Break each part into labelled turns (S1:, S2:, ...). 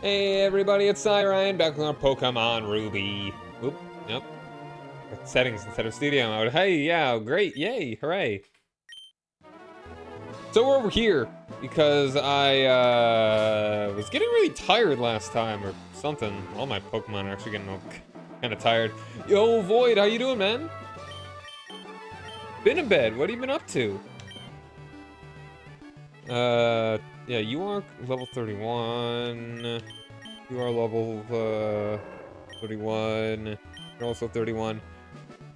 S1: Hey everybody, it's Ryan back with our Pokemon Ruby. Oop, nope. Settings instead of studio mode. Hey, yeah, great, yay, hooray. So we're over here because I was getting really tired last time or something. All my Pokemon are actually getting kind of tired. Yo, Void, how you doing, man? Been in bed, what have you been up to? Yeah, you are level 31. You are level, 31. You're also 31.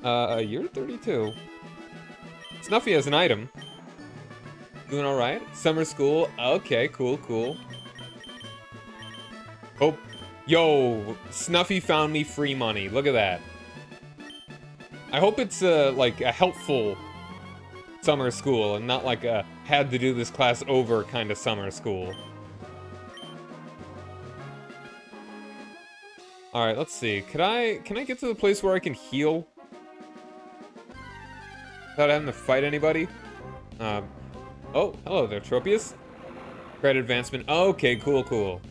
S1: You're 32. Snuffy has an item. Doing alright? Summer school. Okay, cool, cool. Oh, yo, Snuffy found me free money. Look at that. I hope it's, like, a helpful summer school and not like a had to do this class over kind of summer school. Alright, let's see. Can I get to the place where I can heal? Without having to fight anybody? Oh, hello there, Tropius. Great advancement. Okay, cool, cool.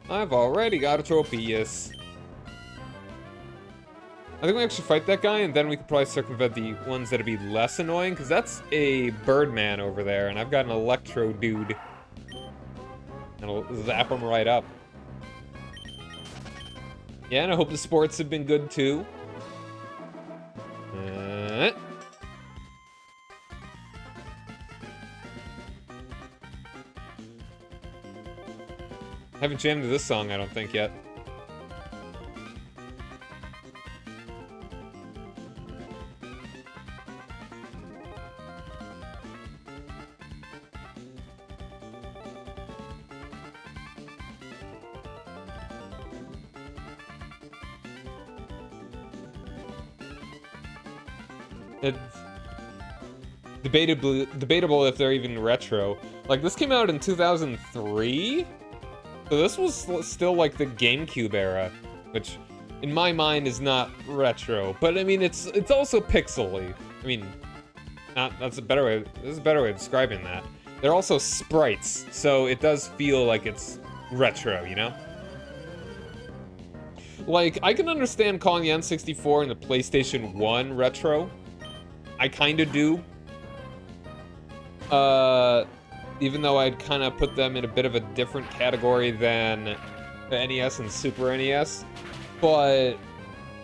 S1: I've already got a Tropius. I think we actually fight that guy, and then we could probably circumvent the ones that'd be less annoying, because that's a Birdman over there, and I've got an Electro dude. And I'll zap him right up. Yeah, and I hope the sports have been good, too. Haven't jammed to this song, I don't think, yet. It's debatable if they're even retro. Like, this came out in 2003? So this was still like the GameCube era, which in my mind is not retro. But I mean, it's also pixely. I mean, this is a better way of describing that. They're also sprites, so it does feel like it's retro, you know? Like, I can understand calling the N64 and the PlayStation 1 retro. I kinda do. Even though I'd kind of put them in a bit of a different category than the NES and Super NES. But,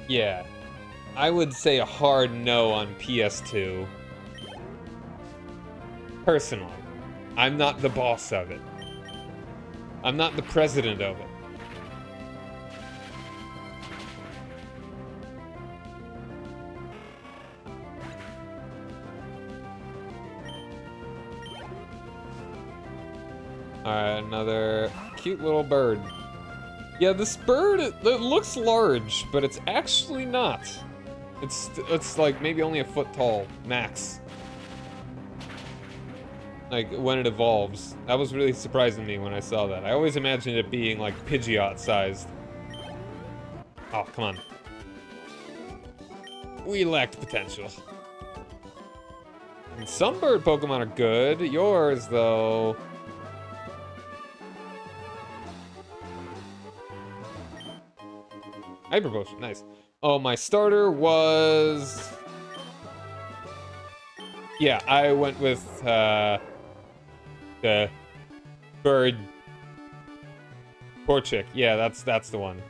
S1: yeah. I would say a hard no on PS2. Personally. I'm not the boss of it. I'm not the president of it. Alright, another cute little bird. Yeah, this bird, it looks large, but it's actually not. It's like maybe only a foot tall, max. Like, when it evolves. That was really surprising to me when I saw that. I always imagined it being, like, Pidgeot-sized. Oh, come on. We lacked potential. And some bird Pokemon are good. Yours, though... Hyper Potion, nice. Oh, my starter was... Yeah, I went with, the bird... Torchic. Yeah, that's the one.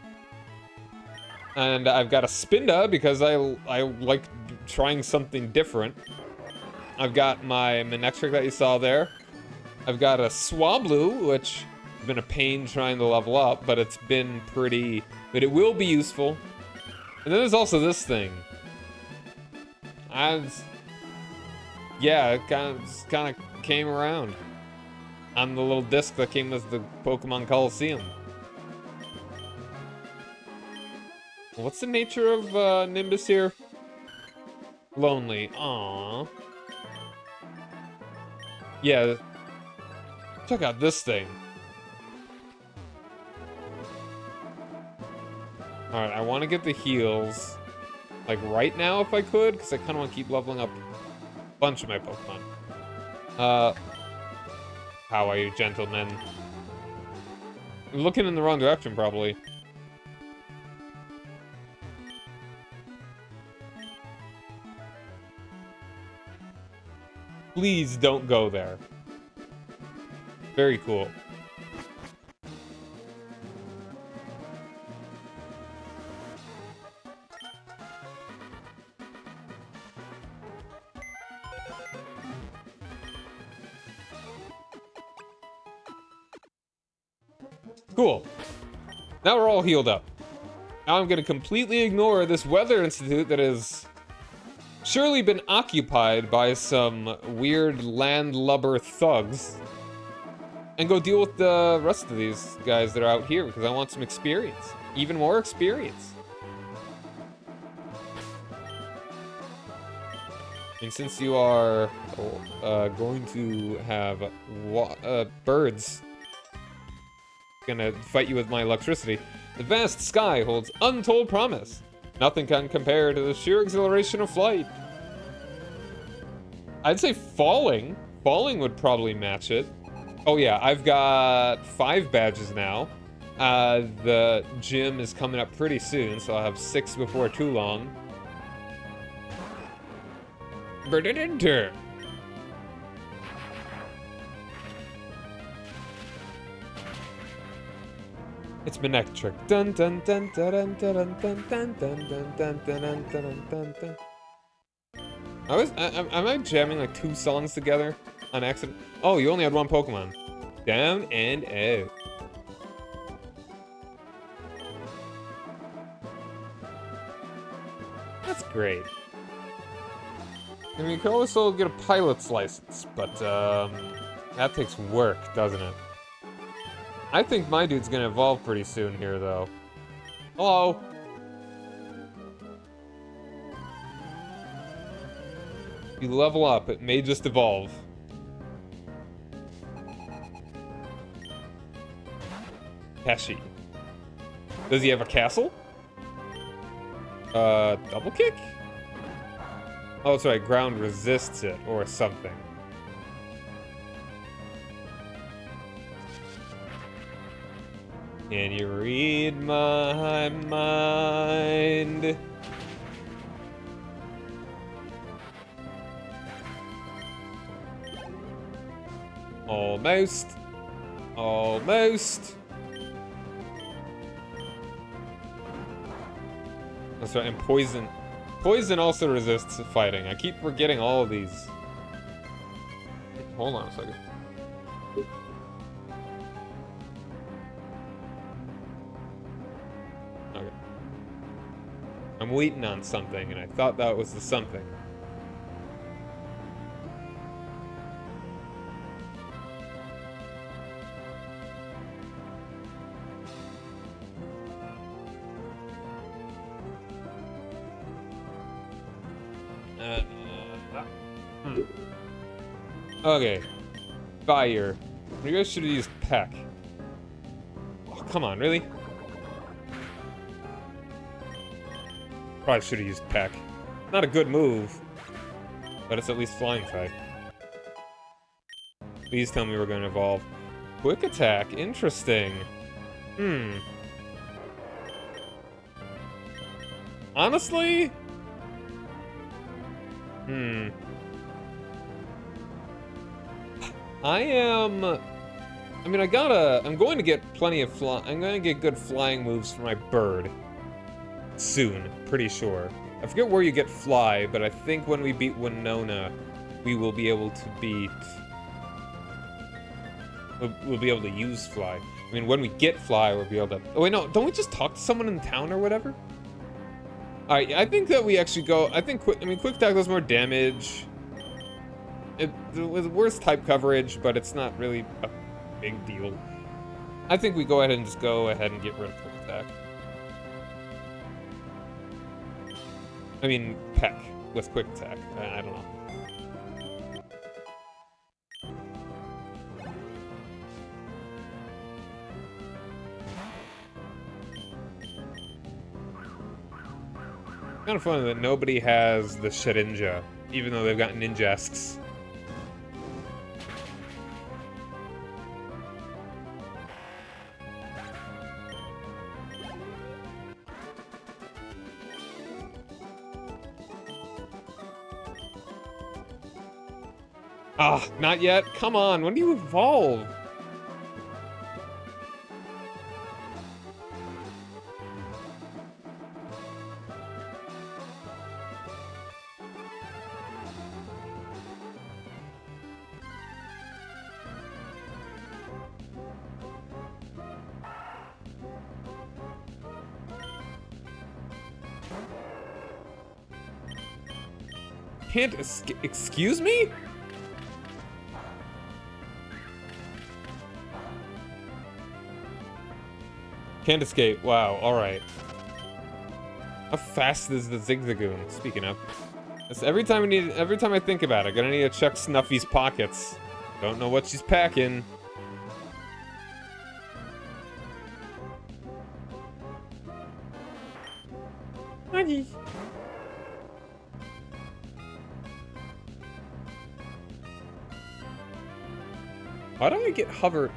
S1: And I've got a Spinda because I like trying something different. I've got my Manectric that you saw there. I've got a Swablu, which has been a pain trying to level up, but it's been pretty... But it will be useful. And then there's also this thing. Yeah, it kind of came around on the little disc that came with the Pokemon Coliseum. What's the nature of Nimbus here? Lonely. Aww. Yeah. Check out this thing. Alright, I want to get the heals, like, right now if I could, because I kind of want to keep leveling up a bunch of my Pokemon. How are you, gentlemen? I'm looking in the wrong direction, probably. Please don't go there. Very cool. Cool. Now we're all healed up. Now I'm gonna completely ignore this weather institute that has surely been occupied by some weird landlubber thugs, and go deal with the rest of these guys that are out here because I want some experience. Even more experience. And since you are going to have birds gonna fight you with my electricity, the vast sky holds untold promise. Nothing can compare to the sheer exhilaration of flight. I'd say falling. Falling would probably match it. Oh yeah, I've got 5 badges now. The gym is coming up pretty soon, so I'll have 6 before too long. Enter. It's my neck trick. Dun dun dun dun dun dun dun dun dun dun dun dun dun dun. Am I jamming like 2 songs together on accident? Oh, you only had 1 Pokemon. Down and out. That's great. I mean, you can also get a pilot's license, but that takes work, doesn't it? I think my dude's gonna evolve pretty soon here, though. Hello. If you level up, it may just evolve. Kashi. Does he have a castle? Double kick? Oh, that's right, ground resists it, or something. Can you read my mind? Almost. Almost. That's right, and poison. Poison also resists fighting. I keep forgetting all of these. Hold on a second. Okay. I'm waiting on something, and I thought that was the something. Okay. Fire. You guys should have used Peck. Oh, come on, really? Probably should have used Peck. Not a good move, but it's at least flying type. Please tell me we're going to evolve. Quick attack. Interesting. Honestly? I'm going to get plenty of I'm going to get good flying moves for my bird. Soon, pretty sure. I forget where you get fly, but I think when we beat Winona, we will be able to beat... We'll be able to use fly. I mean, when we get fly, we'll be able to... Oh, wait, no, don't we just talk to someone in town or whatever? Alright, I think that we actually go... Quick attack does more damage. It was worse type coverage, but it's not really a big deal. I think we go ahead and just go ahead and get rid of quick attack. I mean, Peck with quick attack. I don't know. Kind of funny that nobody has the Shedinja, even though they've got Ninjasks. Ah, not yet. Come on, when do you evolve? Can't excuse me? Can't escape. Wow, alright. How fast is the Zigzagoon? Speaking of. It's every time I think about it, gonna need to check Snuffy's pockets. Don't know what she's packing. Maggie. Why do I get hover?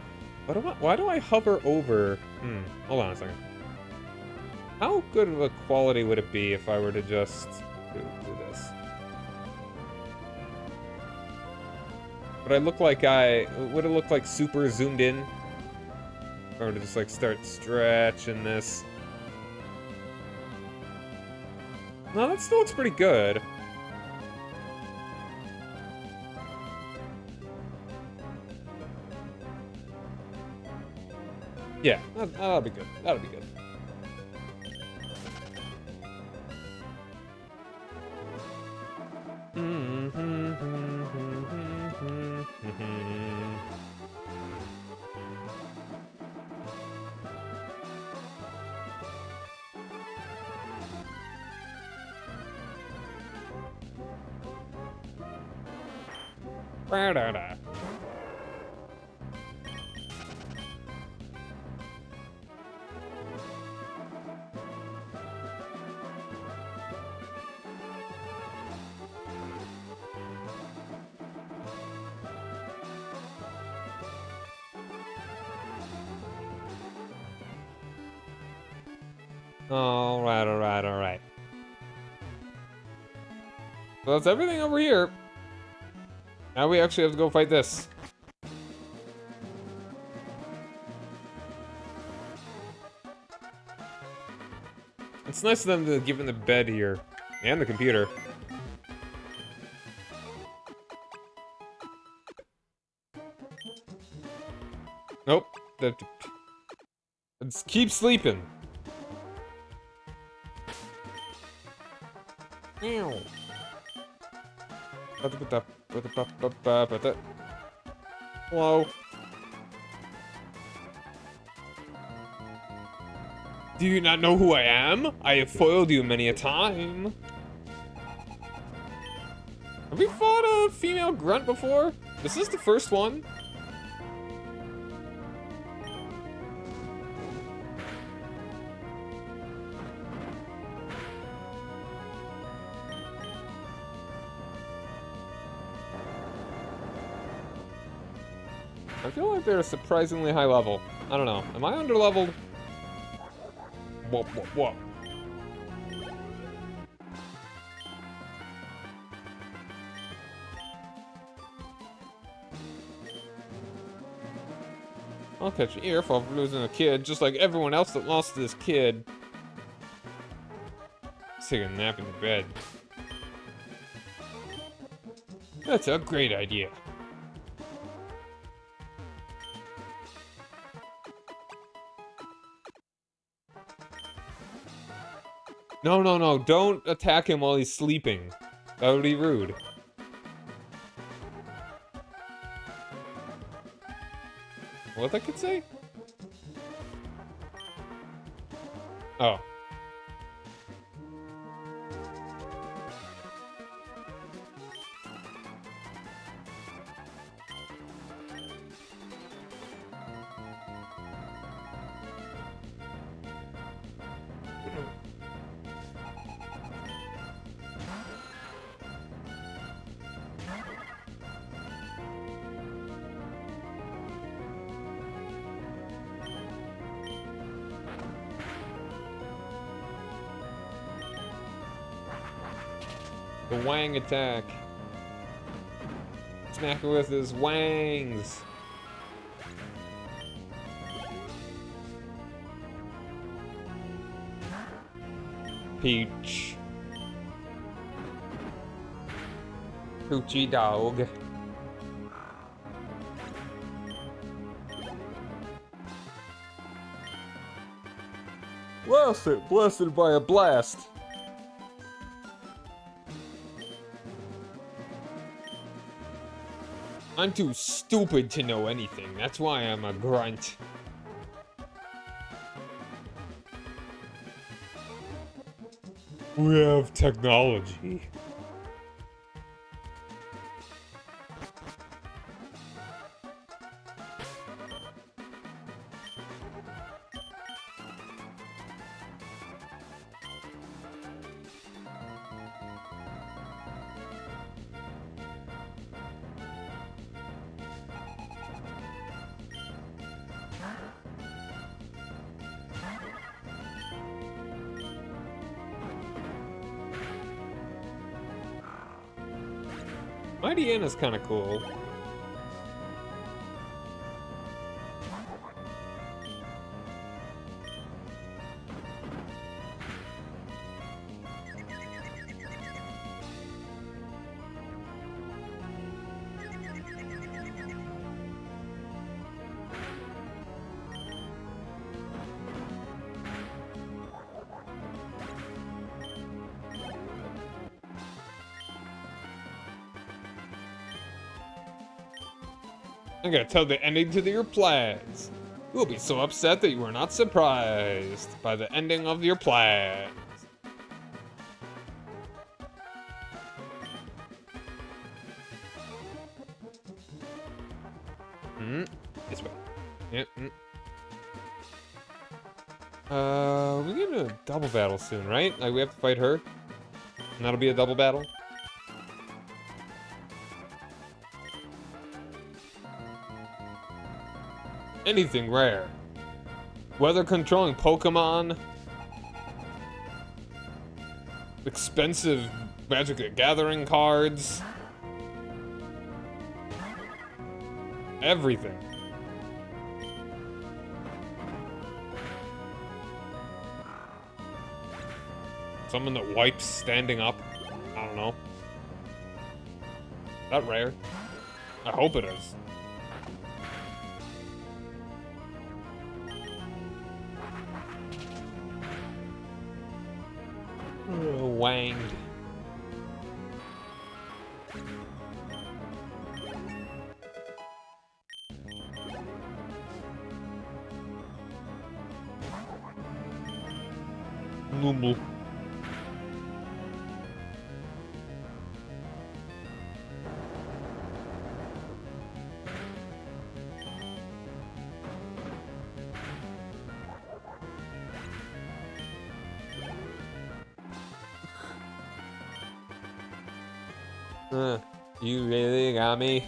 S1: Why do I hover over? Hold on a second. How good of a quality would it be if I were to just do this? Would it look like super zoomed in? If I were to just like start stretching this. No, that still looks pretty good. Yeah, that'll be good. That'll be good. Alright. So that's everything over here. Now we actually have to go fight this. It's nice of them to give him the bed here. And the computer. Nope. Let's keep sleeping. Hello. Do you not know who I am? I have foiled you many a time. Have we fought a female grunt before? This is the first one. I feel like they're a surprisingly high level. I don't know. Am I underleveled? Whoa. I'll catch an earful for losing a kid, just like everyone else that lost this kid. Let's take a nap in the bed. That's a great idea. No, don't attack him while he's sleeping. That would be rude. What that could say? Oh. The Wang attack. Smack her with his wangs. Peach. Poochie dog. Blasted by a blast. I'm too stupid to know anything. That's why I'm a grunt. We have technology. Mighty Anna's kind of cool. I'm gonna tell the ending to your plans. You will be so upset that you were not surprised by the ending of your plans. This way. Yep. We're getting a double battle soon, right? Like, we have to fight her? And that'll be a double battle? Anything rare. Weather controlling Pokémon. Expensive Magic the Gathering cards. Everything. Someone that wipes standing up. I don't know. Is that rare? I hope it is. Wanged. Numble. You really got me.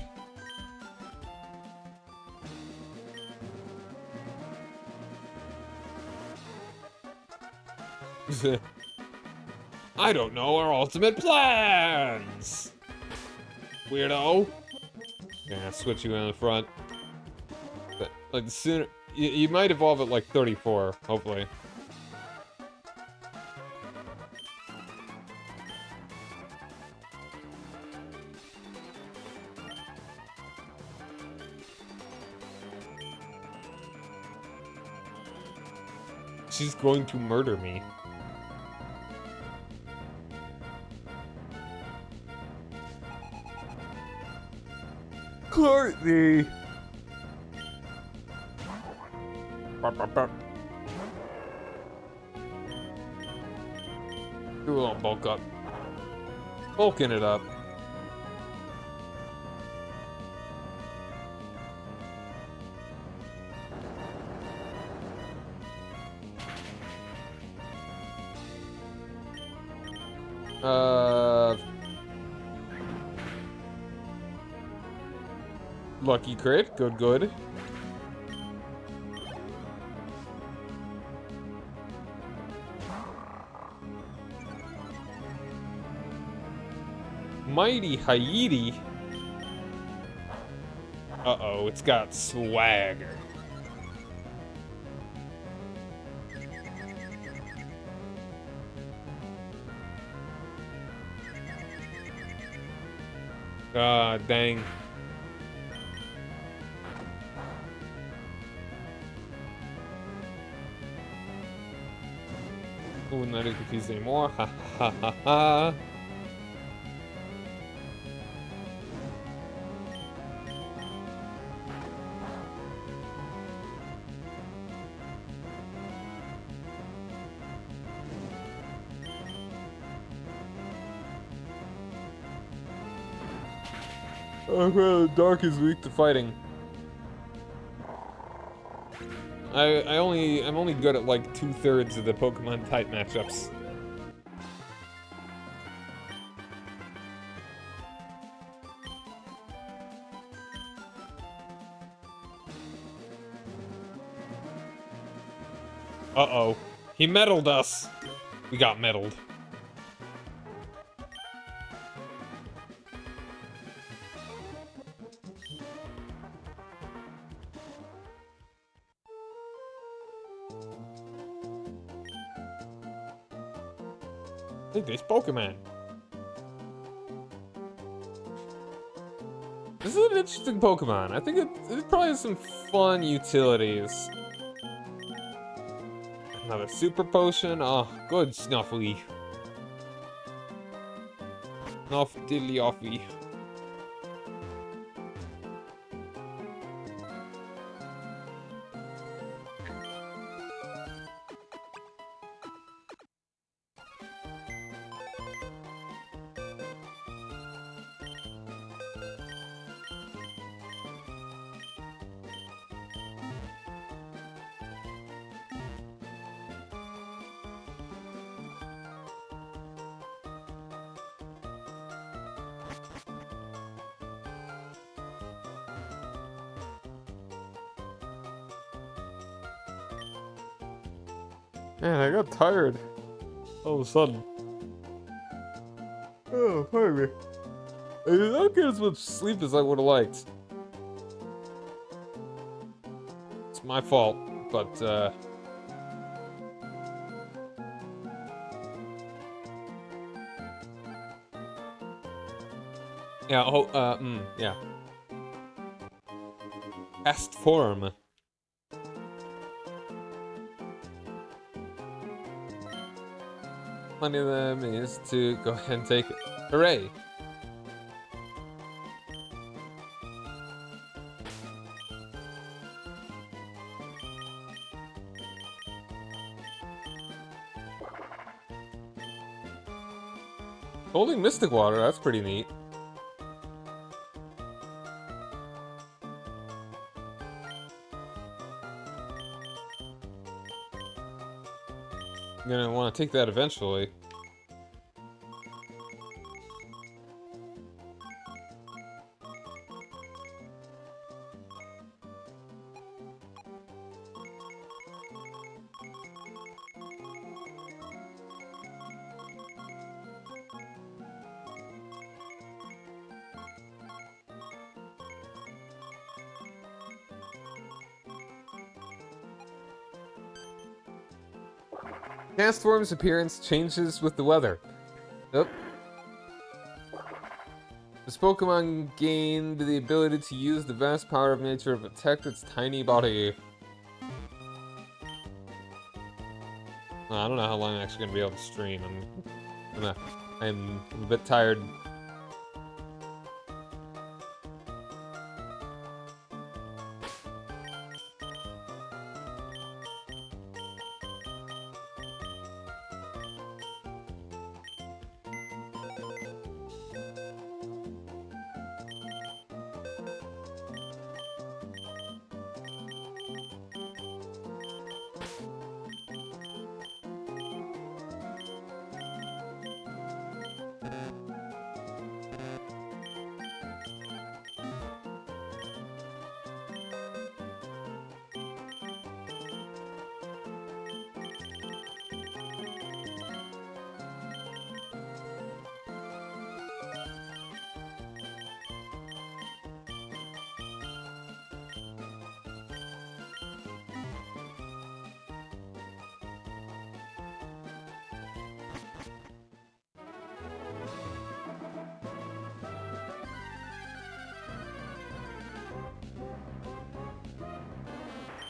S1: I don't know our ultimate plans. Weirdo. Yeah, switch you in the front. But, like, the sooner you might evolve at like 34, hopefully. She's going to murder me. Courtney! Do a little bulk up. Bulking it up. Lucky crit, good. Mighty Haiti. Uh-oh, it's got swagger. Ah, dang. Ooh, not even confused anymore. Ha ha ha ha. Oh, well, Dark is weak to fighting. I'm only good at like 2/3 of the Pokemon type matchups. Uh-oh. He meddled us. We got meddled. Hey, there's Pokemon. This is an interesting Pokemon. I think it probably has some fun utilities. Another super potion. Oh, good Snuffly. Snuff diddly offy. Man, I got tired. All of a sudden. Oh, pardon me. I did not get as much sleep as I would have liked. It's my fault, but, yeah, yeah. Past form. One of them is to go ahead and take it. Hooray! Holding Mystic Water, that's pretty neat. I'm gonna want to take that eventually. Past form's appearance changes with the weather. Yep. This Pokemon gained the ability to use the vast power of nature to protect its tiny body. I don't know how long I'm actually gonna be able to stream. I'm a bit tired.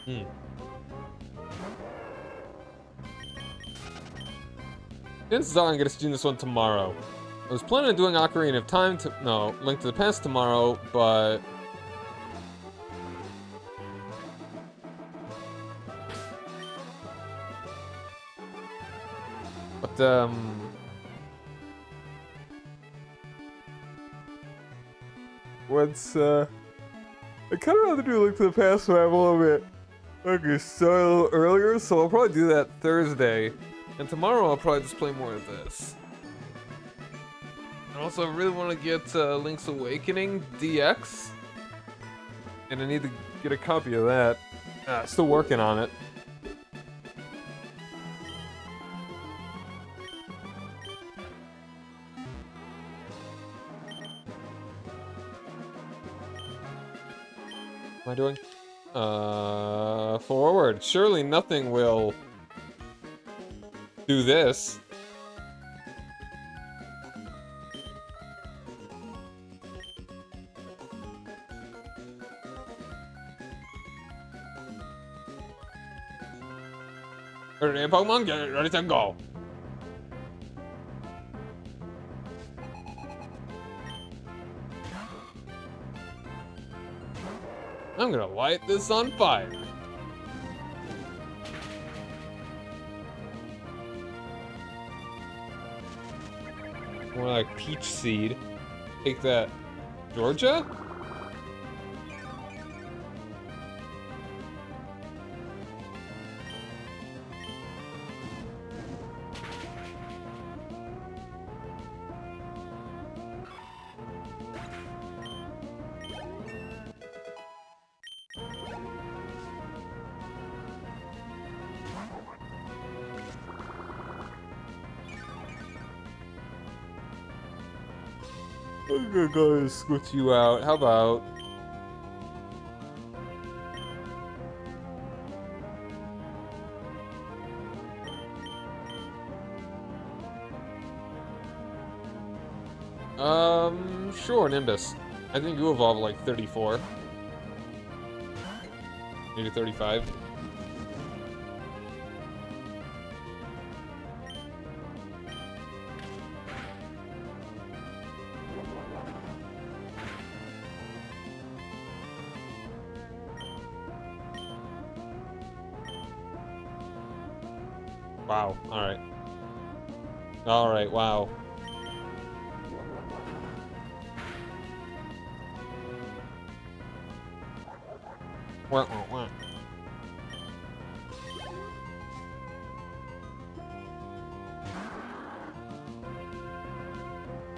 S1: Hmm. Chances are I'm gonna stream this one tomorrow. I was planning on doing Ocarina of Time no, Link to the Past tomorrow, but... What's, I kinda rather do Link to the Past when I'm a little bit... Okay, start a little earlier, so I'll probably do that Thursday. And tomorrow I'll probably just play more of this. And also, I really want to get Link's Awakening DX. And I need to get a copy of that. Still working on it. What am I doing? Forward. Surely nothing will do this. Ready, Pokemon, get ready to go. I'm gonna light this on fire. More like peach seed. Take that. Georgia? I'm gonna go switch you out. How about... Sure, Nimbus. I think you evolve like 34. Maybe 35. Wow, alright. Alright, wow. Wah, wah, wah.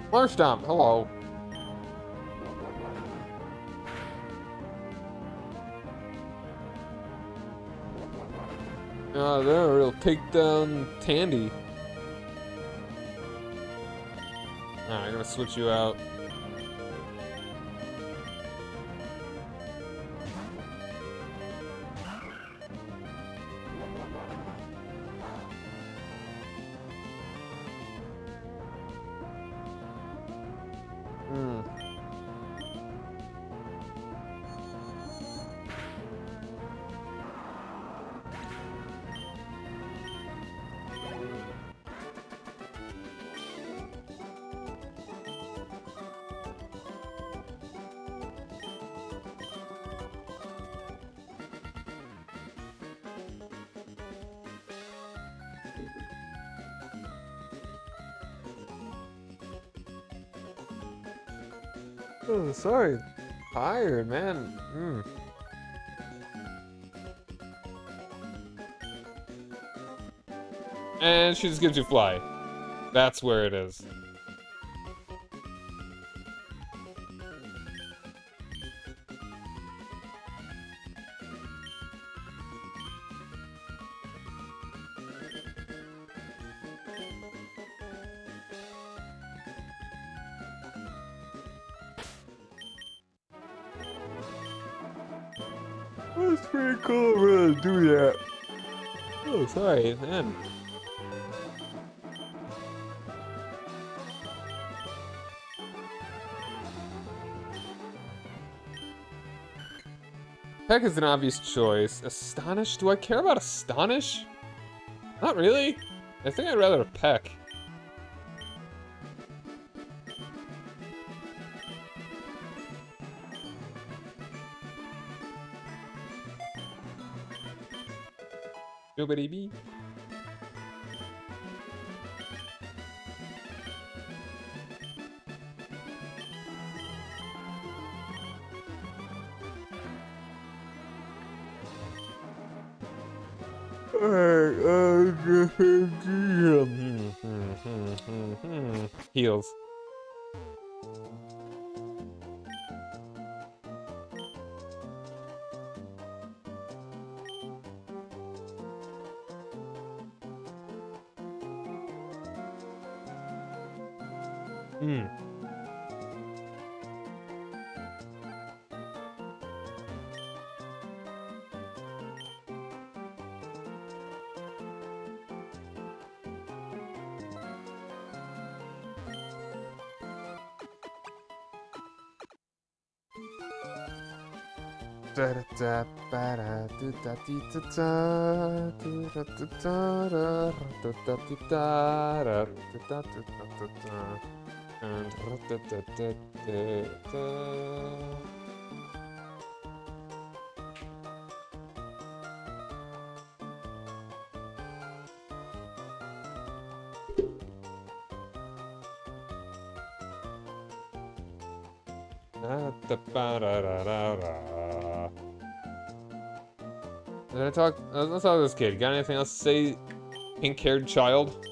S1: Flare Stomp, hello. There, it'll take down Tandy. Alright, I'm gonna switch you out. Oh, sorry. Tired, man. And she just gives you fly. That's where it is. That's pretty cool to do that. Oh, sorry, man. Peck is an obvious choice. Astonish? Do I care about Astonish? Not really. I think I'd rather Peck. Nobody be. Heals. Let's talk to this kid. Got anything else to say, pink-haired child?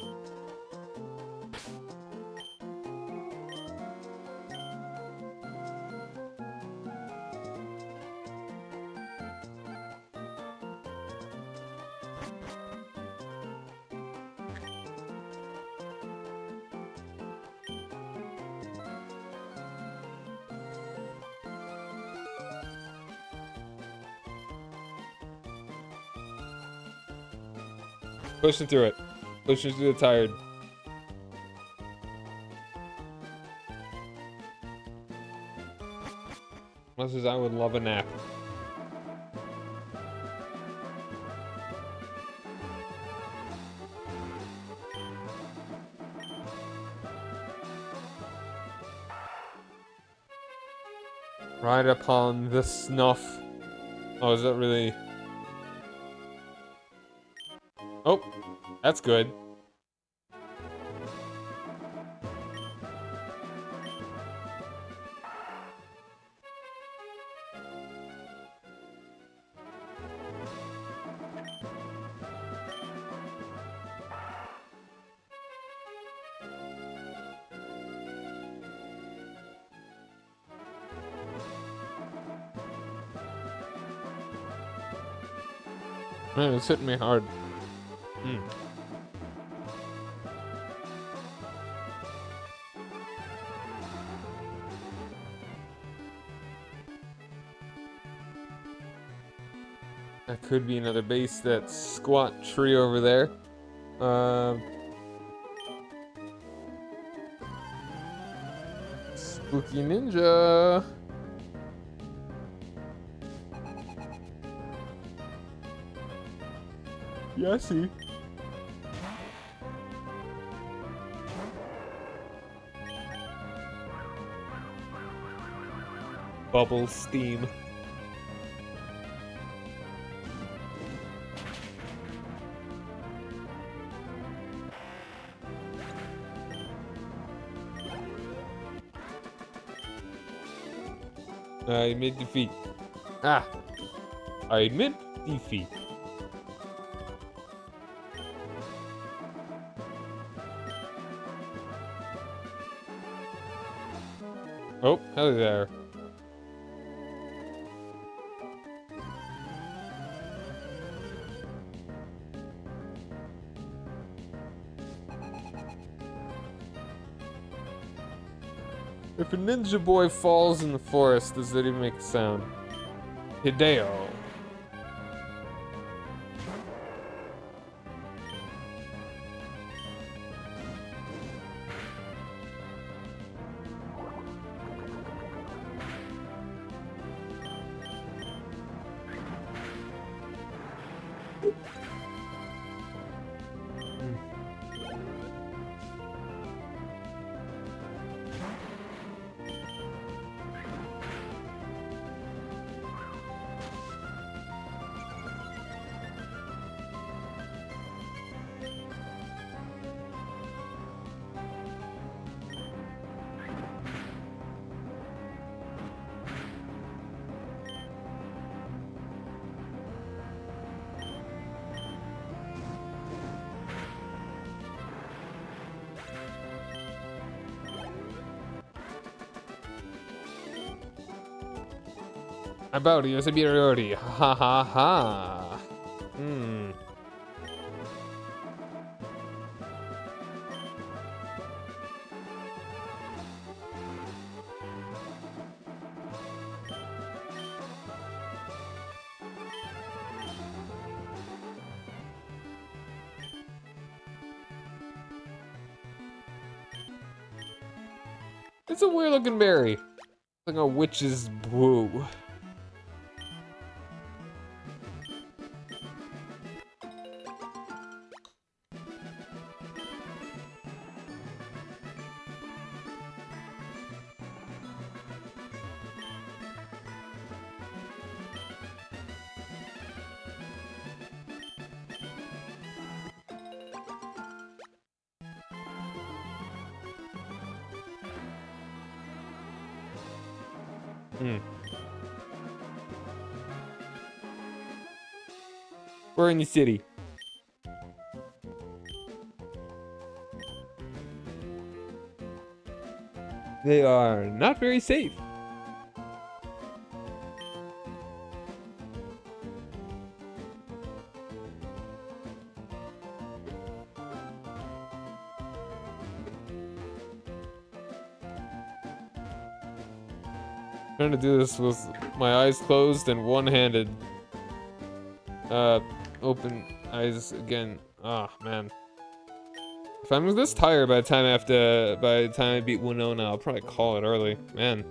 S1: Pushing through it. Pushing through the tired. Much as I would love a nap. Ride upon the snuff. Oh, is that really... Oh, that's good. Man, it's hitting me hard. That could be another base, that squat tree over there. Spooky ninja. Yeah, I see. Bubble steam. I admit defeat. Ah! I admit defeat. Oh, hello there. If a ninja boy falls in the forest, does it even make a sound? Hideo. About you, Sabirori. Ha ha ha. Hmm. It's a weird looking berry. Like a witch's brew. Hmm. We're in the city. They are not very safe. Trying to do this with my eyes closed and one-handed. Open eyes again. Ah, man. If I'm this tired by the time I beat Winona, I'll probably call it early. Man.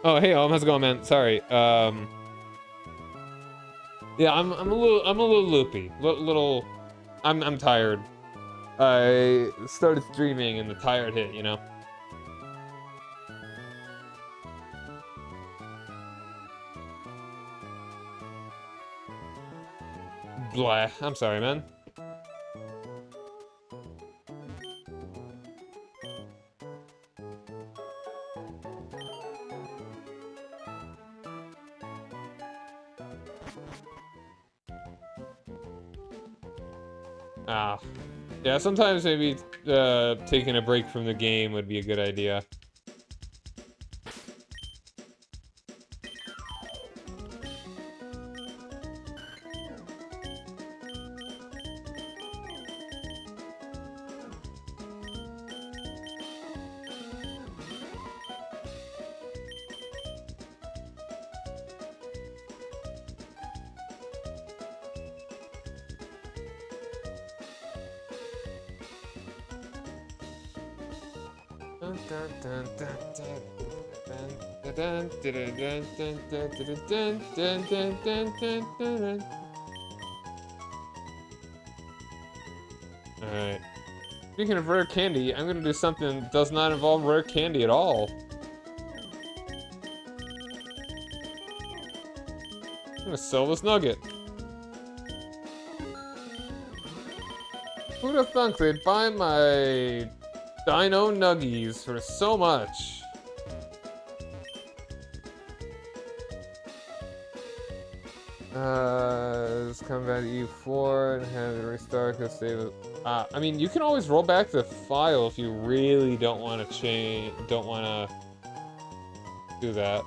S1: Oh, hey, how's it going, man? Sorry. Yeah, I'm a little loopy. I'm tired. I started streaming and the tired hit, you know? Blah. I'm sorry, man. Ah. Yeah, sometimes maybe taking a break from the game would be a good idea. Alright. Speaking of rare candy, I'm gonna do something that does not involve rare candy at all. I'm gonna sell this nugget. Who'd have thunk they'd buy my Dino Nuggies for so much? Let's come back to E4 and have it restart because save it. I mean, you can always roll back the file if you really don't want to do that.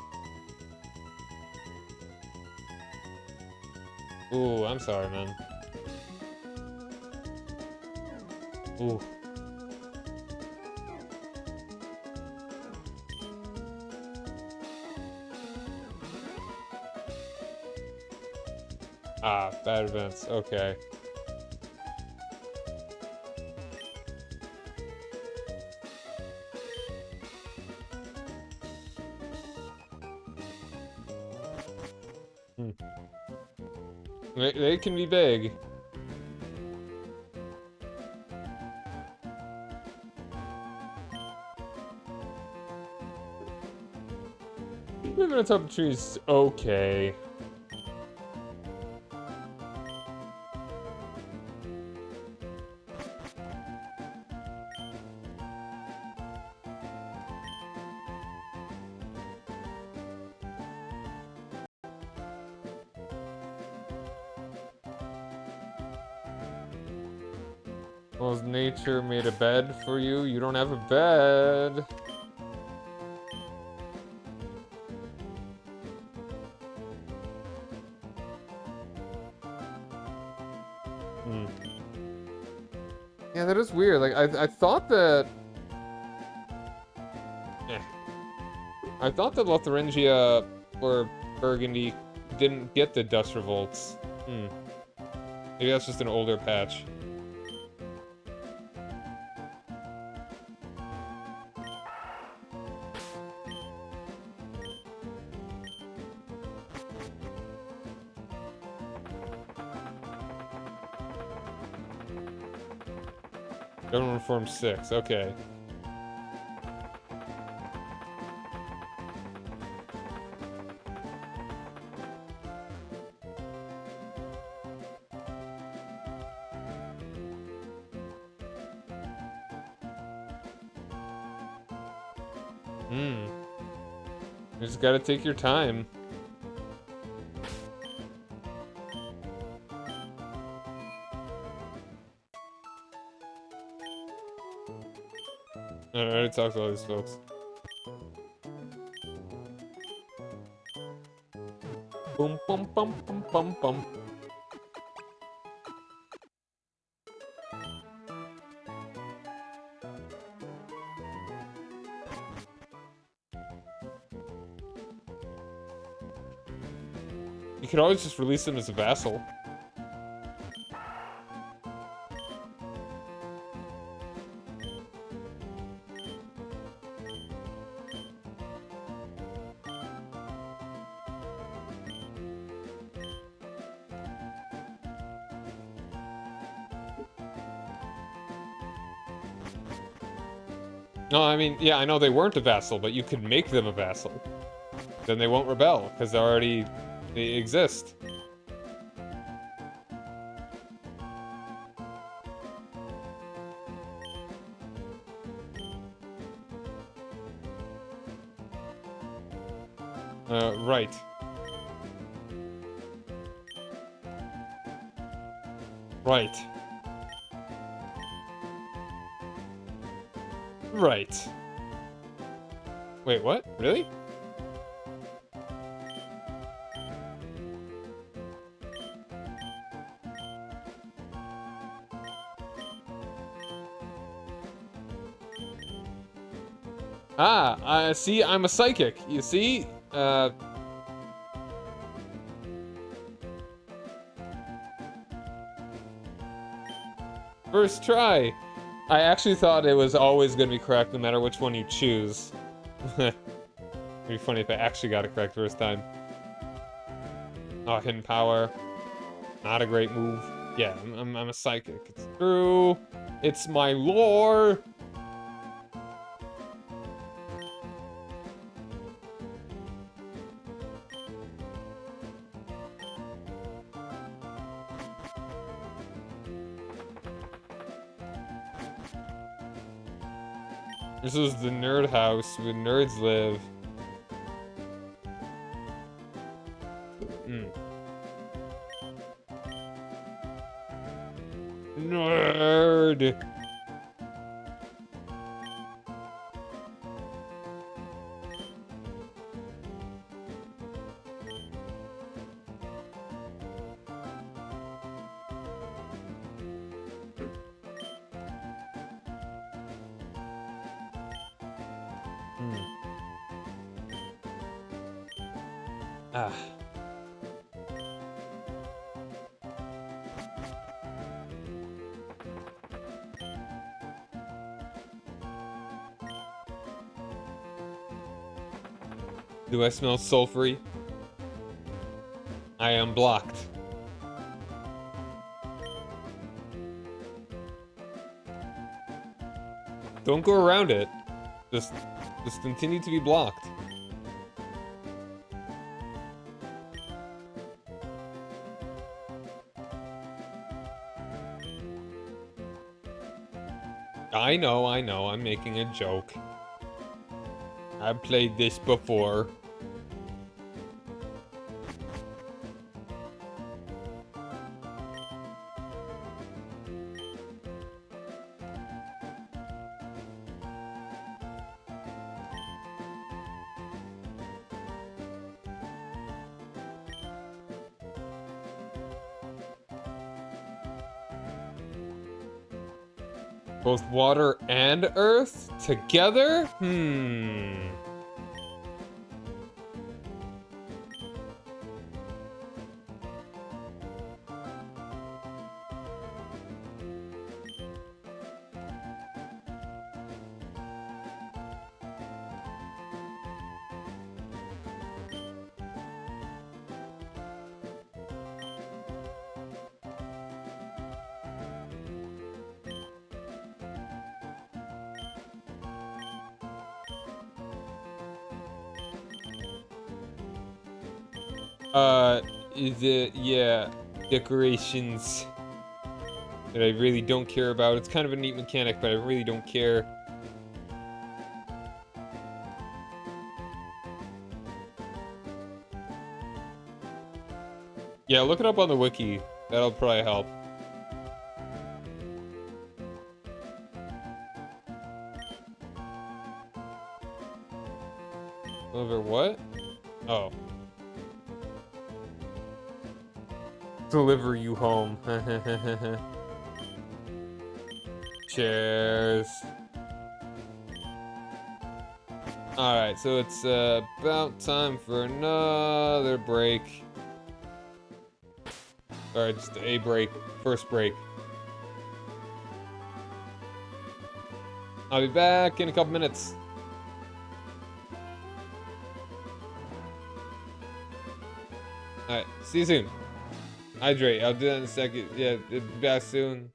S1: Ooh, I'm sorry, man. Ooh. Ah, bad events. Okay. Hmm. They can be big. Living on top of trees, okay. Well, has nature made a bed for you? You don't have a bed. Hmm. Yeah, that is weird. Like, I thought that... I thought that Lotharingia or Burgundy didn't get the dust revolts. Hmm. Maybe that's just an older patch. Government Reform 6, okay. Hmm. You just gotta take your time. I already talked to all these folks. Boom, bum, bum, bum, bum, bum. You could always just release him as a vassal. No, I mean, yeah, I know they weren't a vassal, but you could make them a vassal. Then they won't rebel, because they exist. Right. Right. Right. Wait, what? Really? Ah, see, I'm a psychic. You see? First try. I actually thought it was always going to be correct no matter which one you choose. It'd be funny if I actually got it correct first time. Oh, hidden power. Not a great move. Yeah, I'm a psychic. It's true. It's my lore. This is the nerd house where nerds live. Mm. Nerd! Ah. Do I smell sulfury? I am blocked. Don't go around it. Just continue to be blocked. I know, I'm making a joke. I've played this before. Both water and earth together? Yeah, decorations that I really don't care about. It's kind of a neat mechanic, but I really don't care. Yeah, look it up on the wiki. That'll probably help. Over what? Oh. Deliver you home. Cheers. Alright, so it's about time for another break. Alright, just a break. First break. I'll be back in a couple minutes. Alright, see you soon. Hydrate, I'll do that in a second. Yeah, be back soon.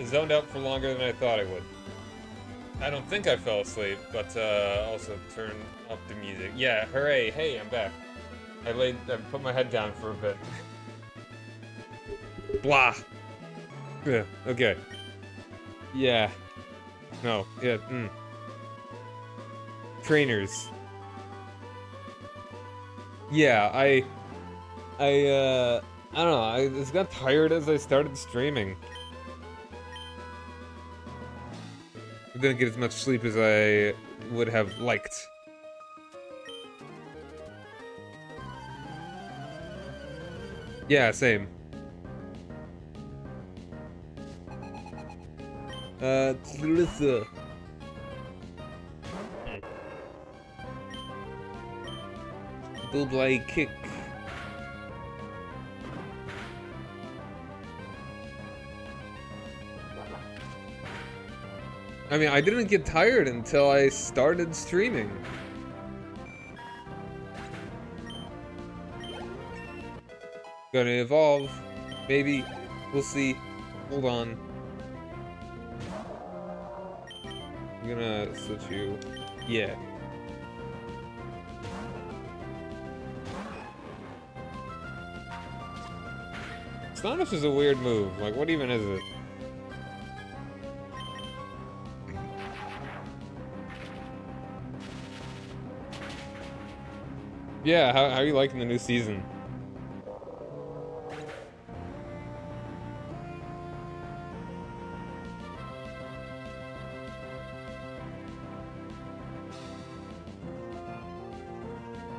S1: Zoned out for longer than I thought I would. I don't think I fell asleep, but also turn up the music. Yeah, hooray! Hey, I'm back. I put my head down for a bit. Blah. Yeah. Okay. Yeah. No. Yeah. Trainers. Yeah. I don't know. I just got tired as I started streaming. I didn't get as much sleep as I would have liked. Yeah, same. Lisa. Double kick. I mean, I didn't get tired until I started streaming. Gonna evolve. Maybe. We'll see. Hold on. I'm gonna switch you. Yeah. Astonish is a weird move. Like, what even is it? Yeah, how are you liking the new season?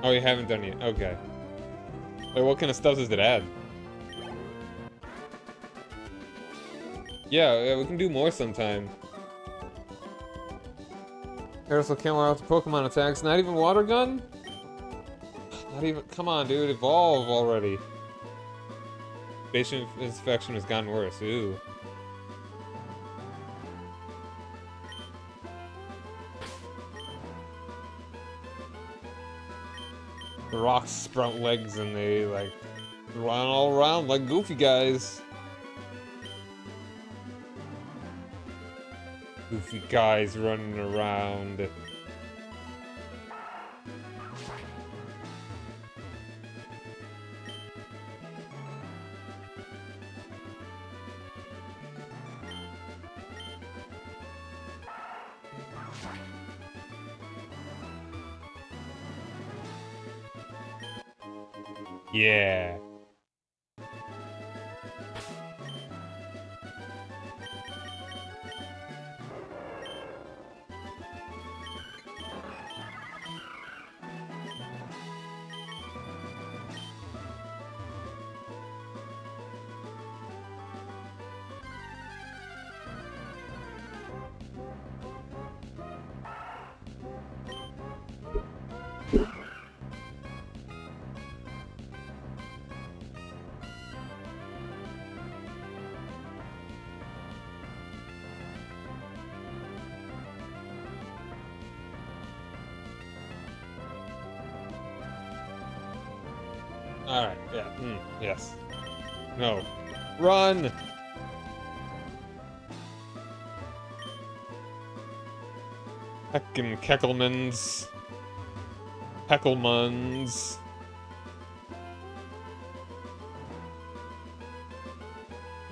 S1: Oh, you haven't done it yet. Okay. Wait, what kind of stuff does it add? Yeah, we can do more sometime. Aerosol camera out to Pokemon attacks. Not even water gun? Not even. Come on, dude. Evolve already. Patient infection has gotten worse. Ooh. The rocks sprout legs and they, like, run all around like goofy guys. Goofy guys running around. Yeah. Alright, yeah, yes. No. Run! Heckin' Kecklemans. Hecklemans.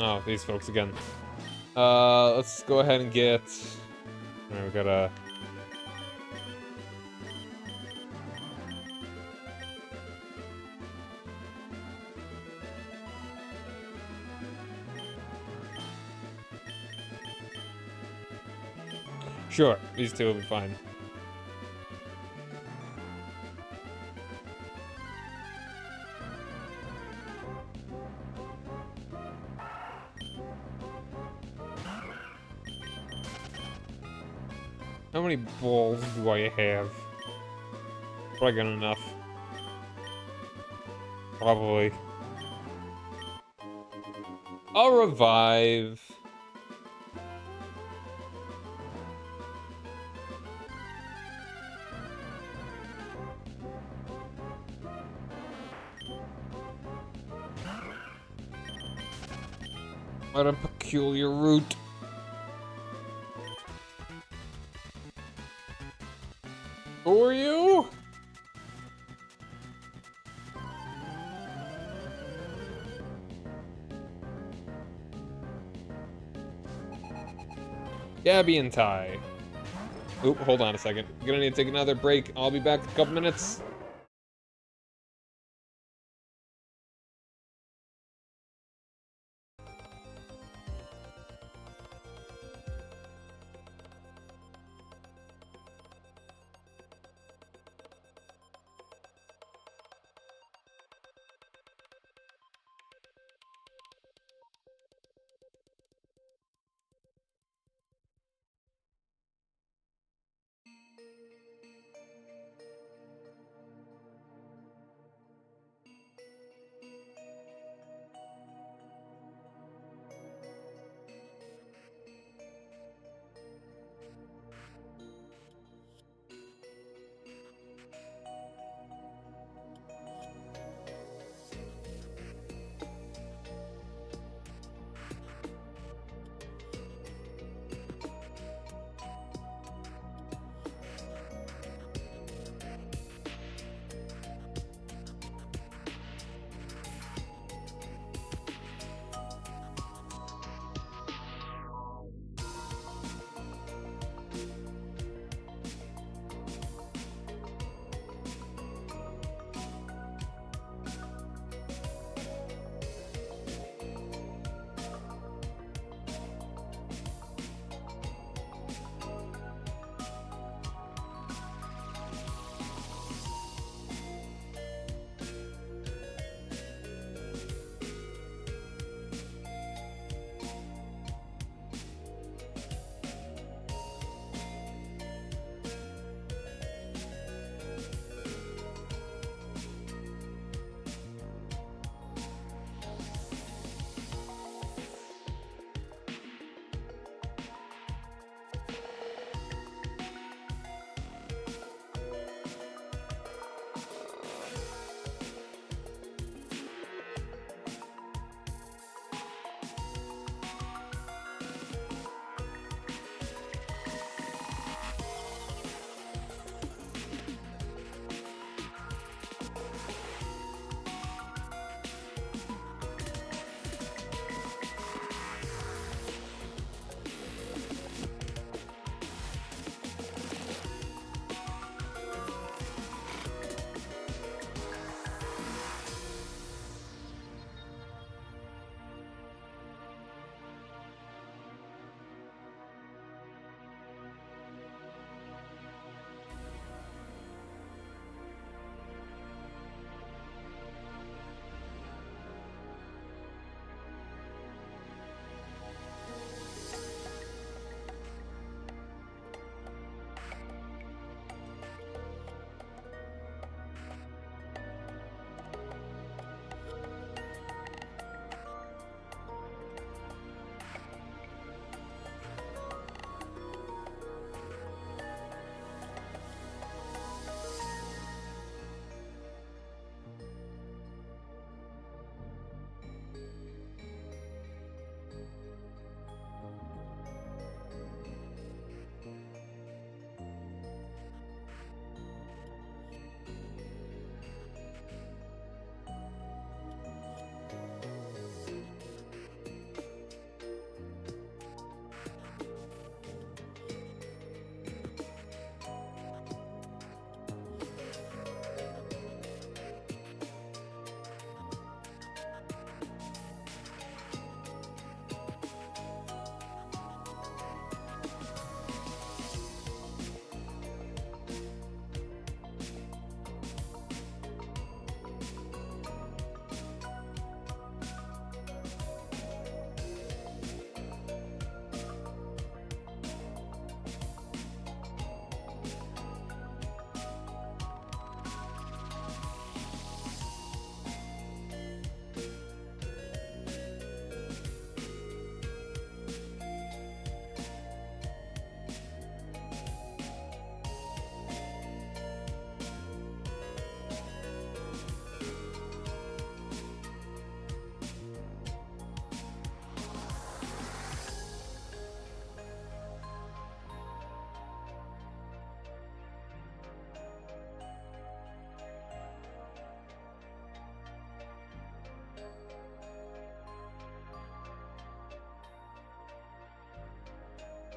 S1: Oh, these folks again. Let's go ahead and get... Alright, we gotta... Sure, these two will be fine. How many balls do I have? Probably got enough. Probably. I'll revive. What a peculiar route. Who are you? Gabby and Ty. Oop, hold on a second. I'm gonna need to take another break. I'll be back in a couple minutes.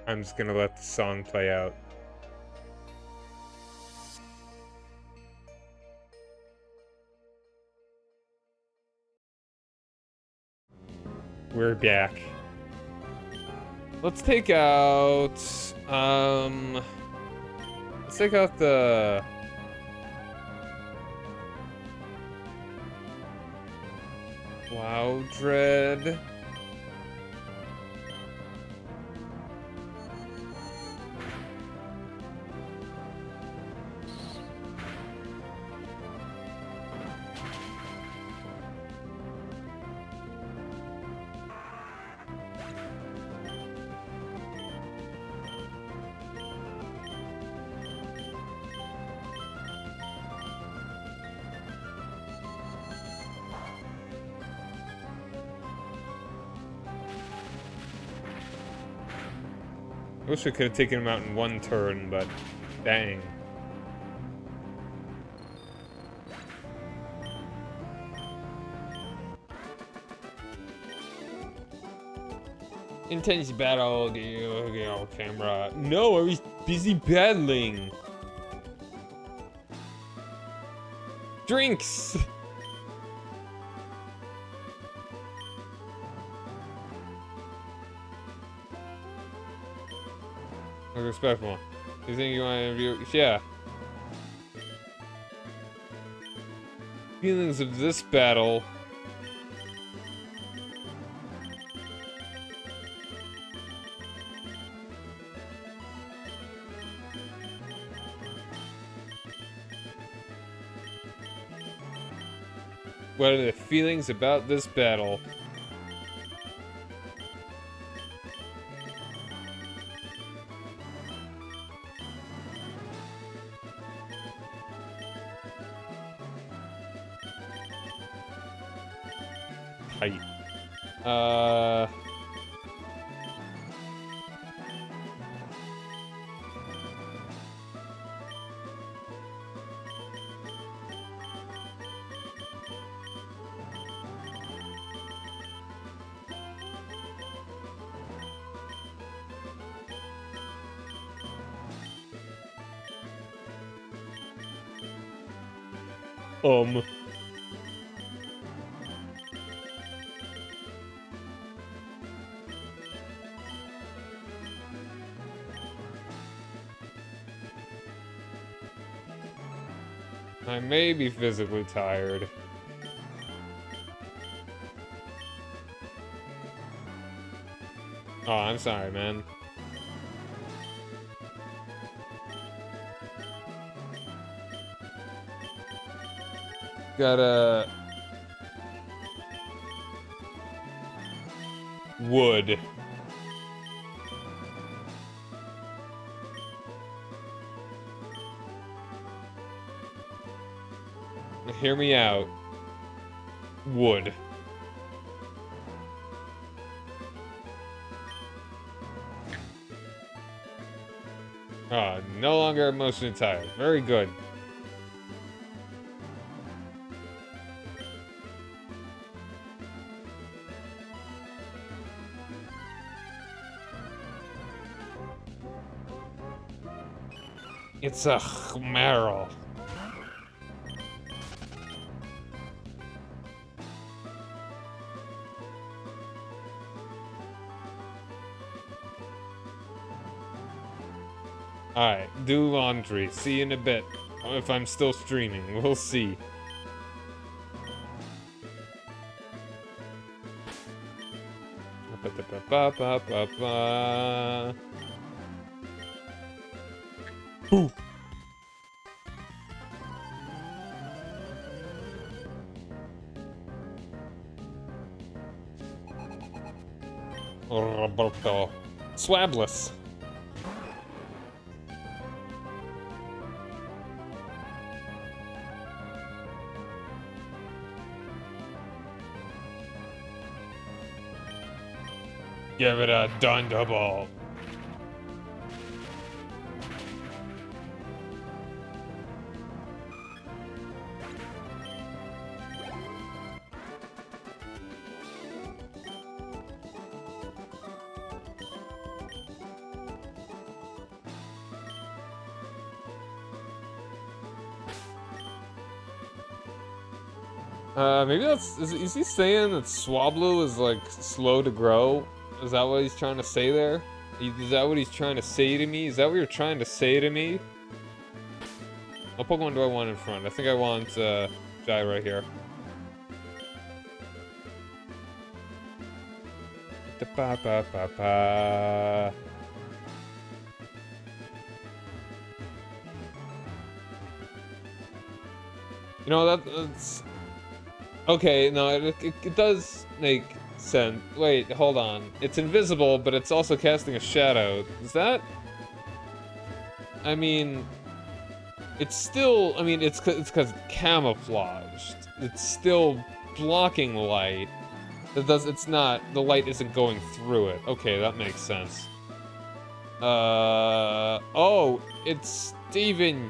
S1: I'm just gonna let the song play out. We're back. Let's take out, let's take out the... Loudred. I wish we could have taken him out in one turn, but dang. Intense battle, camera. No, I was busy battling. Drinks! Respectful. You think you want to interview? Yeah. Feelings of this battle. What are the feelings about this battle? Tight. I may be physically tired. Oh, I'm sorry, man. Gotta... Wood. Hear me out. Wood. No longer emotionally tired. Very good. It's a Meryl. Alright, do laundry. See you in a bit. If I'm still streaming, we'll see. Ooh. Roberto. Swabless. Give it a done double. Maybe that's... Is he saying that Swablu is, like, slow to grow? Is that what he's trying to say there? Is that what he's trying to say to me? Is that what you're trying to say to me? What Pokemon do I want in front? I think I want, Jai right here. Ba-ba-ba-ba. You know, that's... Okay, no, it does make sense. Wait, hold on. It's invisible, but it's also casting a shadow. Is that... I mean... It's still... I mean, it's because it's camouflaged. It's still blocking light. It's not... The light isn't going through it. Okay, that makes sense. Oh, it's Steven.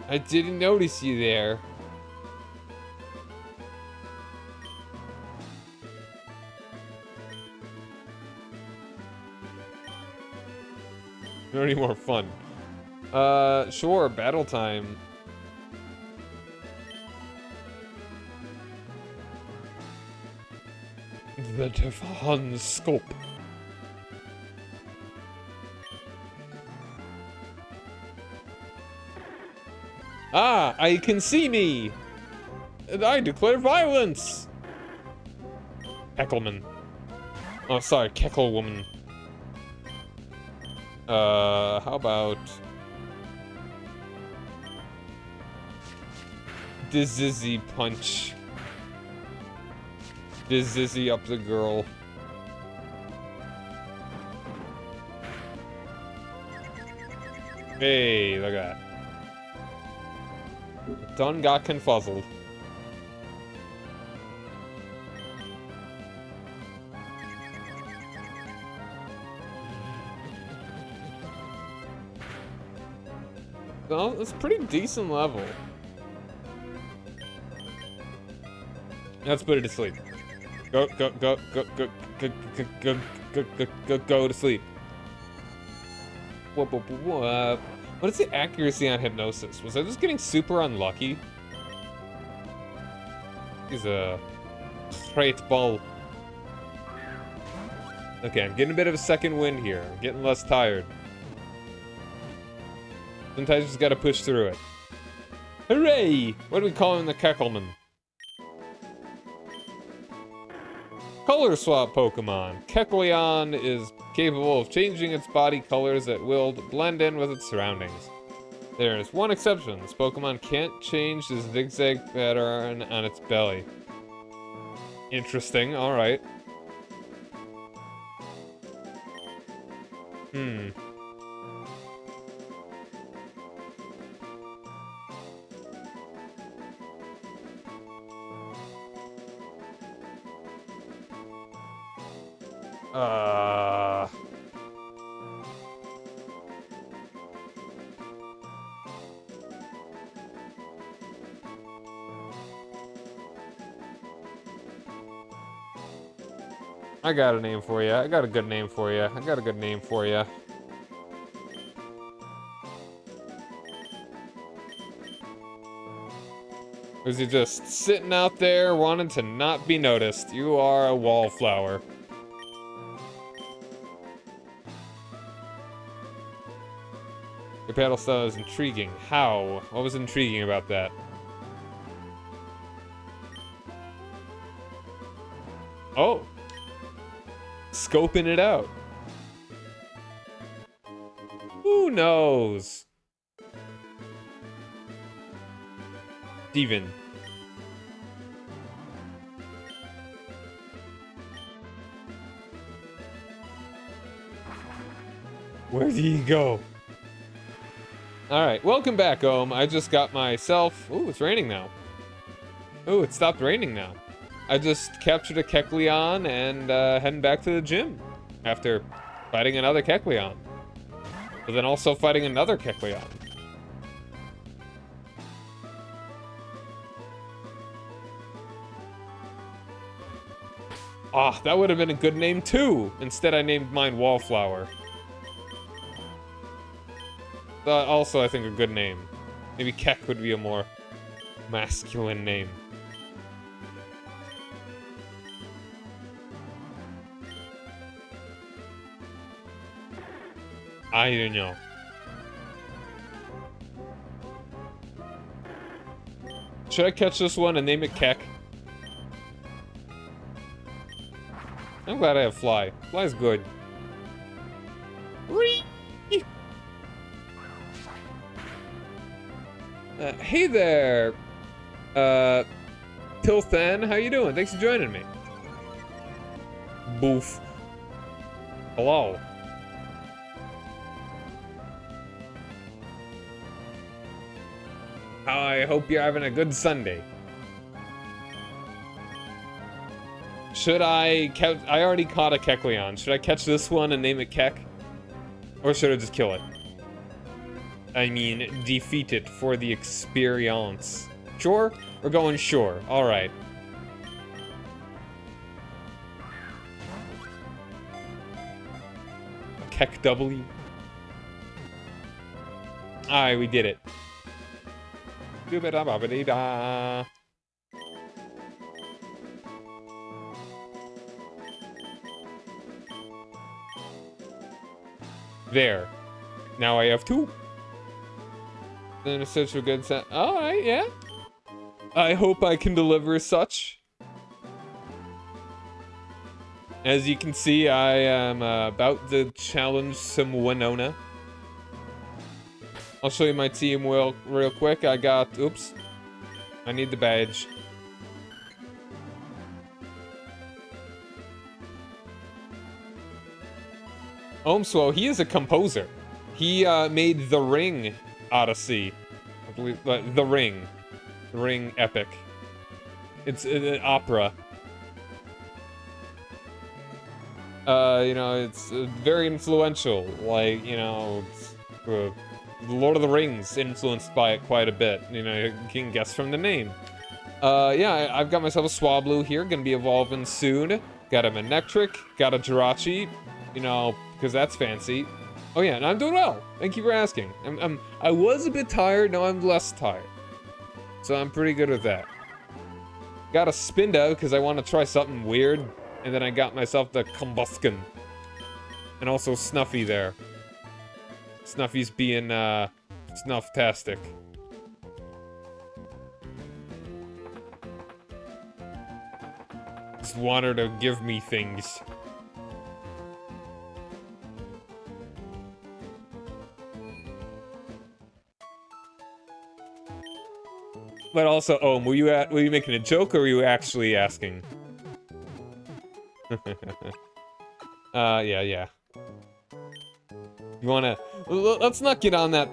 S1: I didn't notice you there. Not any more fun. Sure, battle time. The Devon Scope. Ah, I can see me! And I declare violence! Heckleman. Oh, sorry, Kecklewoman. How about... Dizzy punch. Dizzy up the girl. Hey, look at that. Done got confuzzled. Well, it's a pretty decent level. Let's put it to sleep. Go to sleep. What is the accuracy on Hypnosis? Was I just getting super unlucky? He's a straight ball. Okay, I'm getting a bit of a second wind here. I'm getting less tired. Sometimes you just gotta push through it. Hooray! What do we call him, the Keckleman? Color swap Pokemon. Kecleon is capable of changing its body colors at will to blend in with its surroundings. There is one exception. This Pokemon can't change the zigzag pattern on its belly. Interesting, alright. I got a name for you. I got a good name for you. I got a good name for you. Is he just sitting out there wanting to not be noticed? You are a wallflower. Your battle style is intriguing. How? What was intriguing about that? Oh! Scoping it out. Who knows? Steven. Where did he go? Alright, welcome back, Ohm. I just got myself... Ooh, it's raining now. Ooh, it stopped raining now. I just captured a Kecleon and heading back to the gym after fighting another Kecleon. But then also fighting another Kecleon. Ah, that would have been a good name too. Instead, I named mine Wallflower. Also, I think a good name. Maybe Keck would be a more masculine name. I don't know. Should I catch this one and name it Keck? I'm glad I have Fly. Fly's good. Hey there, Tilthan, how you doing? Thanks for joining me. Boof. Hello. I hope you're having a good Sunday. Should I catch... I already caught a Kecleon. Should I catch this one and name it Keck? Or should I just kill it? I mean, defeat it for the experience. Sure? We're going sure. Alright. Keck W. Alright, we did it. Doo-ba-da-ba-ba-dee-da. There. Now I have 2. Then a search for good set. Alright, yeah. I hope I can deliver such. As you can see, I am about to challenge some Winona. I'll show you my team real quick. I got... Oops. I need the badge. Ohmswell, he is a composer. He made The Ring Odyssey. I believe... The Ring. The Ring Epic. It's an opera. You know, it's very influential. Like, you know... Lord of the Rings influenced by it quite a bit. You know, you can guess from the name. Yeah, I've got myself a Swablu here, gonna be evolving soon. Got a Manectric, got a Jirachi, you know, because that's fancy. Oh yeah, and I'm doing well. Thank you for asking. I was a bit tired, now I'm less tired. So I'm pretty good with that. Got a Spinda, because I want to try something weird. And then I got myself the Combuskin. And also Snuffy there. Snuffy's being, snuff-tastic. Just want her to give me things. But also, oh, were you making a joke or were you actually asking? Yeah. You wanna... Let's not get on that...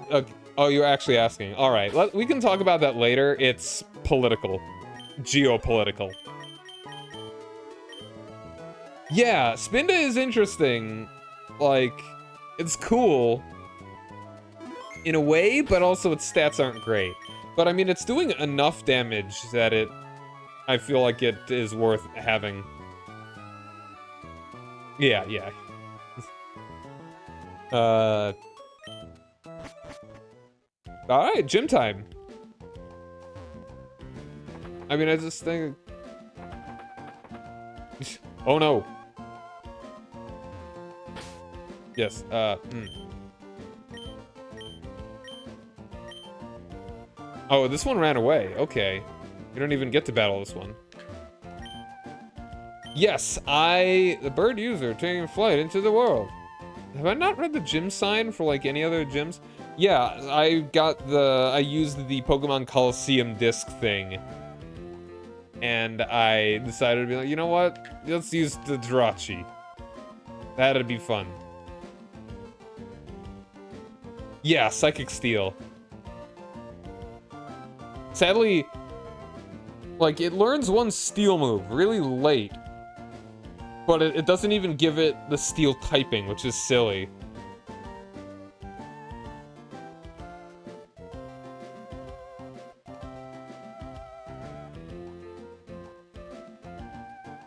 S1: oh, you're actually asking. Alright, we can talk about that later. It's political. Geopolitical. Yeah, Spinda is interesting. Like, it's cool. In a way, but also its stats aren't great. But I mean, it's doing enough damage that I feel like it is worth having. Yeah. Alright, gym time. I mean, I just think... Oh no. Yes, Oh, this one ran away. Okay. You don't even get to battle this one. Yes, the bird user taking flight into the world. Have I not read the gym sign for, like, any other gyms? Yeah, I used the Pokemon Coliseum disc thing. And I decided to be like, you know what? Let's use the Jirachi. That'd be fun. Yeah, Psychic Steel. Sadly, like, it learns one Steel move really late. But it doesn't even give it the Steel typing, which is silly.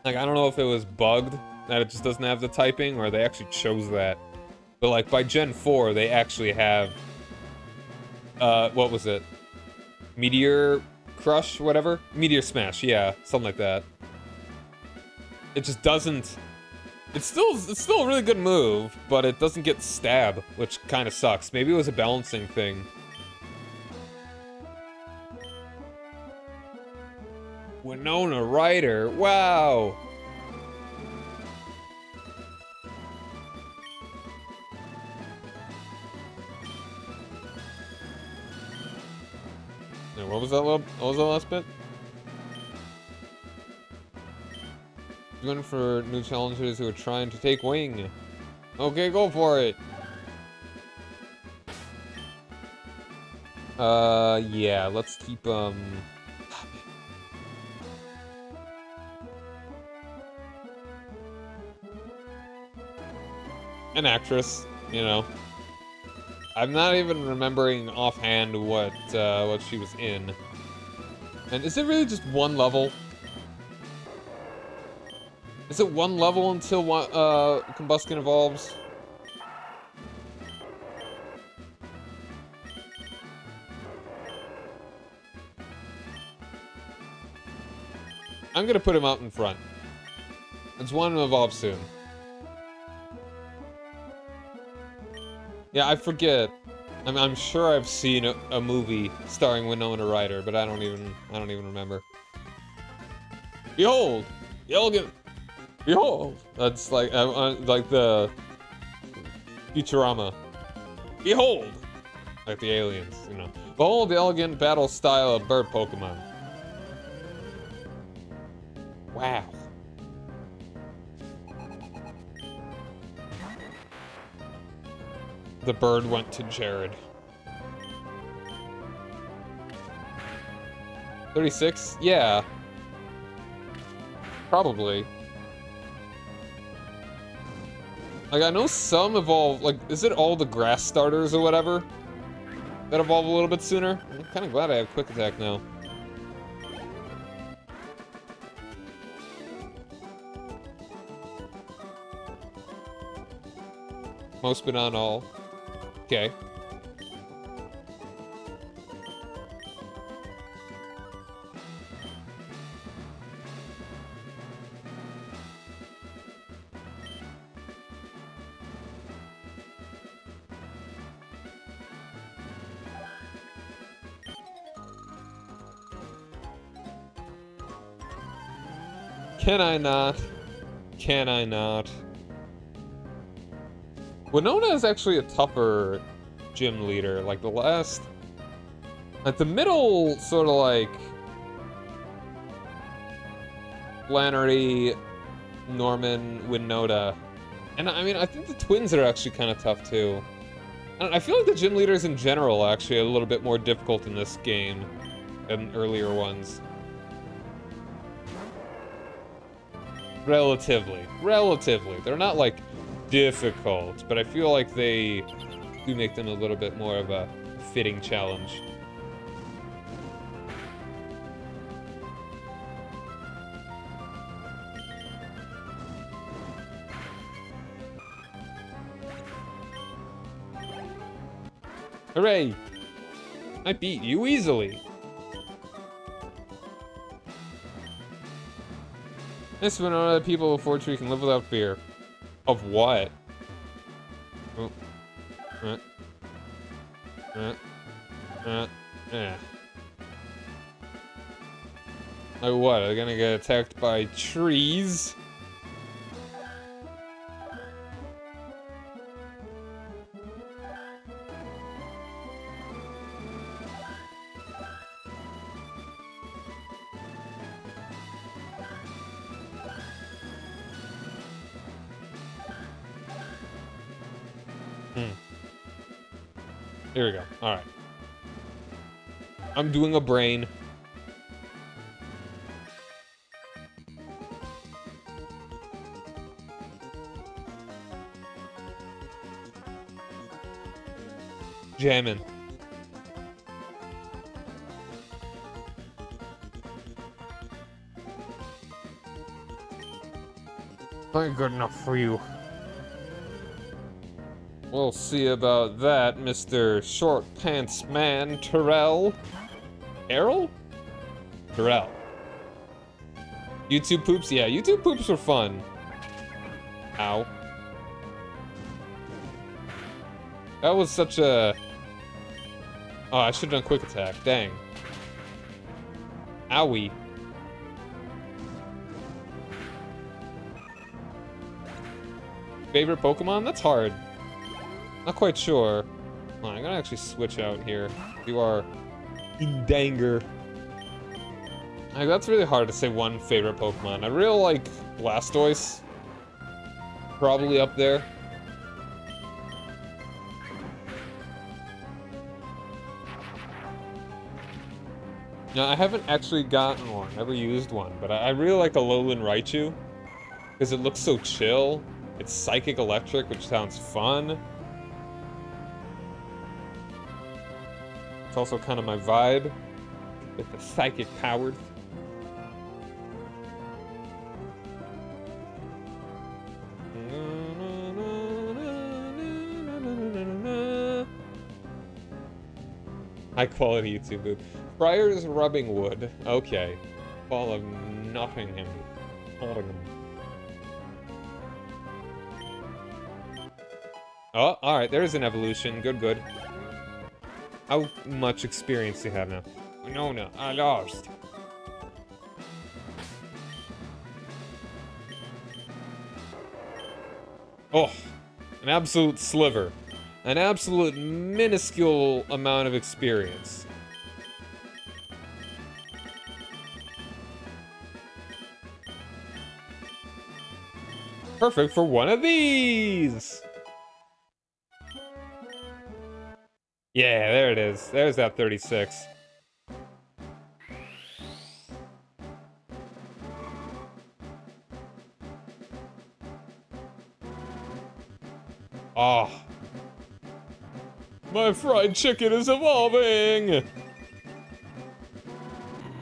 S1: Like, I don't know if it was bugged, that it just doesn't have the typing, or they actually chose that. But, like, by Gen 4, they actually have... what was it? Meteor Crush, whatever? Meteor Smash, yeah, something like that. It just doesn't... It's still a really good move, but it doesn't get stab, which kind of sucks. Maybe it was a balancing thing. Winona Ryder, wow! Now, what was that last bit? Going for new challengers who are trying to take wing. Okay, go for it. Yeah, let's keep, an actress, you know. I'm not even remembering offhand what she was in. And is it really just one level? Is it one level until Combustion evolves? I'm gonna put him out in front. It's one to evolve soon. Yeah, I forget. I'm sure I've seen a movie starring Winona Ryder, but I don't even remember. Behold, the elegant. Behold, that's like the Futurama. Behold, like the aliens, you know. Behold the elegant battle style of bird Pokemon. Wow. The bird went to Jared. 36? Yeah. Probably. Like, I know some evolve, like, is it all the grass starters or whatever that evolve a little bit sooner? I'm kind of glad I have quick attack now. Most but not all. Okay. Can I not? Can I not? Winona is actually a tougher gym leader. Like the last... Like the middle, sort of like... Flannery, Norman, Winona. And I mean, I think the twins are actually kind of tough too. I feel like the gym leaders in general are actually a little bit more difficult in this game than earlier ones. Relatively. They're not, like, difficult, but I feel like they do make them a little bit more of a fitting challenge. Hooray! I beat you easily! This one, other people of Fortune can live without fear. Of what? Oh. Like what? Are they gonna get attacked by trees? Here we go. Alright. I'm doing a brain. Jammin'. I ain't good enough for you. We'll see about that, Mr. Short Pants Man Terrell. Errol? Darrell. YouTube poops? Yeah, YouTube poops were fun. Ow. That was such a... Oh, I should have done quick attack. Dang. Owie. Favorite Pokemon? That's hard. Not quite sure. Oh, I'm gonna actually switch out here. You are... Danger. Like, that's really hard to say one favorite Pokemon. I really like Blastoise. Probably up there. No, I haven't actually gotten one, never used one, but I really like Alolan Raichu. Because it looks so chill. It's Psychic Electric, which sounds fun. It's also kind of my vibe. With the psychic powers. High quality YouTube boob. Friars rubbing wood. Okay. Fall of Nottingham. Nottingham. Oh, alright, there's an evolution. Good, good. How much experience do you have now? No, I lost. Oh, an absolute sliver. An absolute minuscule amount of experience. Perfect for one of these! Yeah, there it is. There's that 36. Oh. My fried chicken is evolving!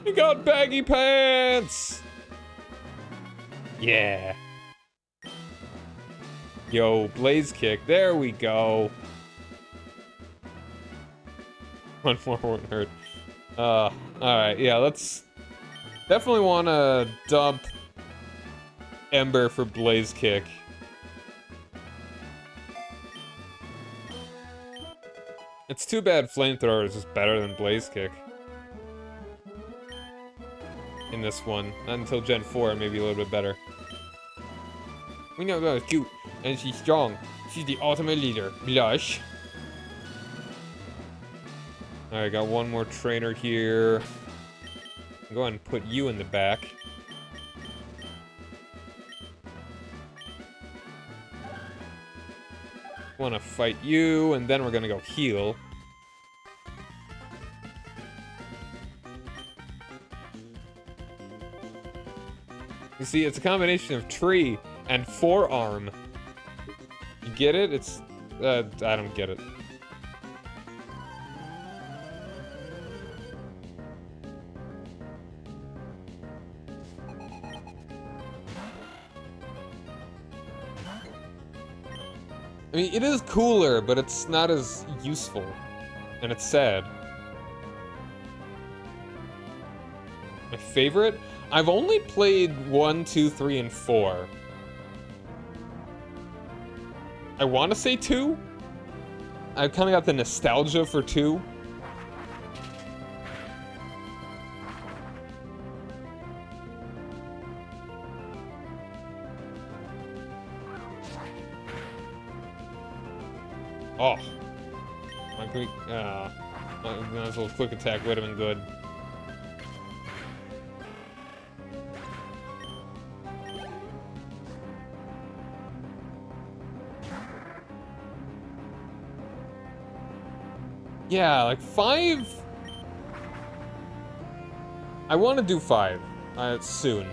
S1: You got baggy pants! Yeah. Yo, Blaze Kick. There we go. One more won't hurt. Alright, yeah, let's... Definitely want to dump Ember for Blaze Kick. It's too bad Flamethrower is just better than Blaze Kick. In this one. Not until Gen 4, maybe a little bit better. We know that is cute, and she's strong. She's the ultimate leader. Blush. Alright, got one more trainer here. Go ahead and put you in the back. Want to fight you, and then we're gonna go heal. You see, it's a combination of tree and forearm. You get it? It's... I don't get it. I mean, it is cooler, but it's not as useful. And it's sad. My favorite? I've only played 1, 2, 3, and 4. I want to say 2? I've kind of got the nostalgia for 2. Oh. My quick, nice little quick attack would have been good. Yeah, like 5... I want to do 5 soon.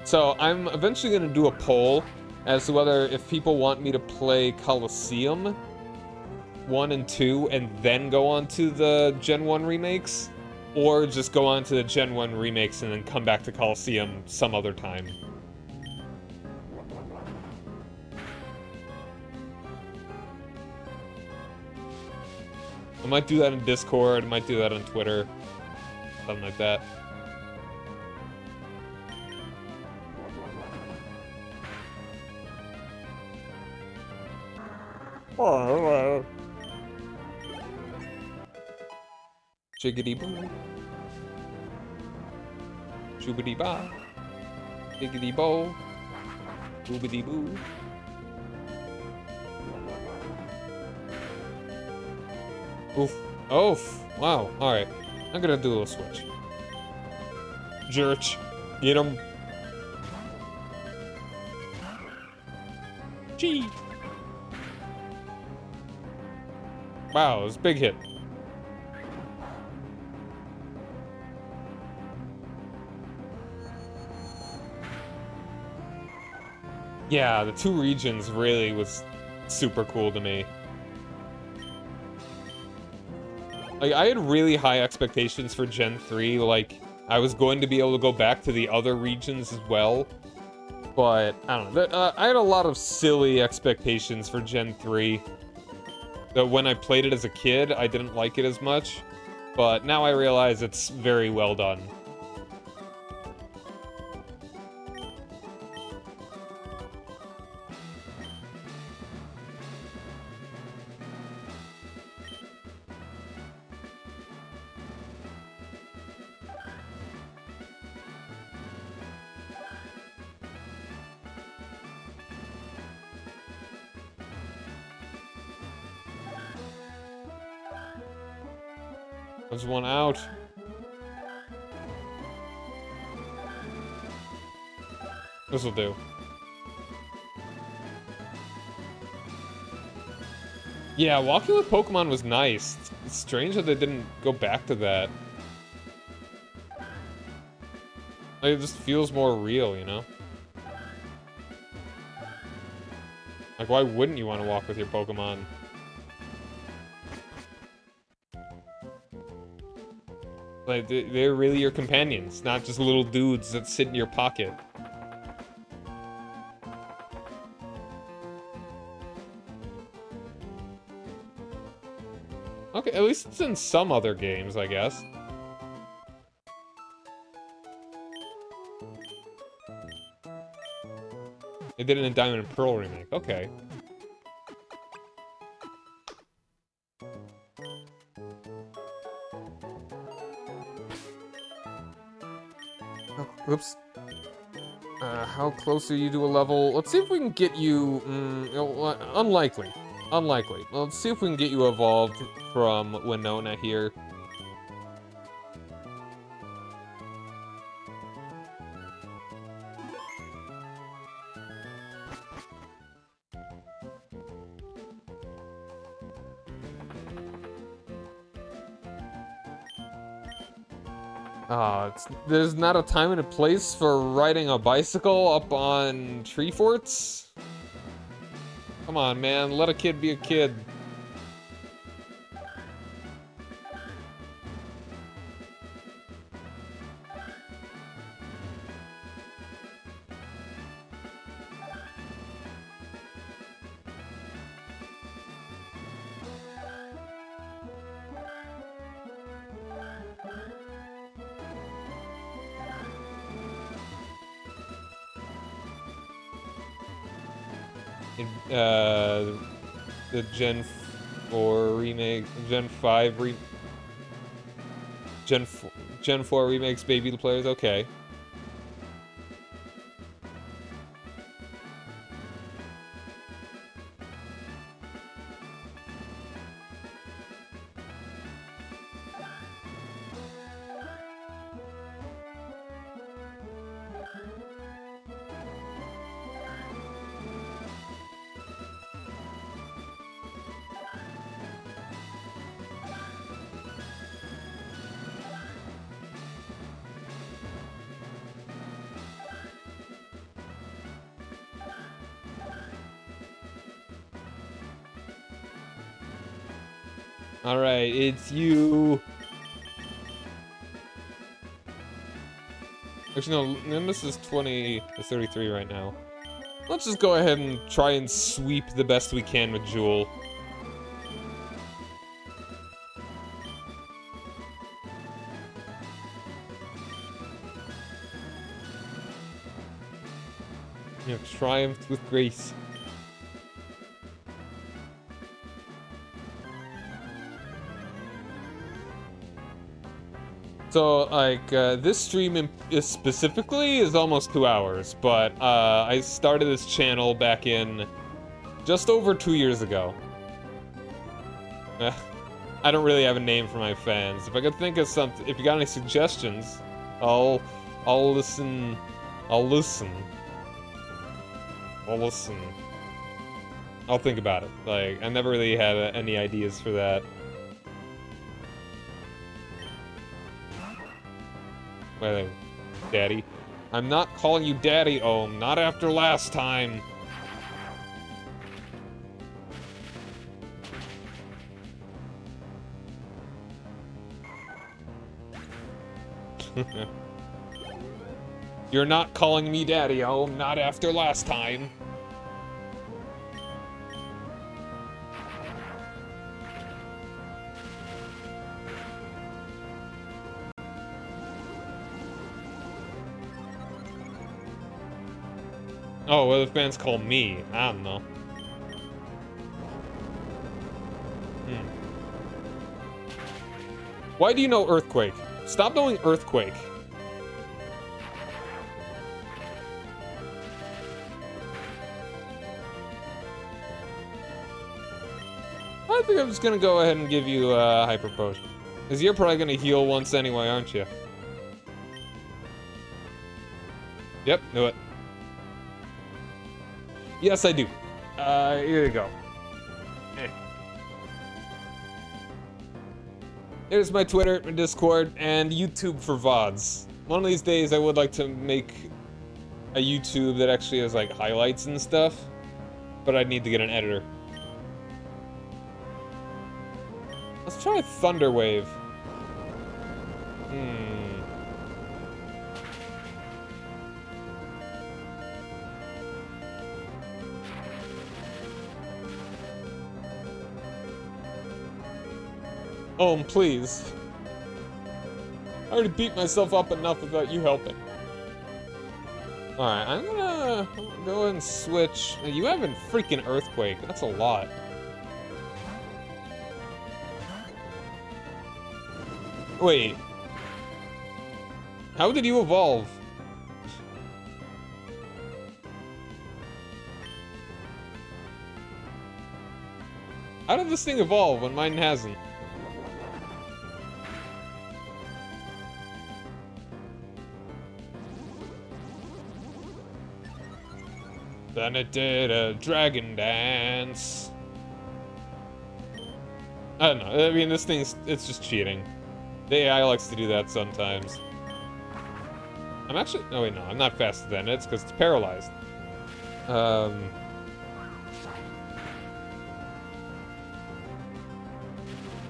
S1: So I'm eventually going to do a poll as to whether if people want me to play Colosseum 1 and 2 and then go on to the Gen 1 remakes, or just go on to the Gen 1 remakes and then come back to Colosseum some other time. I might do that in Discord, I might do that on Twitter. Something like that. Jiggity boo. Shoobity ba. Jiggity bo. Boobity boo. Oof. Oof. Wow. Alright. I'm gonna do a little switch. Jerch. Get him. Gee. Wow, it was a big hit. Yeah, the two regions really was super cool to me. Like, I had really high expectations for Gen 3, like, I was going to be able to go back to the other regions as well. But, I don't know, I had a lot of silly expectations for Gen 3. That when I played it as a kid, I didn't like it as much. But now I realize it's very well done. There's one out. This'll do. Yeah, walking with Pokemon was nice. It's strange that they didn't go back to that. Like, it just feels more real, you know? Like, why wouldn't you want to walk with your Pokemon? Like, they're really your companions, not just little dudes that sit in your pocket. Okay, at least it's in some other games, I guess. They did it in Diamond and Pearl remake, okay. Oh, oops. How close are you to a level? Let's see if we can get you... unlikely. Unlikely. Well, let's see if we can get you evolved from Winona here. There's not a time and a place for riding a bicycle up on tree forts? Come on, man. Let a kid be a kid. The Gen 4 remake, Gen 5 Gen 4 remakes baby the players, okay. Alright, it's you. Actually, no, Nimbus is 20 to 33 right now. Let's just go ahead and try and sweep the best we can with Jewel. I've triumphed with grace. So, like, this stream is specifically is almost 2 hours, but I started this channel back in just over 2 years ago. I don't really have a name for my fans. If I could think of something, if you got any suggestions, I'll listen. I'll listen. I'll think about it. Like, I never really had any ideas for that. Wait, Daddy? I'm not calling you Daddy, Ohm. Not after last time. You're not calling me Daddy, Ohm. Not after last time. Oh, what do the fans call me? I don't know. Why do you know Earthquake? Stop knowing Earthquake. I think I'm just gonna go ahead and give you a Hyper Potion. Because you're probably gonna heal once anyway, aren't you? Yep, knew it. Yes, I do. Here you go. Here's my Twitter, my Discord, and YouTube for VODs. One of these days I would like to make a YouTube that actually has like highlights and stuff, but I'd need to get an editor. Let's try Thunder Wave. Oh, please. I already beat myself up enough without you helping. Alright, I'm gonna go ahead and switch. You have a freaking Earthquake. That's a lot. Wait. How did you evolve? How did this thing evolve when mine hasn't? Then it did a dragon dance. I don't know. I mean, this thing's, it's just cheating. The AI likes to do that sometimes. I'm actually, no wait, no, I'm not faster than it. It's because it's paralyzed.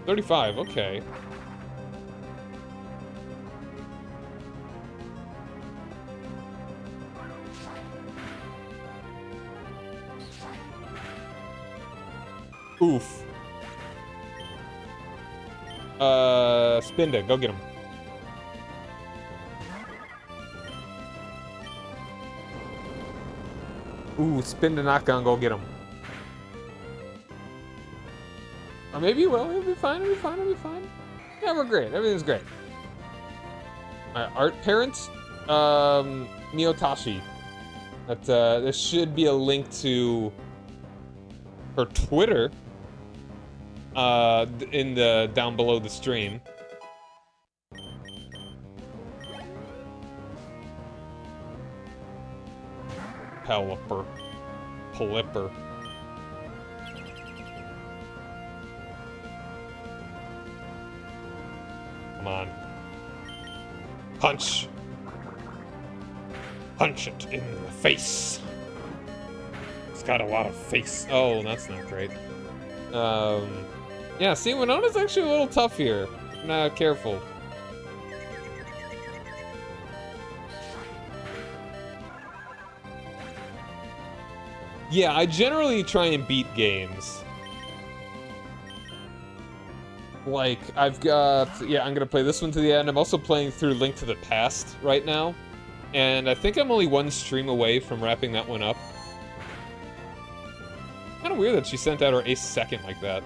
S1: 35, okay. Oof. Spinda, go get him. Ooh, Spinda not gonna go get him. Or maybe you will, it'll be fine, it'll be fine, it'll be fine. Yeah, we're great, everything's great. Art parents, Miyotashi. That, there should be a link to her Twitter, in the, down below the stream. Pelipper. Pelipper. Come on. Punch. Punch it in the face. It's got a lot of face. Oh, that's not great. Yeah, see, Winona's actually a little tough here. Nah, careful. Yeah, I generally try and beat games. Like, I've got... Yeah, I'm gonna play this one to the end. I'm also playing through Link to the Past right now. And I think I'm only one stream away from wrapping that one up. Kind of weird that she sent out her ace second like that.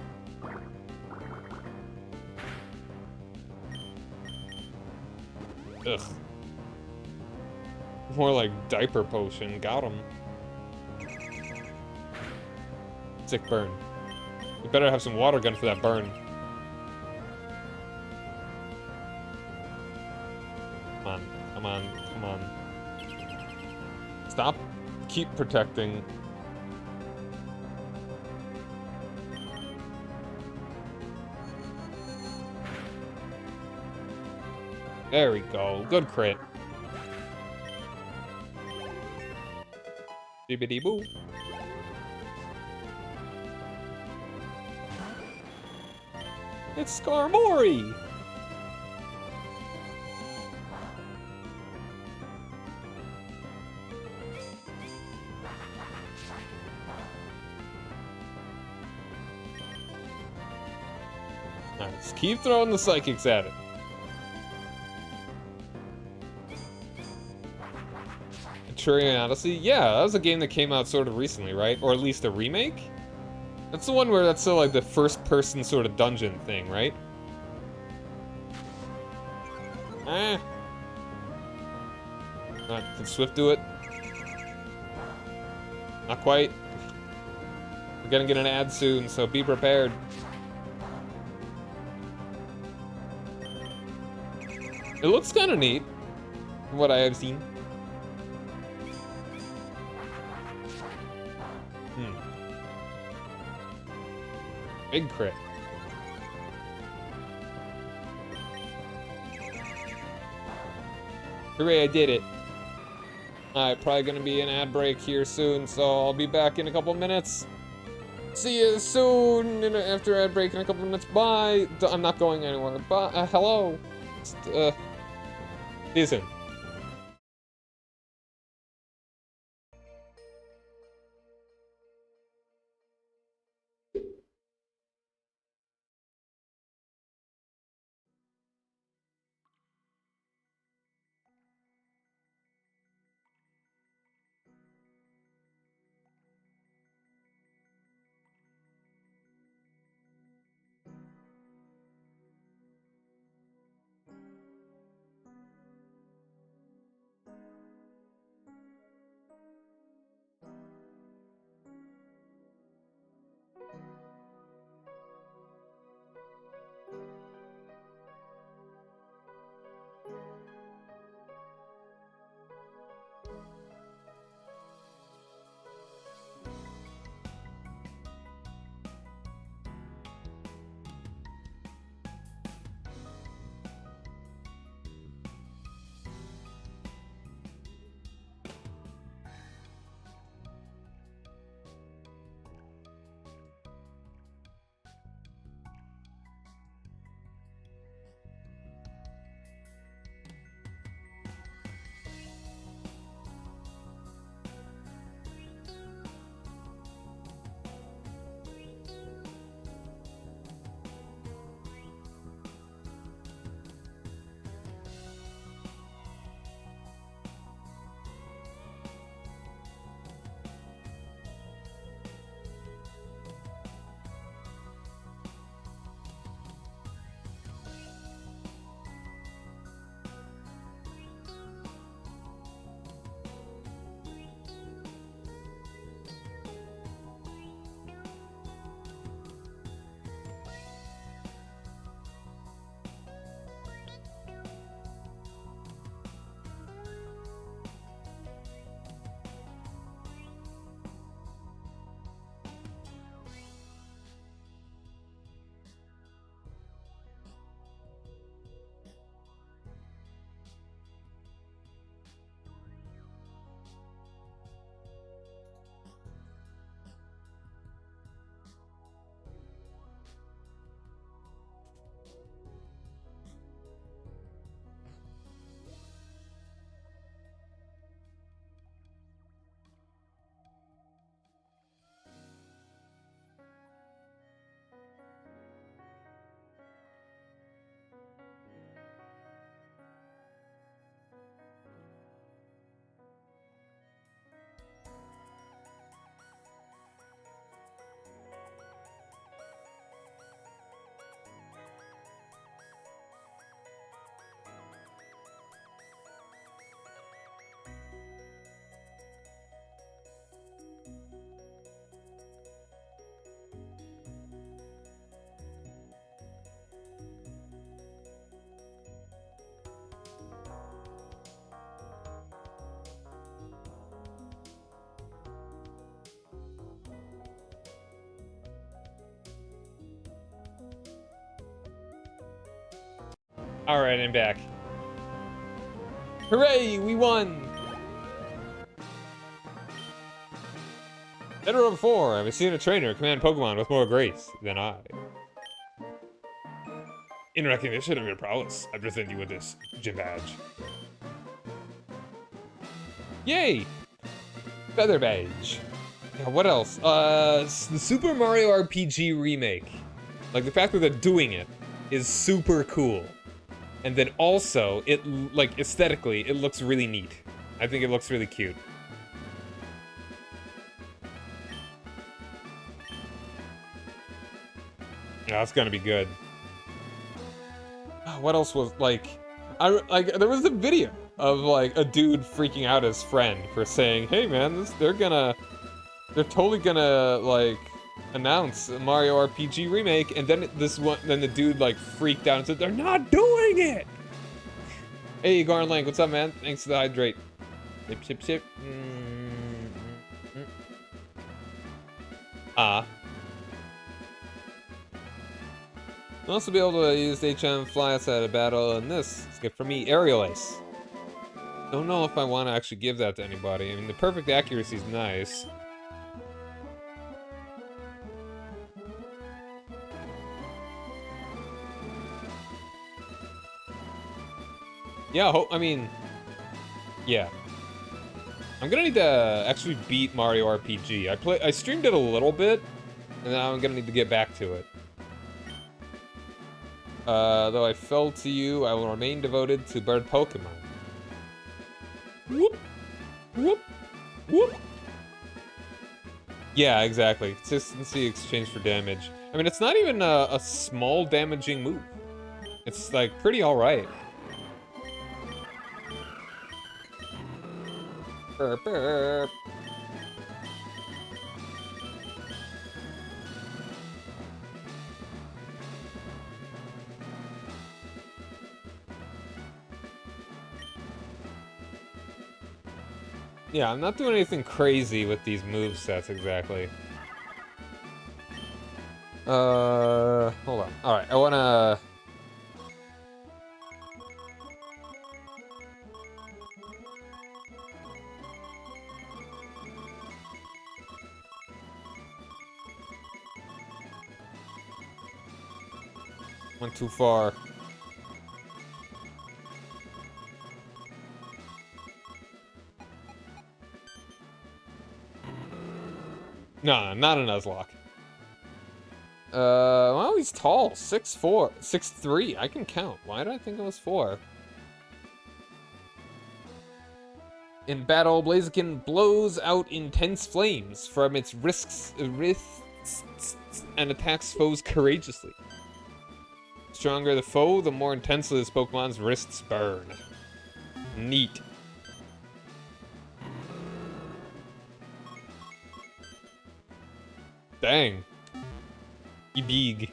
S1: Ugh. More like diaper potion. Got him. Sick burn. You better have some water gun for that burn. Come on, come on, come on. Stop. Keep protecting. There we go. Good crit. Bibbidi boo. It's Skarmory! Nice. Keep throwing the psychics at it. Turian Odyssey? Yeah, that was a game that came out sort of recently, right? Or at least a remake? That's the one where that's still like the first-person sort of dungeon thing, right? Eh. Can Swift do it? Not quite. We're gonna get an ad soon, so be prepared. It looks kind of neat, from what I have seen. Big crit. Hooray, I did it. Alright, probably gonna be an ad break here soon, so I'll be back in a couple minutes. See you soon after ad break in a couple minutes. Bye. I'm not going anywhere. Bye. Hello. See you soon. Alright, I'm back. Hooray, we won! Better over 4, I've seen a trainer command Pokemon with more grace than I. In recognition of your prowess, I present you with this gym badge. Yay! Feather badge. Yeah, what else? The Super Mario RPG remake. Like, the fact that they're doing it is super cool. And then also, it, like, aesthetically, it looks really neat. I think it looks really cute. Yeah, that's gonna be good. What else was, like, there was a video of, like, a dude freaking out his friend for saying, hey, man, they're totally gonna, like, announce a Mario RPG remake, and then then the dude, like, freaked out and said, they're not doing it! Hey, Garn Link, what's up, man? Thanks for the hydrate. Sip, sip, sip. I'll also be able to use HM fly outside of battle, and this is good for me, Aerial Ace. Don't know if I want to actually give that to anybody. I mean, the perfect accuracy is nice. Yeah, I mean, yeah. I'm gonna need to actually beat Mario RPG. I streamed it a little bit, and now I'm gonna need to get back to it. Though I fell to you, I will remain devoted to bird Pokemon. Whoop! Whoop! Whoop! Yeah, exactly. Consistency exchange for damage. I mean, it's not even a small damaging move. It's, like, pretty alright. Burp, burp. Yeah, I'm not doing anything crazy with these movesets exactly. Hold on. Alright, I wanna... Went too far. Nah, not a Nuzlocke. Well, he's tall. 6'4", 6'3". I can count. Why did I think it was 4? In battle, Blaziken blows out intense flames from its wrists and attacks foes courageously. Stronger the foe, the more intensely this Pokemon's wrists burn. Neat. Dang. He big.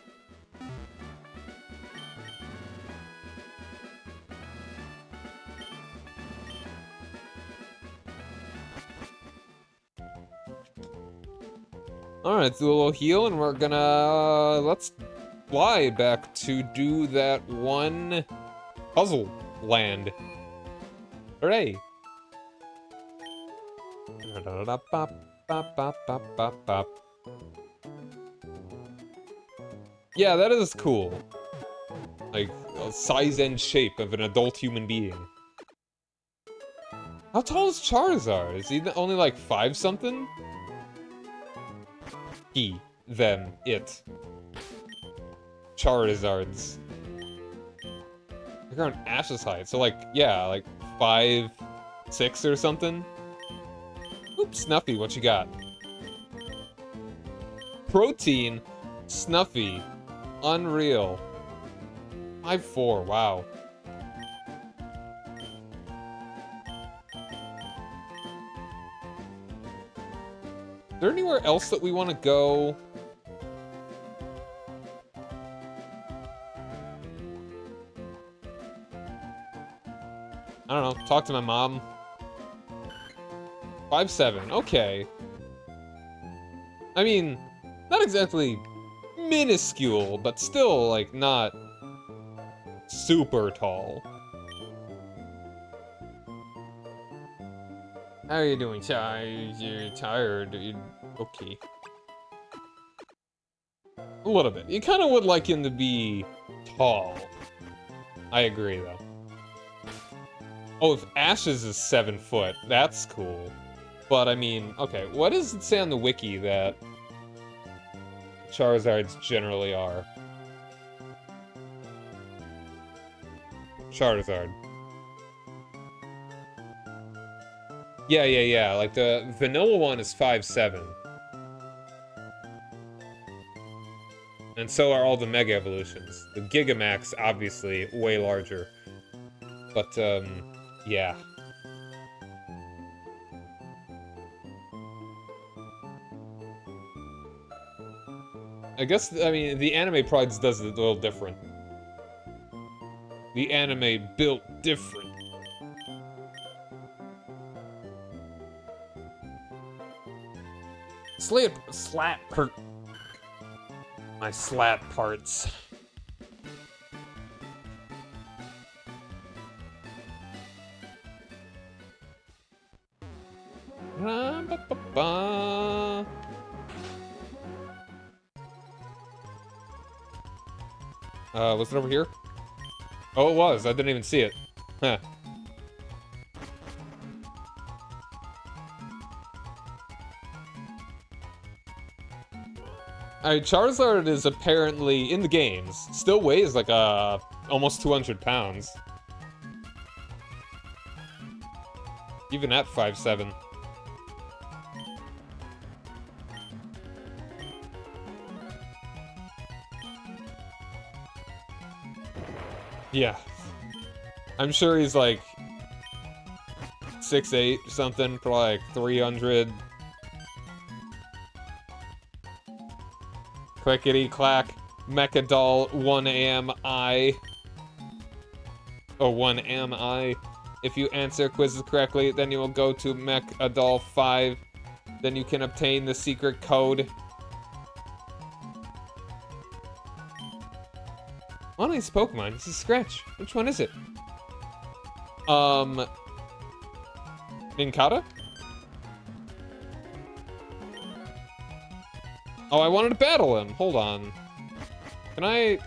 S1: Alright, let's do a little heal, and we're gonna... let's fly back to do that one puzzle land. Hooray! Yeah, that is cool. Like, a size and shape of an adult human being. How tall is Charizard? Is he only like 5-something? He, them, it. Charizards. They're around Ash's height, so like, yeah, like 5'6" or something. Oops, Snuffy, what you got? Protein, Snuffy, unreal. 5'4", wow. Is there anywhere else that we want to go? I don't know, talk to my mom. 5'7", okay. I mean, not exactly minuscule, but still, like, not super tall. How are you doing? You're tired. Okay. A little bit. You kind of would like him to be tall. I agree, though. Oh, if Ash's is 7 foot, that's cool. But, I mean, okay, what does it say on the wiki that Charizards generally are? Charizard. Yeah. Like, the vanilla one is 5'7". And so are all the Mega Evolutions. The Gigamax, obviously, way larger. But, yeah. I guess, I mean, the anime probably does it a little different. The anime built different. Slap hurt. My slap parts. Was it over here? Oh, it was. I didn't even see it. Huh. Charizard is apparently, in the games, still weighs like, almost 200 pounds. Even at 5'7". Yeah. I'm sure he's like 6'8" or something, for like 300. Clickety clack, Mechadol 1ami. Or 1ami. If you answer quizzes correctly, then you will go to Mechadol 5. Then you can obtain the secret code. One of these Pokemon, this is Scratch. Which one is it? Nincada? Oh, I wanted to battle him. Hold on. Can I...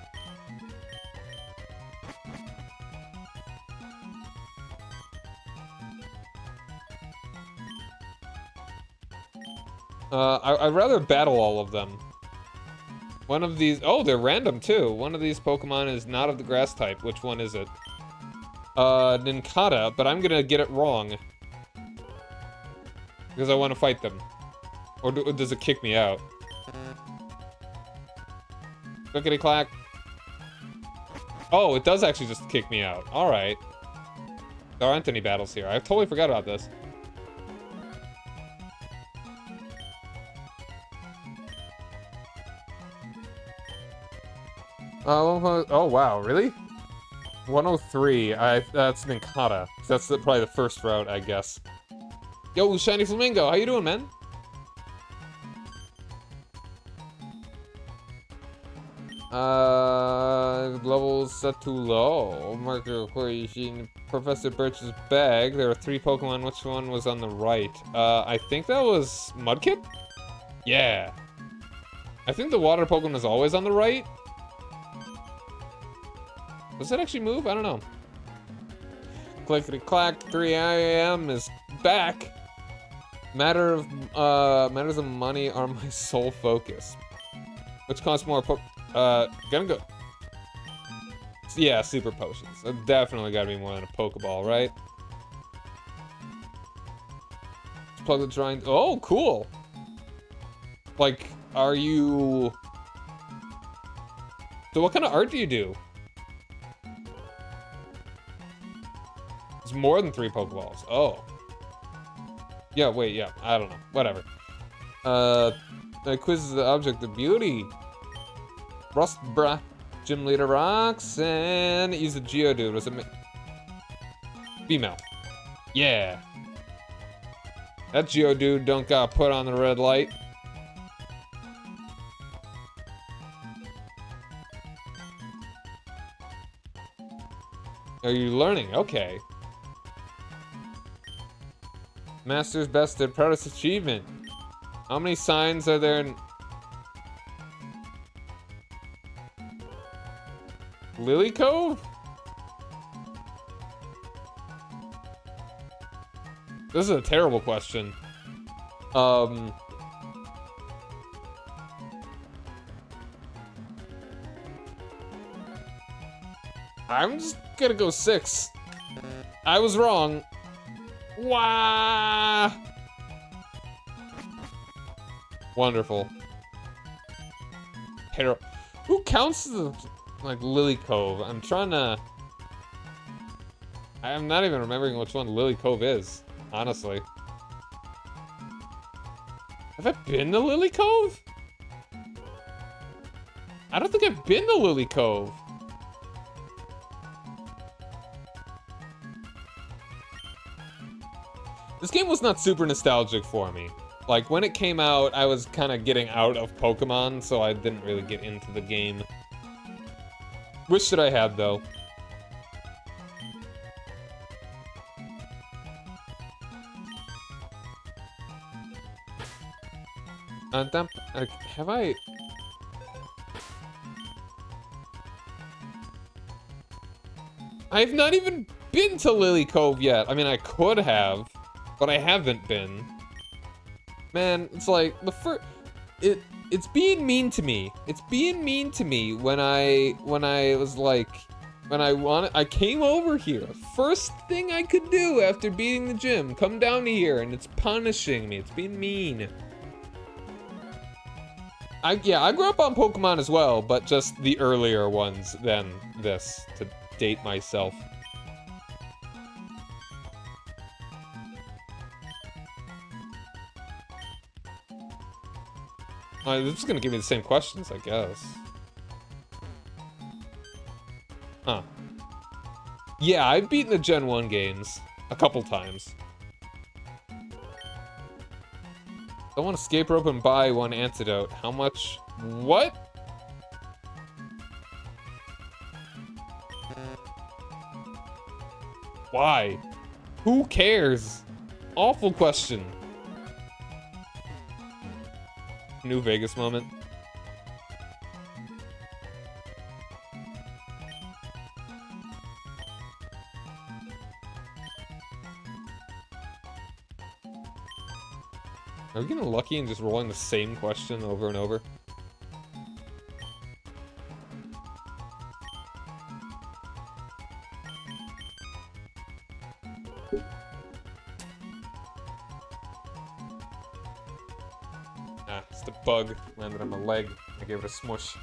S1: I'd rather battle all of them. One of these... Oh, they're random, too. One of these Pokemon is not of the grass type. Which one is it? Nincada, but I'm gonna get it wrong. Because I want to fight them. Or does it kick me out? Clickety clack. Oh, it does actually just kick me out. Alright. There aren't any battles here. I totally forgot about this. Oh wow, really? 103. That's Nincada. That's probably the first route, I guess. Yo, Shiny Flamingo, how you doing, man? Levels set too low. Marker where you see Professor Birch's bag. There are 3 Pokemon. Which one was on the right? I think that was Mudkip? Yeah. I think the water Pokemon is always on the right. Does that actually move? I don't know. Clickety clack, 3 AM is back. Matters of money are my sole focus. Which costs more gonna go. Yeah, super potions. Definitely gotta be more than a Pokeball, right? Let's plug the drawing. Oh, cool. Like, are you... So what kind of art do you do? It's more than 3 Pokeballs. Oh. Yeah, wait, yeah. I don't know. Whatever. That quiz is the object of beauty. Rust, bruh. Gym leader rocks, and use the Geodude. Was it female? Yeah. That Geodude don't got put on the red light. Are you learning? Okay. Master's bested, proudest achievement. How many signs are there in Lily Cove? This is a terrible question. I'm just gonna go 6. I was wrong. Wah! Wonderful. Who counts the, like, Lily Cove? I'm not even remembering which one Lily Cove is, honestly. Have I been to Lily Cove? I don't think I've been to Lily Cove. This game was not super nostalgic for me. Like, when it came out, I was kind of getting out of Pokémon, so I didn't really get into the game. Wish that I had, though. Have I... I've not even been to Lily Cove yet. I mean, I could have, but I haven't been. Man, it's like, it's being mean to me. It's being mean to me when I was like, I came over here. First thing I could do after beating the gym, come down to here, and it's punishing me. It's being mean. I grew up on Pokemon as well, but just the earlier ones than this, to date myself. They're just gonna give me the same questions, I guess. Huh. Yeah, I've beaten the Gen 1 games a couple times. I want to escape rope and buy one antidote. How much? What? Why? Who cares? Awful question. New Vegas moment. Are we getting lucky and just rolling the same question over and over? Ah, it's the bug landed on my leg. I gave it a smush.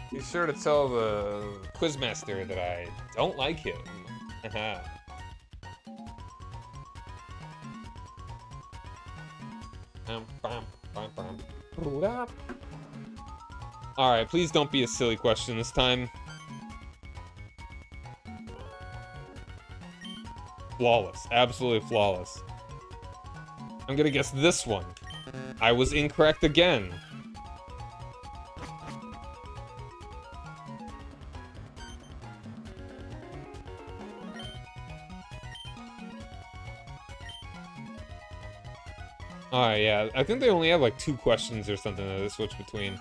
S1: Be sure to tell the quizmaster that I don't like him. Alright, please don't be a silly question this time. Flawless. Absolutely flawless. I'm gonna guess this one. I was incorrect again. Alright, yeah. I think they only have like 2 questions or something that they switch between.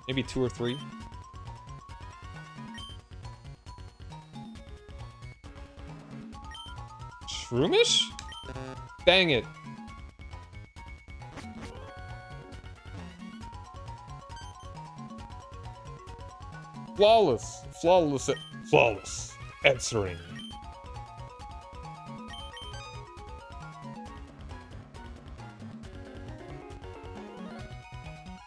S1: Maybe 2 or 3. Shroomish? Dang it. Flawless. Flawless answering.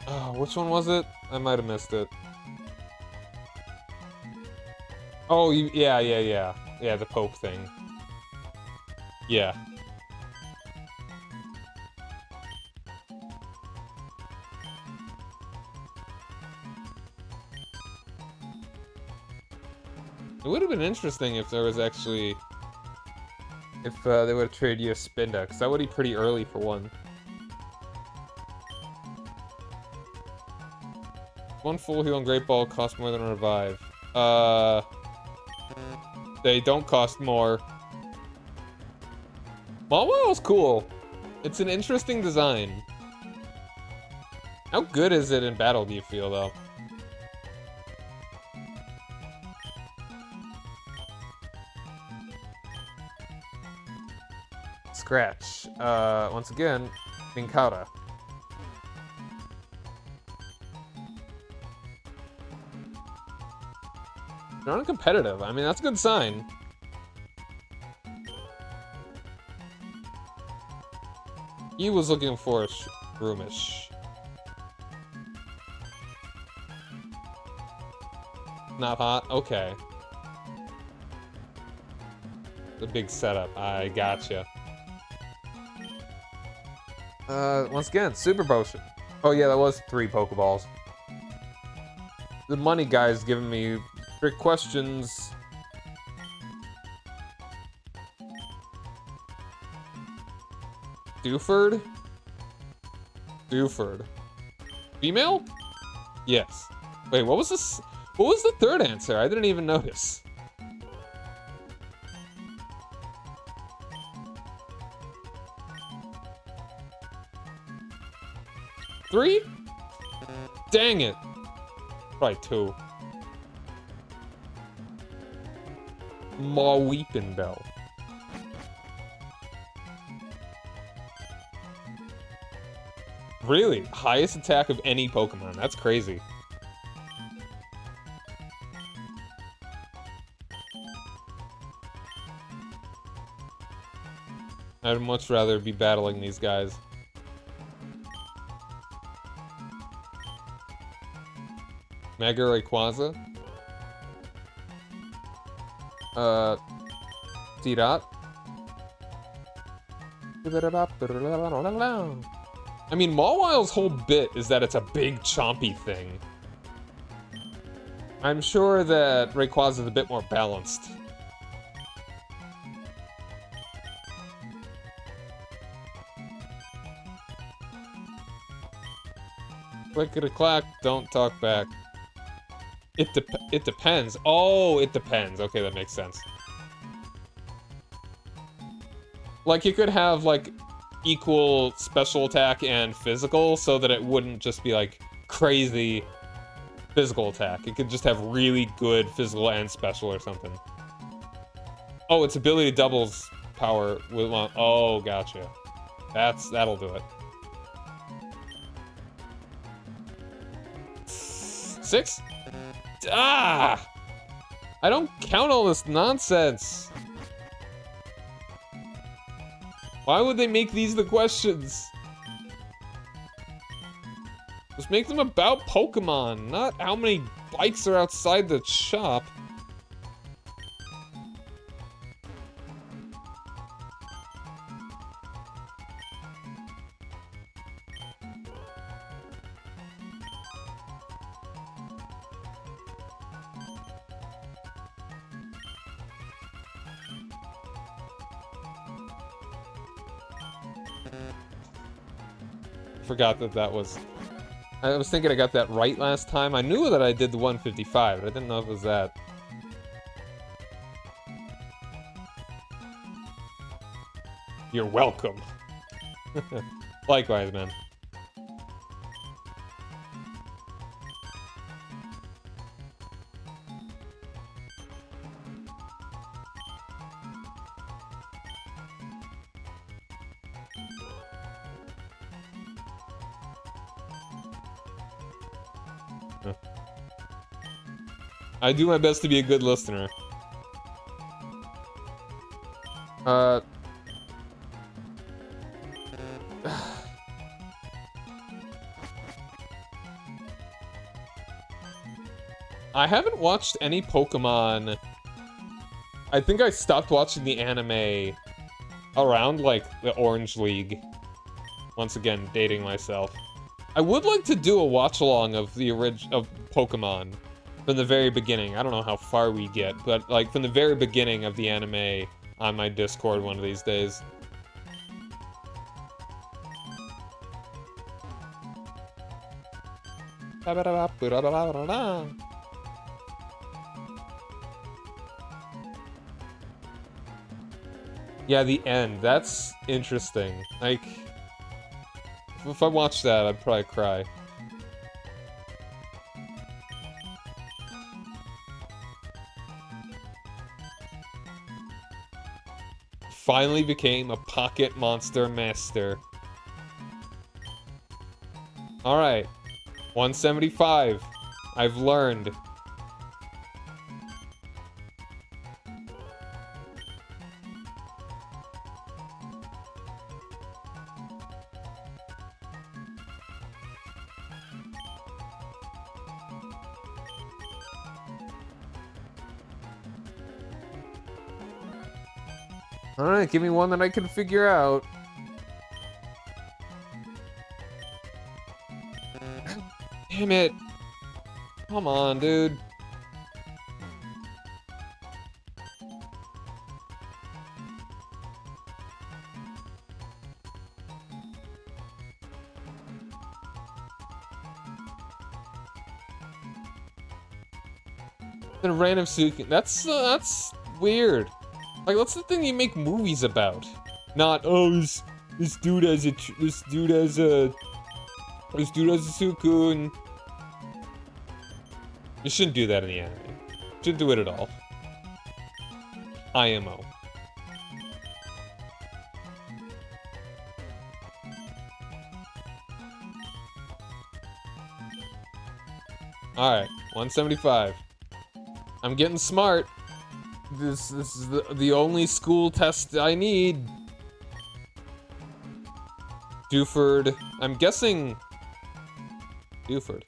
S1: Oh, which one was it? I might have missed it. Oh, yeah. Yeah, the Pope thing. Yeah. It would have been interesting if there was actually... If they would have traded you a Spinda, because that would be pretty early for one. One full heal and Great Ball costs more than a revive. They don't cost more. Mawil's cool. It's an interesting design. How good is it in battle, do you feel, though? Scratch. Once again, Minkara. They're uncompetitive. I mean, that's a good sign. He was looking for a Shroomish. Not hot? Okay. The big setup. I gotcha. Once again, Super Potion. Oh yeah, that was 3 Pokeballs. The money guy's giving me trick questions. Dewford? Dewford. Female? Yes. Wait, what was this? What was the third answer? I didn't even notice. Three? Dang it. Probably 2. Mawweepinbell. Really? Highest attack of any Pokemon. That's crazy. I'd much rather be battling these guys. Mega Rayquaza. D-Dot. I mean, Mawil's whole bit is that it's a big chompy thing. I'm sure that Rayquaza is a bit more balanced. Clickety-clack, don't talk back. It depends. Oh, it depends. Okay, that makes sense. Like, you could have, like, equal special attack and physical so that it wouldn't just be, like, crazy physical attack. It could just have really good physical and special or something. Oh, its ability doubles power with one. Oh, gotcha. That'll do it. 6? Ah! I don't count all this nonsense. Why would they make these the questions? Just make them about Pokemon, not how many bikes are outside the shop. Forgot that was... I was thinking I got that right last time. I knew that I did the 155, but I didn't know if it was that. You're welcome. Likewise, man. I do my best to be a good listener. I haven't watched any Pokemon. I think I stopped watching the anime around, like, the Orange League. Once again, dating myself. I would like to do a watch-along of the of Pokemon. from the very beginning. I don't know how far we get, but like from the very beginning of the anime on my Discord one of these days. Yeah, the end. That's interesting. Like, if I watched that, I'd probably cry. Finally became a pocket monster master. Alright. 175. I've learned. Alright, give me one that I can figure out. Damn it. Come on, dude. The random suit. That's weird. Like, that's the thing you make movies about. Not, oh, this dude has a Suicune. You shouldn't do that in the anime. Shouldn't do it at all. IMO. Alright, 175. I'm getting smart. This is the only school test I need. Dewford. I'm guessing... Dewford.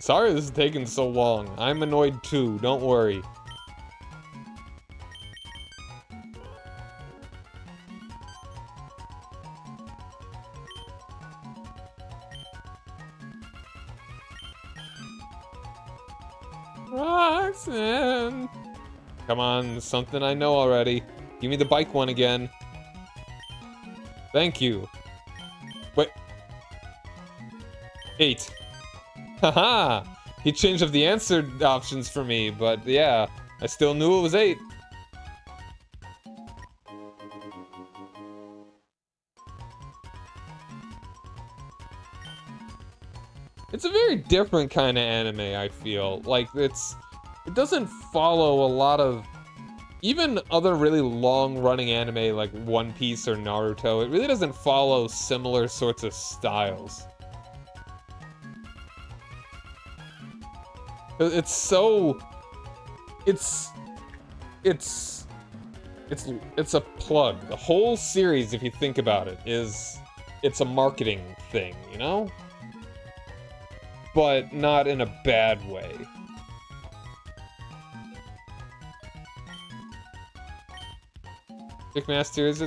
S1: Sorry this is taking so long. I'm annoyed too, don't worry. Roxanne! Come on, something I know already. Give me the bike one again. Thank you. Wait. 8. Haha! He changed up the answer options for me, but yeah, I still knew it was 8. It's a very different kind of anime, I feel. Like, it doesn't follow a lot of... Even other really long-running anime like One Piece or Naruto, it really doesn't follow similar sorts of styles. It's so... It's a plug. The whole series, if you think about it, it's a marketing thing, you know? But not in a bad way. Stickmaster is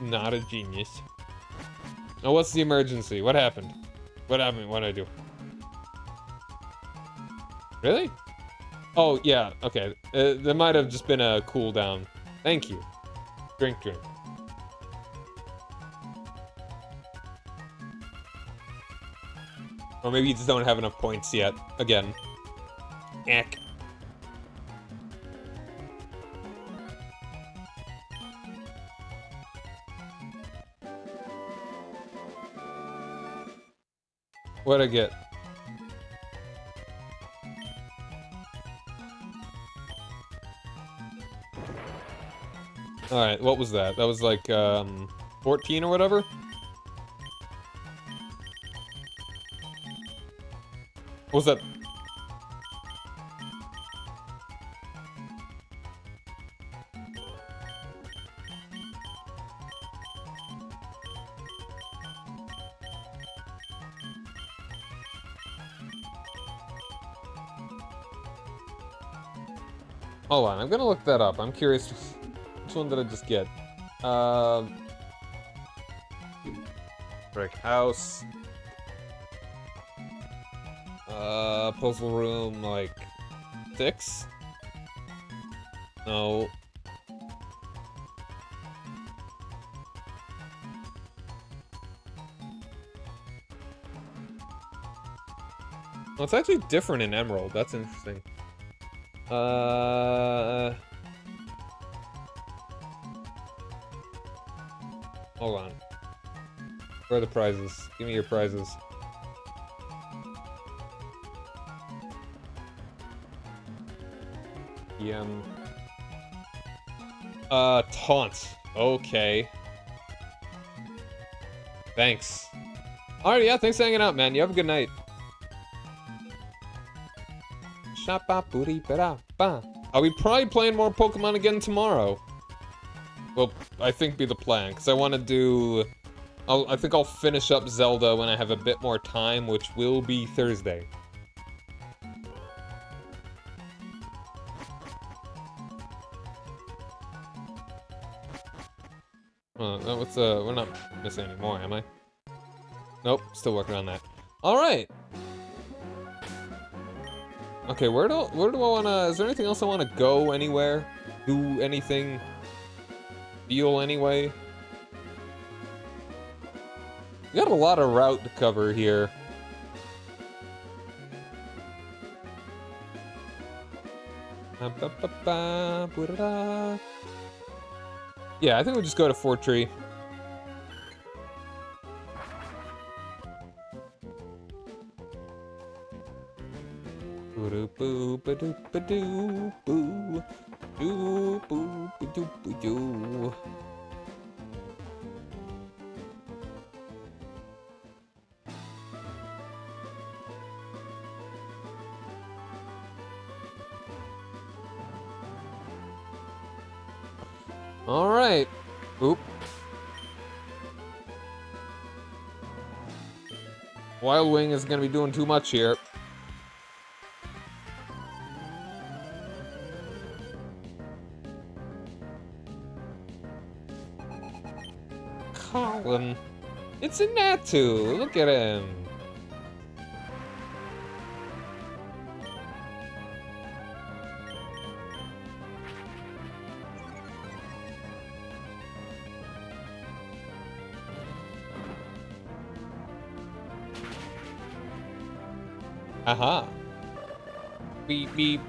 S1: not a genius. Oh, what's the emergency? What happened? What happened? What did I do? Really? Oh, yeah, okay. There might have just been a cooldown. Thank you. Drink. Or maybe you just don't have enough points yet. Again. Eck. What'd I get? Alright, what was that? That was like, 14 or whatever? Was that? Hold on, I'm gonna look that up. I'm curious. Which one did I just get? Brick house. Puzzle room, like 6? No. Well, it's actually different in Emerald. That's interesting. Hold on. Where are the prizes? Give me your prizes. PM. Taunt. Okay. Thanks. Alright, yeah, thanks for hanging out, man. You have a good night. Are we probably playing more Pokemon again tomorrow? Well, I think be the plan, because I want to do... I think I'll finish up Zelda when I have a bit more time, which will be Thursday. We're not missing any more, am I? Nope, still working on that. Alright! Okay, where do I wanna... Is there anything else I wanna go anywhere? Do anything? Feel anyway? We got a lot of route to cover here. Yeah, I think we'll just go to Fort Tree. All right. Oop. Wild Wing is gonna be doing too much here. Colin. It's a Natu. Look at him. Aha. Beep beep.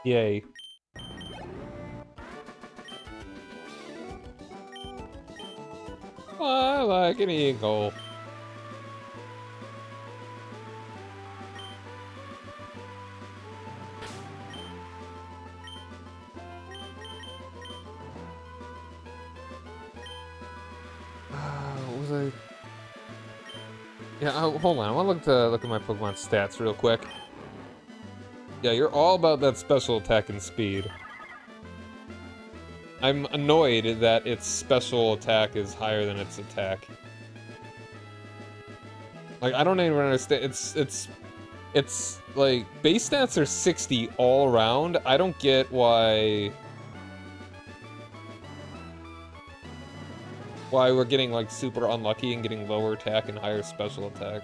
S1: Yay. I like an eagle. What was I? Yeah, hold on. I want to look at my Pokemon stats real quick. Yeah, you're all about that special attack and speed. I'm annoyed that its special attack is higher than its attack. Like, I don't even understand. It's like, base stats are 60 all around. I don't get why we're getting, like, super unlucky and getting lower attack and higher special attack.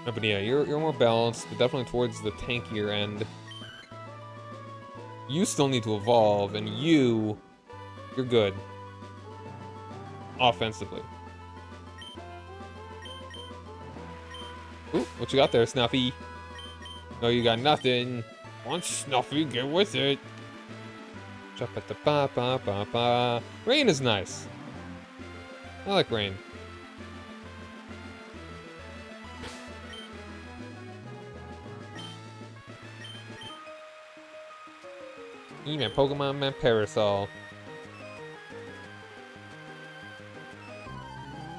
S1: But yeah, you're more balanced, but definitely towards the tankier end. You still need to evolve, and you're good. offensively. Ooh, what you got there, Snuffy? No, you got nothing. Want Snuffy, get with it. Ba-ba-ba-ba-ba. Rain is nice. I like rain. Even Pokemon Man Parasol.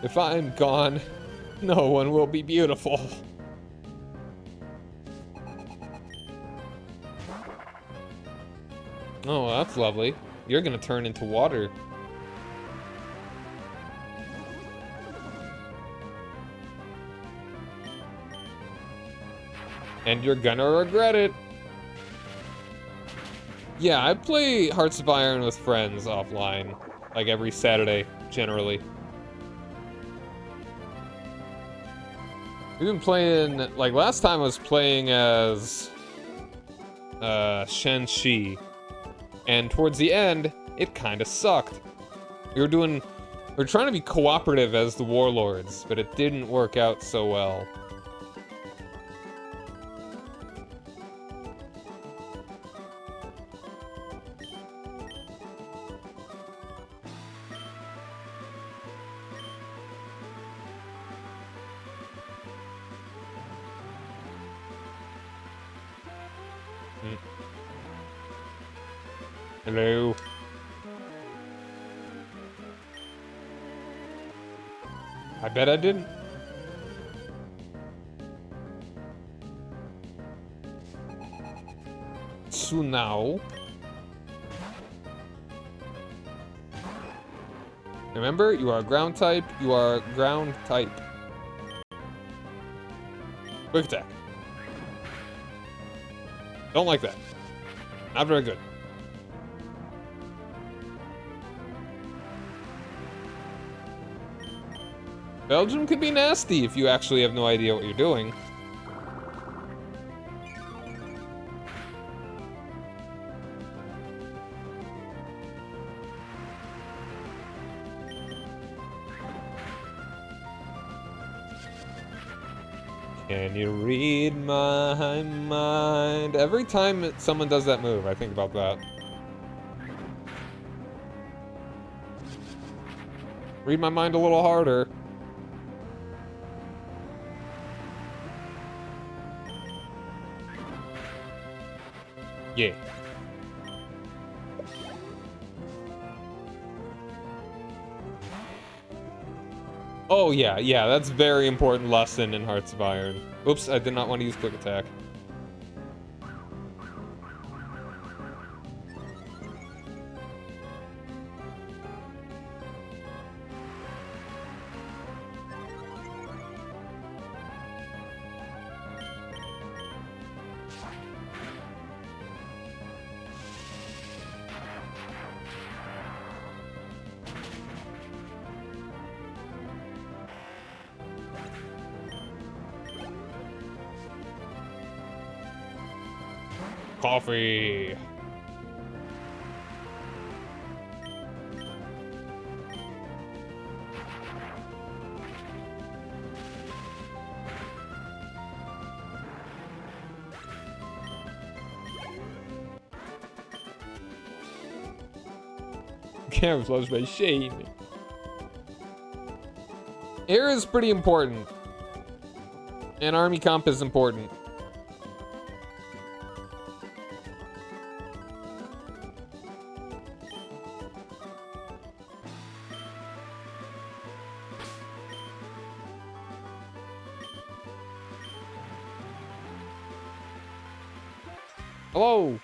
S1: If I'm gone, no one will be beautiful. Oh, that's lovely. You're gonna turn into water. And you're gonna regret it. Yeah, I play Hearts of Iron with friends offline. Like every Saturday, generally. We've been playing, like last time I was playing as Shen-Shi. And towards the end, it kinda sucked. We were trying to be cooperative as the warlords, but it didn't work out so well. Hello. I bet I didn't. So now, remember, you are ground type. You are ground type. Quick attack. Don't like that. Not very good. Belgium could be nasty if you actually have no idea what you're doing. Can you read my mind? Every time someone does that move, I think about that. Read my mind a little harder. Yeah. Oh yeah, that's a very important lesson in Hearts of Iron. Oops, I did not want to use quick attack. Coffee. Camouflage by shame. Air is pretty important. And army comp is important. Hello.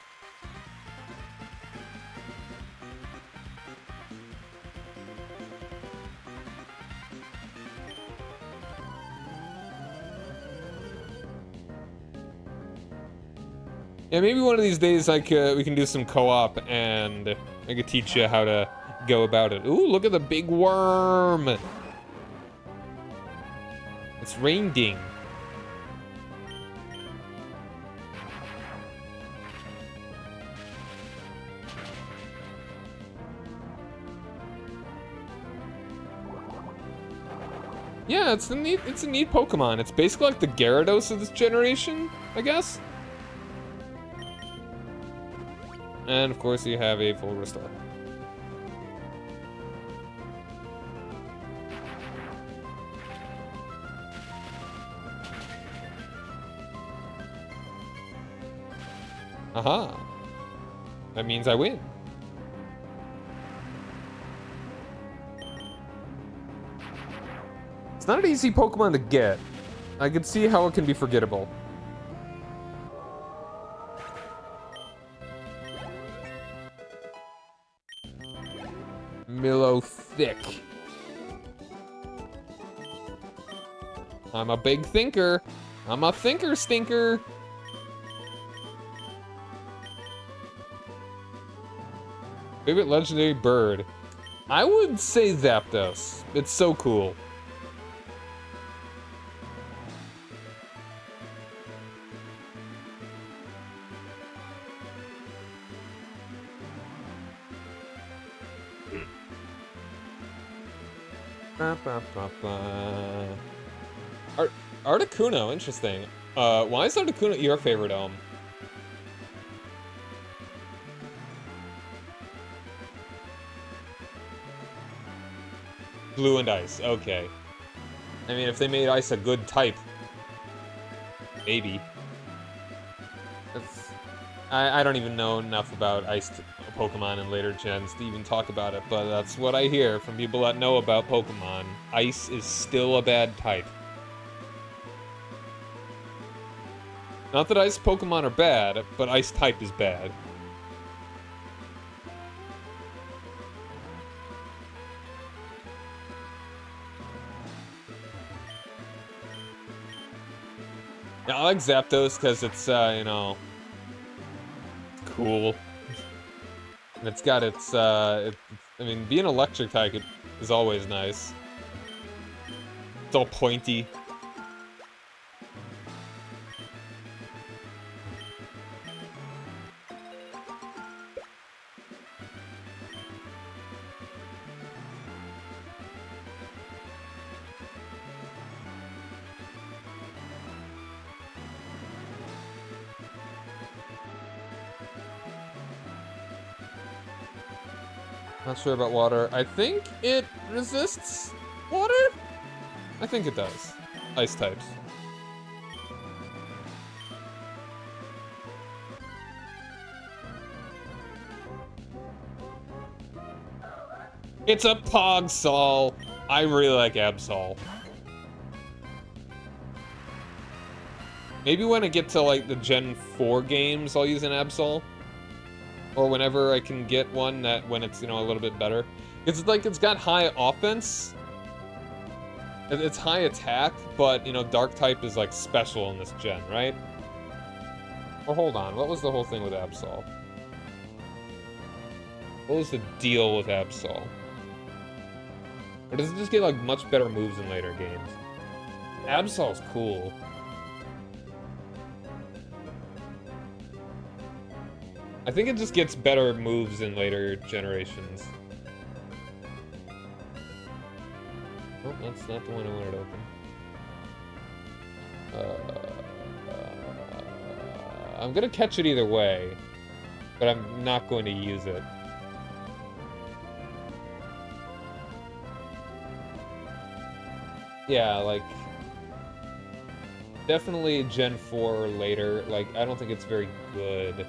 S1: Yeah, maybe one of these days we can do some co-op and I could teach you how to go about it. Ooh, look at the big worm. It's raining. Yeah, it's a neat Pokemon. It's basically like the Gyarados of this generation, I guess. And of course you have a full restore. Aha. That means I win. It's not an easy Pokemon to get. I can see how it can be forgettable. Milo Thick. I'm a big thinker. I'm a thinker stinker. Favorite legendary bird? I would say Zapdos. It's so cool. Articuno, interesting. Why is Articuno your favorite elm? Blue and ice, okay. I mean, if they made ice a good type, maybe. I don't even know enough about ice Pokemon in later gens to even talk about it, but that's what I hear from people that know about Pokemon. Ice is still a bad type. Not that ice Pokemon are bad, but ice type is bad. Yeah, I like Zapdos because it's, you know, cool. And it's got its, I mean, being electric type is always nice. It's all pointy. Not sure about water. I think it resists water? I think it does. Ice types. It's a Pogsol. I really like Absol. Maybe when I get to like the Gen 4 games, I'll use an Absol. Or whenever I can get one that when it's, you know, a little bit better. It's like it's got high offense. It's high attack, but, you know, Dark type is like special in this gen, right? Or hold on, what was the whole thing with Absol? What was the deal with Absol? Or does it just get like much better moves in later games? Absol's cool. I think it just gets better moves in later generations. Oh, that's not the one I wanted to open. I'm gonna catch it either way, but I'm not going to use it. Yeah, like, definitely Gen 4 or later. Like, I don't think it's very good.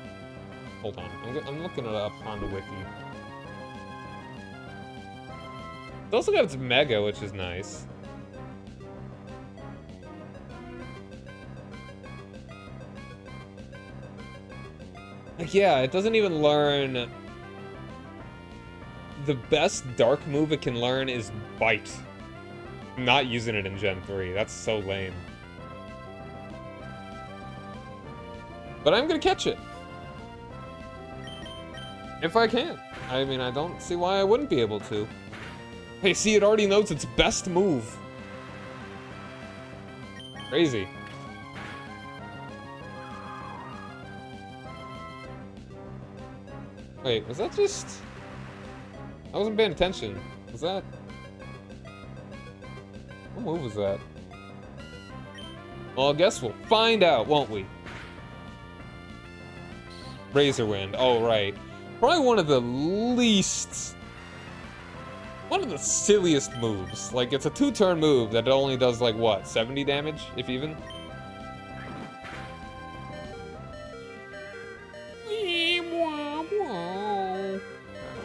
S1: Hold on, I'm looking it up on the wiki. It's also got its Mega, which is nice. Like, yeah, it doesn't even learn... The best Dark move it can learn is Bite. I'm not using it in Gen 3, that's so lame. But I'm gonna catch it. If I can. I mean, I don't see why I wouldn't be able to. Hey, see, it already knows its best move. Crazy. Wait, was that just... I wasn't paying attention. Was that... Oh move was that? Well, I guess we'll find out, won't we? Razor Wind. Oh, right. Probably one of the least... One of the silliest moves. Like, it's a 2-turn move that only does, like, what? 70 damage, if even?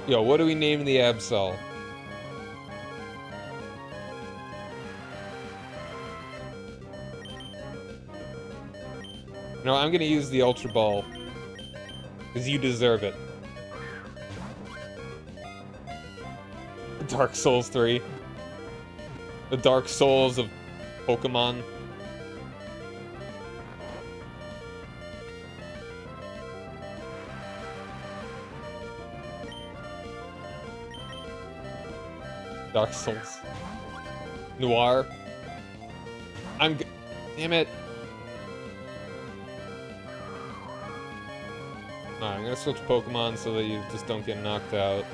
S1: Yo, what do we name the Absol? No, I'm gonna use the Ultra Ball. Because you deserve it. Dark Souls 3. The Dark Souls of Pokémon. Dark Souls. Noir. Damn it. Alright, I'm gonna switch Pokemon so that you just don't get knocked out.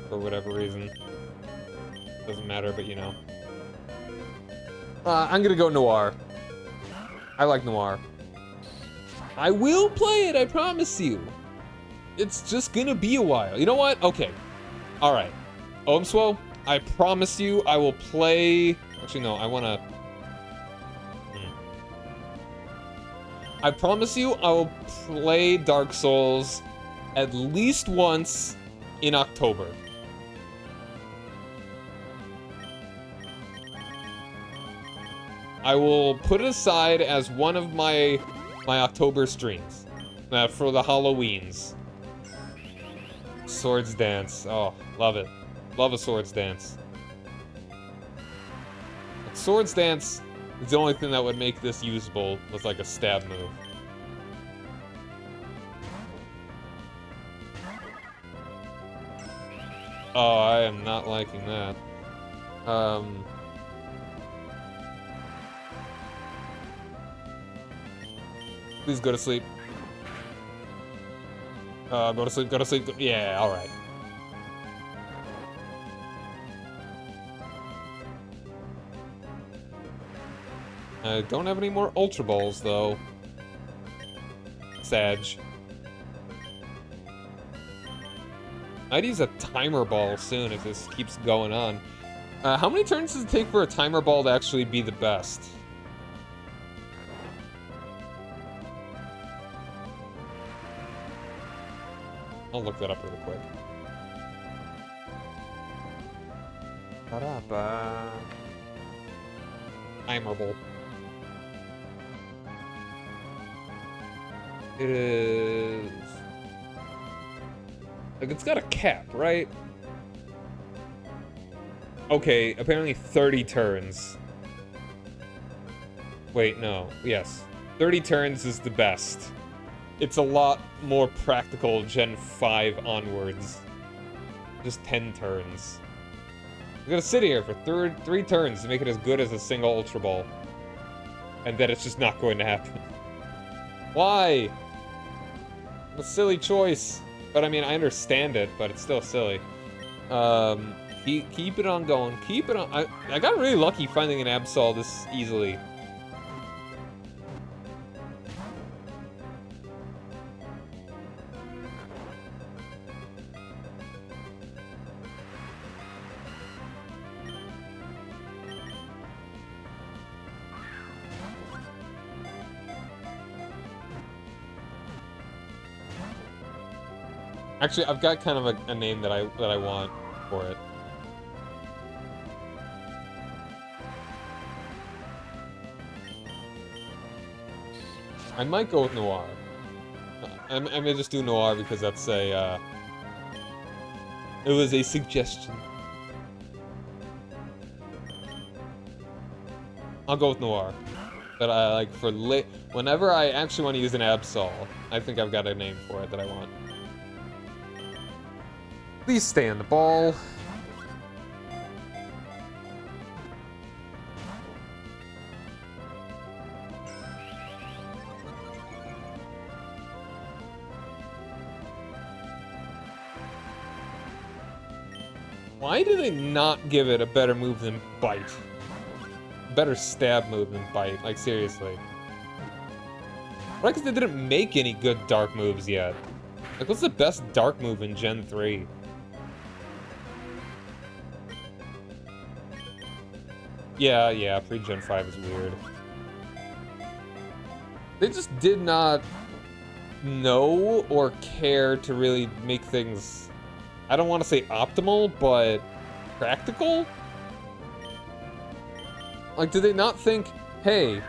S1: For whatever reason. Doesn't matter, but you know. I'm gonna go Noir. I like Noir. I will play it, I promise you. It's just gonna be a while. You know what? Okay. Alright. Omswo, I promise you I will play... Actually, no, I wanna... I promise you I will play Dark Souls at least once in October. I will put it aside as one of my October streams for the Halloweens. Swords Dance. Oh, love it. Love a Swords Dance. Swords Dance is the only thing that would make this usable with like a stab move. Oh, I am not liking that. Please go to sleep. Go to sleep, go to sleep. Yeah, alright. I don't have any more Ultra Balls, though. Sag. I'd use a Timer Ball soon if this keeps going on. How many turns does it take for a Timer Ball to actually be the best? I'll look that up really quick. Ba-da-ba. Timer Ball. It is... Like, it's got a cap, right? Okay, apparently 30 turns. Wait, no. Yes. 30 turns is the best. It's a lot more practical Gen 5 onwards. Just 10 turns. We're gonna sit here for 3 turns to make it as good as a single Ultra Ball. And then it's just not going to happen. Why? A silly choice. But I mean, I understand it, but it's still silly. Keep it on going. Keep it on. I got really lucky finding an Absol this easily. Actually, I've got kind of a name that I want for it. I might go with Noir. I may just do Noir because that's a, it was a suggestion. I'll go with Noir. But I like for whenever I actually want to use an Absol, I think I've got a name for it that I want. Please stay on the ball. Why do they not give it a better move than Bite? better stab move than bite, like seriously. Right, because they didn't make any good dark moves yet. Like, what's the best dark move in Gen 3? Yeah, pre-Gen 5 is weird. They just did not know or care to really make things, I don't want to say optimal, but practical? Like, did they not think, hey,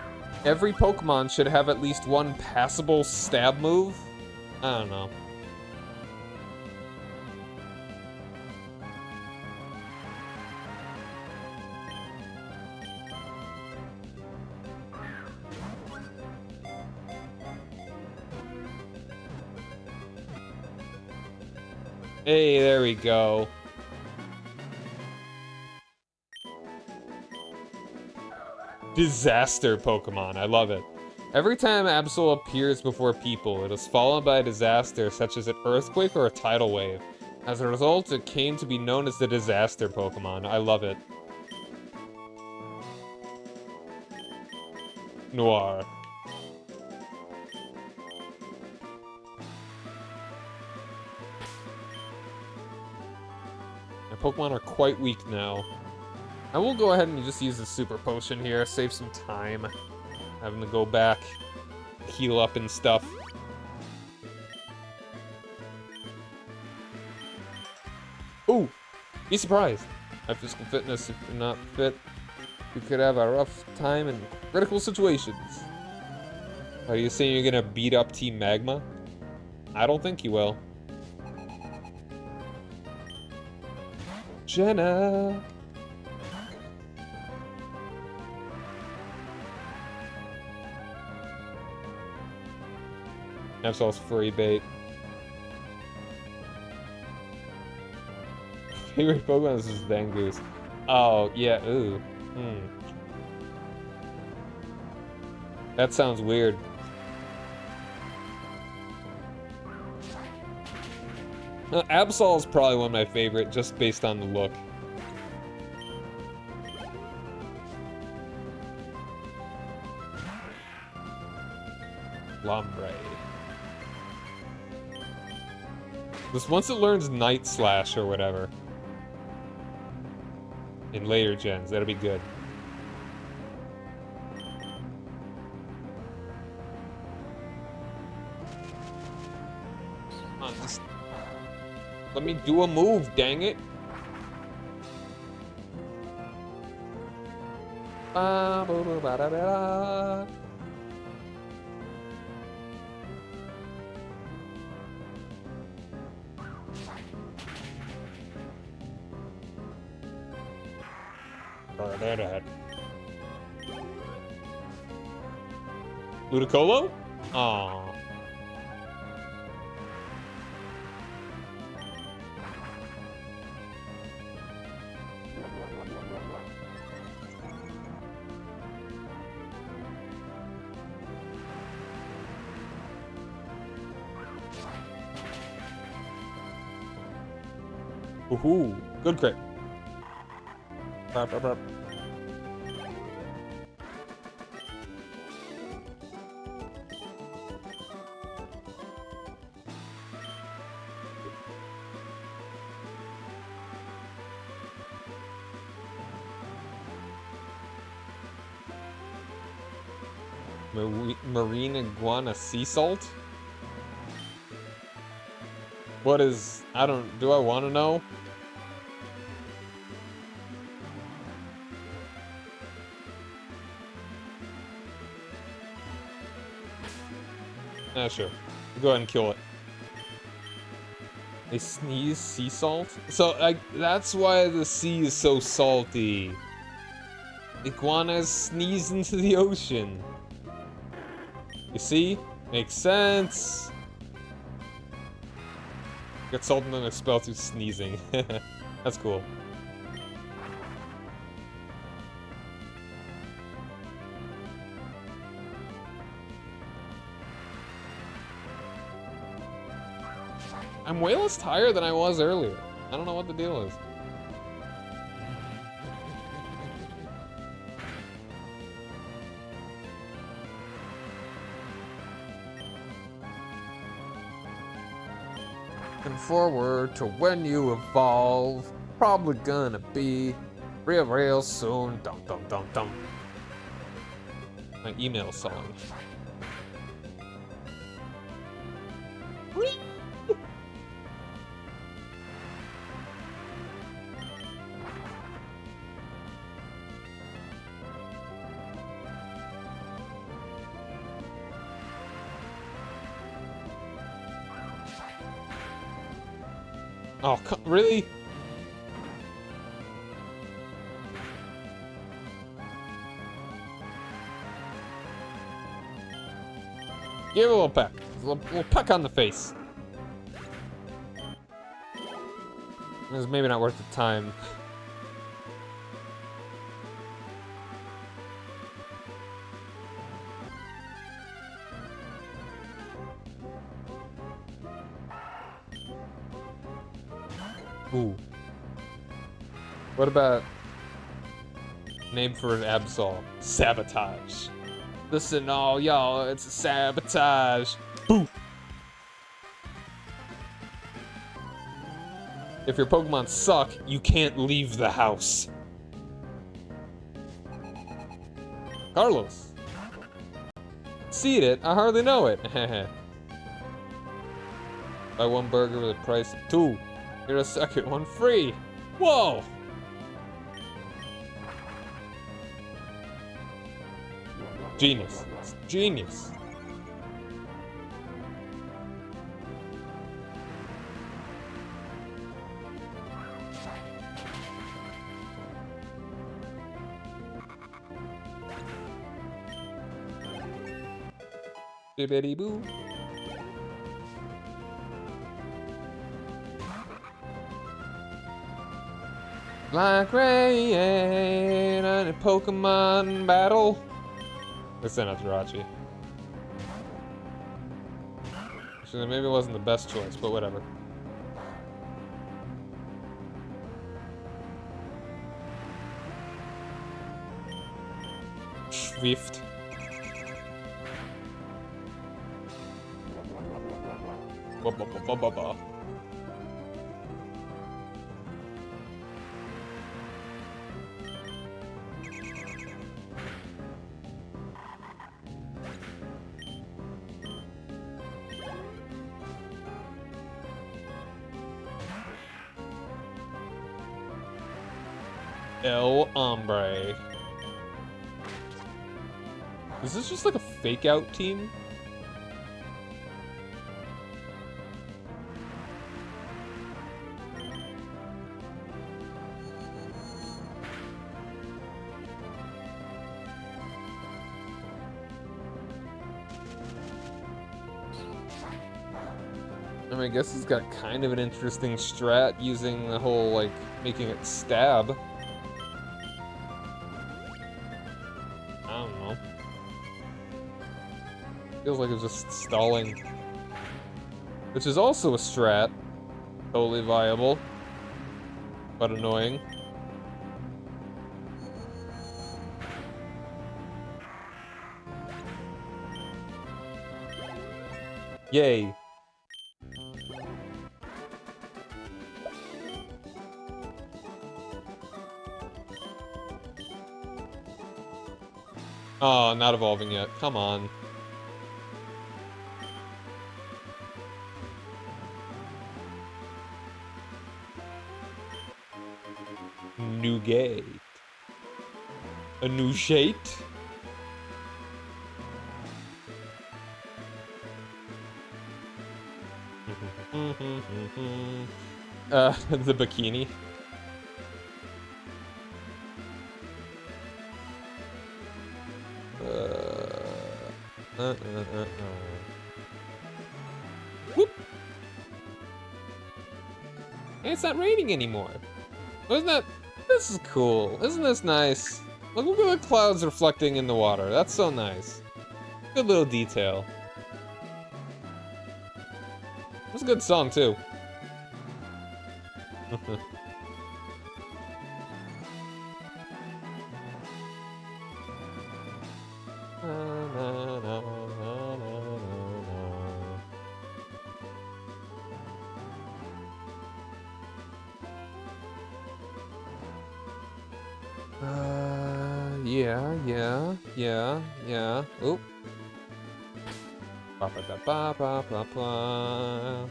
S1: every Pokemon should have at least one passable stab move? I don't know. Hey, there we go. Disaster Pokemon, I love it. Every time Absol appears before people, it is followed by a disaster such as an earthquake or a tidal wave. As a result, it came to be known as the Disaster Pokemon. I love it. Noir. My Pokemon are quite weak now. I will go ahead and just use the Super Potion here, save some time. Having to go back, heal up and stuff. Ooh! Be surprised! My physical fitness, if you're not fit, you could have a rough time in critical situations. Are you saying you're gonna beat up Team Magma? I don't think you will. Jenna! Absol's furry bait. Favorite Pokemon is Zangoose. Oh, yeah, ooh. That sounds weird. Absol is probably one of my favorite, just based on the look. Lombre. Just once it learns Night Slash or whatever. In later gens, that'll be good. Come on, just let me do a move, dang it. Ludicolo? Aww. Woohoo! Good crit. Burp, burp, burp. Marine iguana sea salt? What is... do I want to know? Sure. Go ahead and kill it. They sneeze sea salt? So, that's why the sea is so salty. Iguanas sneeze into the ocean. You see? Makes sense. Get salt and then expel through sneezing. That's cool. I'm way less tired than I was earlier. I don't know what the deal is. Looking forward to when you evolve. Probably gonna be real soon. Dum dum dum dum. My email song. Oh, really? Give it a little peck. A little peck on the face. It's maybe not worth the time. Ooh. What about name for an Absol? Sabotage. Listen, all y'all, it's a sabotage. Boo! If your Pokemon suck, you can't leave the house. Carlos. See it? I hardly know it. Buy one burger with a price of 2. Get a second one free. Whoa! Genius. It's genius. Bibbidi boo. Like rain on a Pokemon battle. Let's send out Jirachi. Actually, maybe it wasn't the best choice, but whatever. Swift. Ba-ba-ba-ba-ba-ba. El Hombre. Is this just like a fake out team? I mean, I guess it's got kind of an interesting strat using the whole, like, making it stab. I don't know. Feels like it's just stalling. Which is also a strat. Totally viable. But annoying. Yay. Oh, not evolving yet. Come on. Nougat. A nougat? The bikini. Whoop. Hey, it's not raining anymore. Wasn't that? This is cool. Isn't this nice? Look at the clouds reflecting in the water. That's so nice. Good little detail. It's a good song too. yeah. Oop. Ba ba da ba ba ba ba.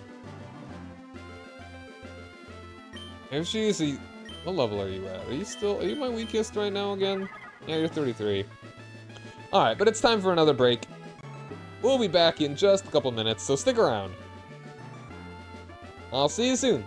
S1: Actually, what level are you at? Are you my weakest right now again? Yeah, you're 33. Alright, but it's time for another break. We'll be back in just a couple minutes, so stick around. I'll see you soon.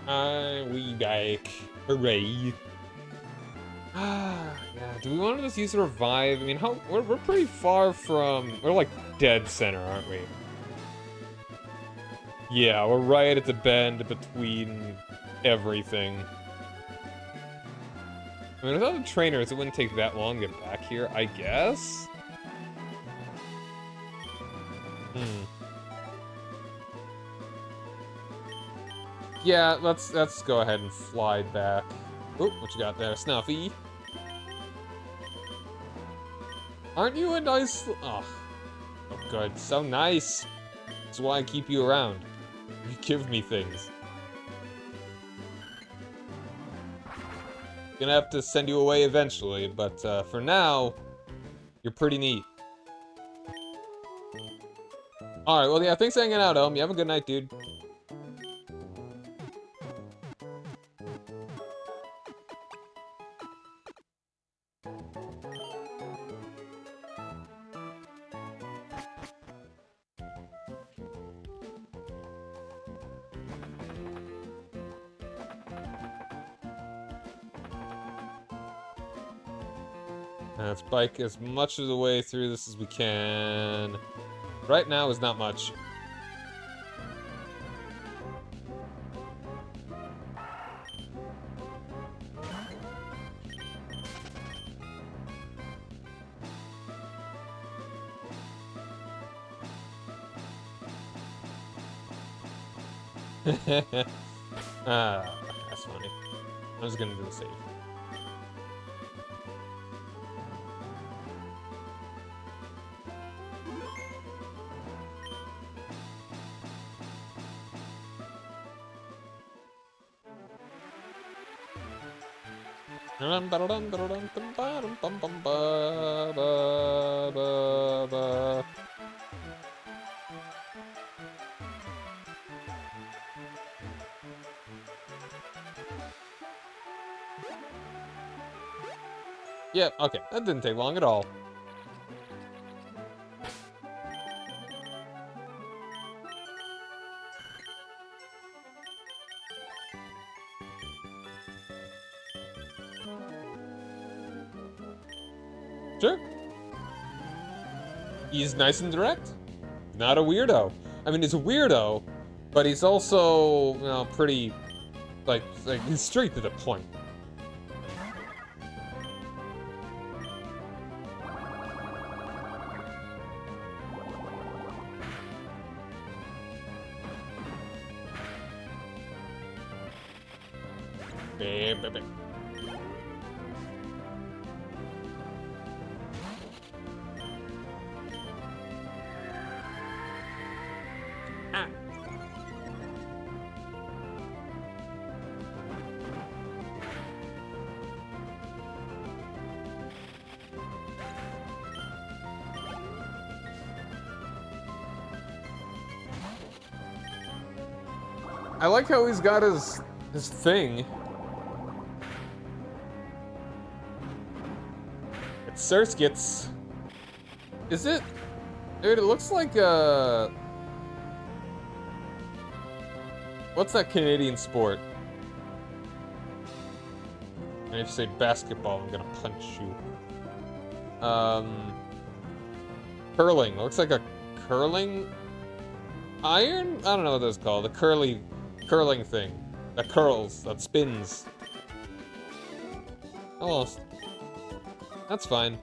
S1: We back. Hooray. Yeah, do we want to just use revive? I mean, we're pretty far from, we're like dead center, aren't we? Yeah, we're right at the bend between everything. I mean, without the trainers, it wouldn't take that long to get back here, I guess? Yeah, let's go ahead and fly back. Oh, what you got there, Snuffy? Aren't you a nice... Oh, good. So nice. That's why I keep you around. You give me things. Gonna have to send you away eventually, but for now, you're pretty neat. Alright, well, yeah, thanks for hanging out, Elm. You have a good night, dude. Let's bike as much of the way through this as we can. Right now is not much. That's funny. I'm just gonna do the save. Yeah, okay. That didn't take long at all. Sure. He's nice and direct. Not a weirdo. I mean, he's a weirdo, but he's also, you know, pretty, like he's straight to the point. I like how he's got his thing. It's Surskits. Is it? Dude, it looks like what's that Canadian sport? And if you say basketball, I'm gonna punch you. Curling. It looks like a curling iron? I don't know what that's called. The curling thing. That curls, that spins. Almost. That's fine.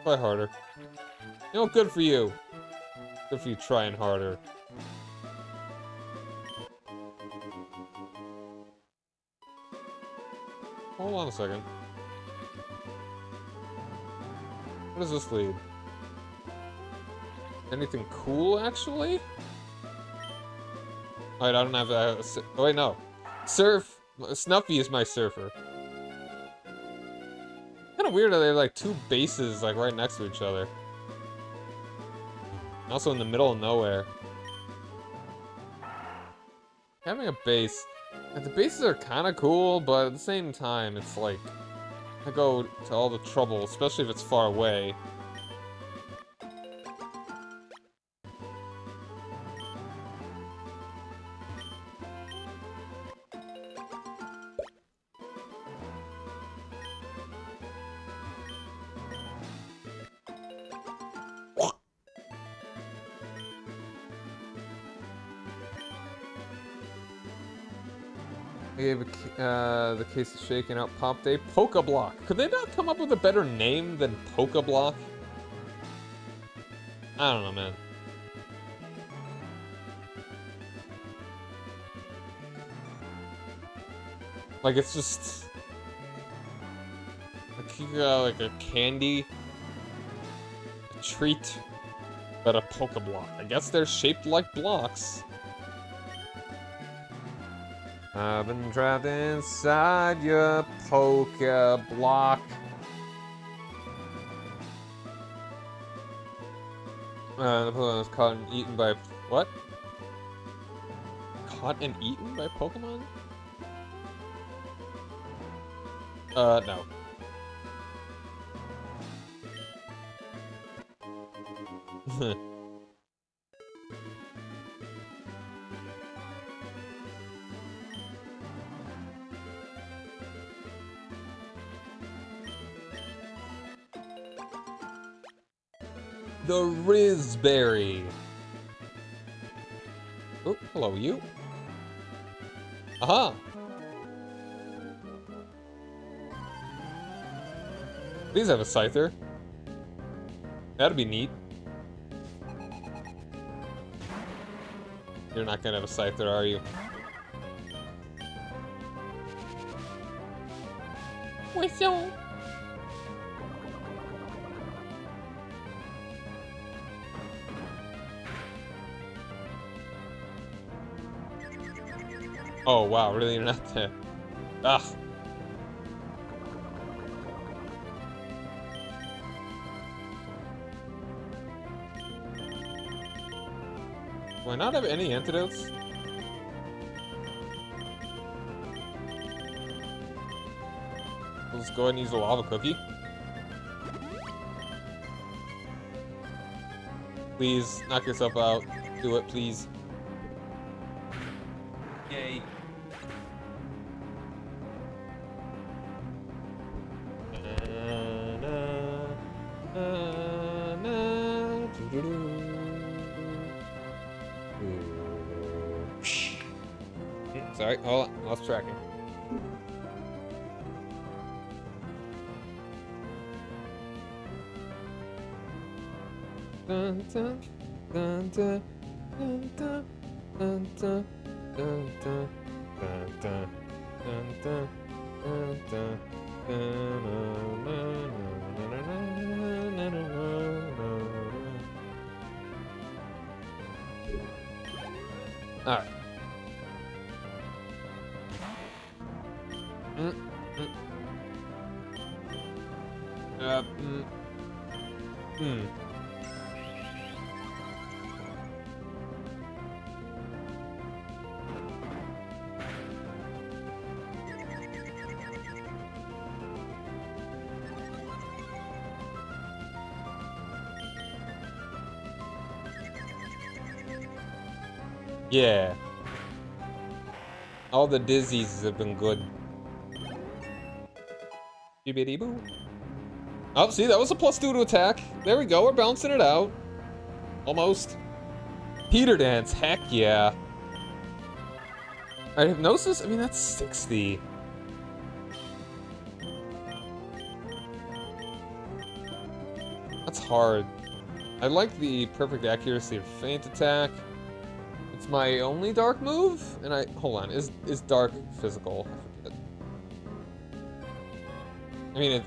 S1: Try harder. You know, good for you. Good for you trying harder. Hold on a second. What does this lead? Anything cool, actually? Alright, I don't have that. Oh, wait, no. Surf. Snuffy is my surfer. Kind of weird that they have like two bases like right next to each other. Also in the middle of nowhere. Having a base. The bases are kind of cool, but at the same time, it's like I go to all the trouble, especially if it's far away. I gave the case of shaking out Pop Day Pokeblock. Could they not come up with a better name than Pokeblock? I don't know, man. Like, it's just... like, you got, like, a candy... a treat... but a Pokeblock. I guess they're shaped like blocks. I've been trapped inside your Pokeblock. The Pokemon was caught and eaten by... what? Caught and eaten by Pokemon? No. The Rizberry. Oh, hello, you. Aha! These have a Scyther. That'd be neat. You're not gonna have a Scyther, are you? Whistle! Oh wow, really? You're not there. Ugh. Do I not have any antidotes? Let's go ahead and use a lava cookie. Please, knock yourself out. Do it, please. Yay. Sorry, hold on, lost tracking. Dun, dun, dun, dun, dun, dun, dun, dun, dun, dun, dun, dun, dun, dun, all right. Yeah. All the dizzies have been good. Boo. Oh, see, that was a +2 to attack. There we go, we're balancing it out. Almost. Peter Dance, heck yeah. Alright, Hypnosis? I mean, that's 60. That's hard. I like the perfect accuracy of Feint Attack. It's my only dark move? And hold on, is dark physical? I forget. I mean,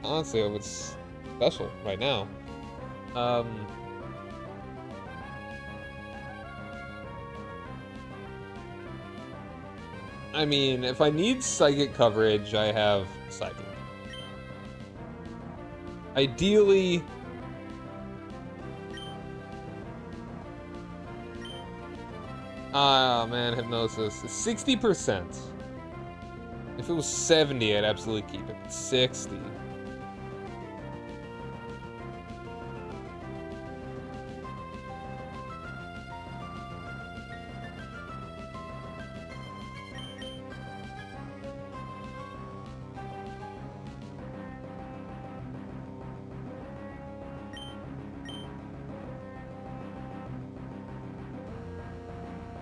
S1: honestly, it's special right now. I mean, if I need psychic coverage, I have psychic. Ideally... ah, man, Hypnosis. 60%. If it was 70, I'd absolutely keep it. 60.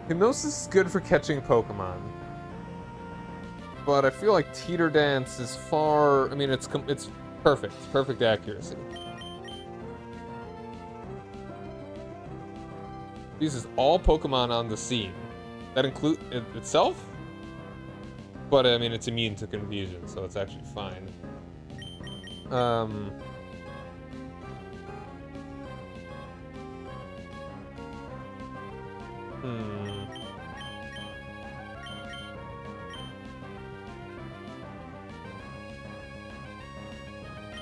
S1: Hypnosis is good for catching Pokemon. but I feel like Teeter Dance is far... I mean, it's perfect. It's perfect accuracy. Uses all Pokemon on the scene. That include itself? But, I mean, it's immune to confusion, so it's actually fine.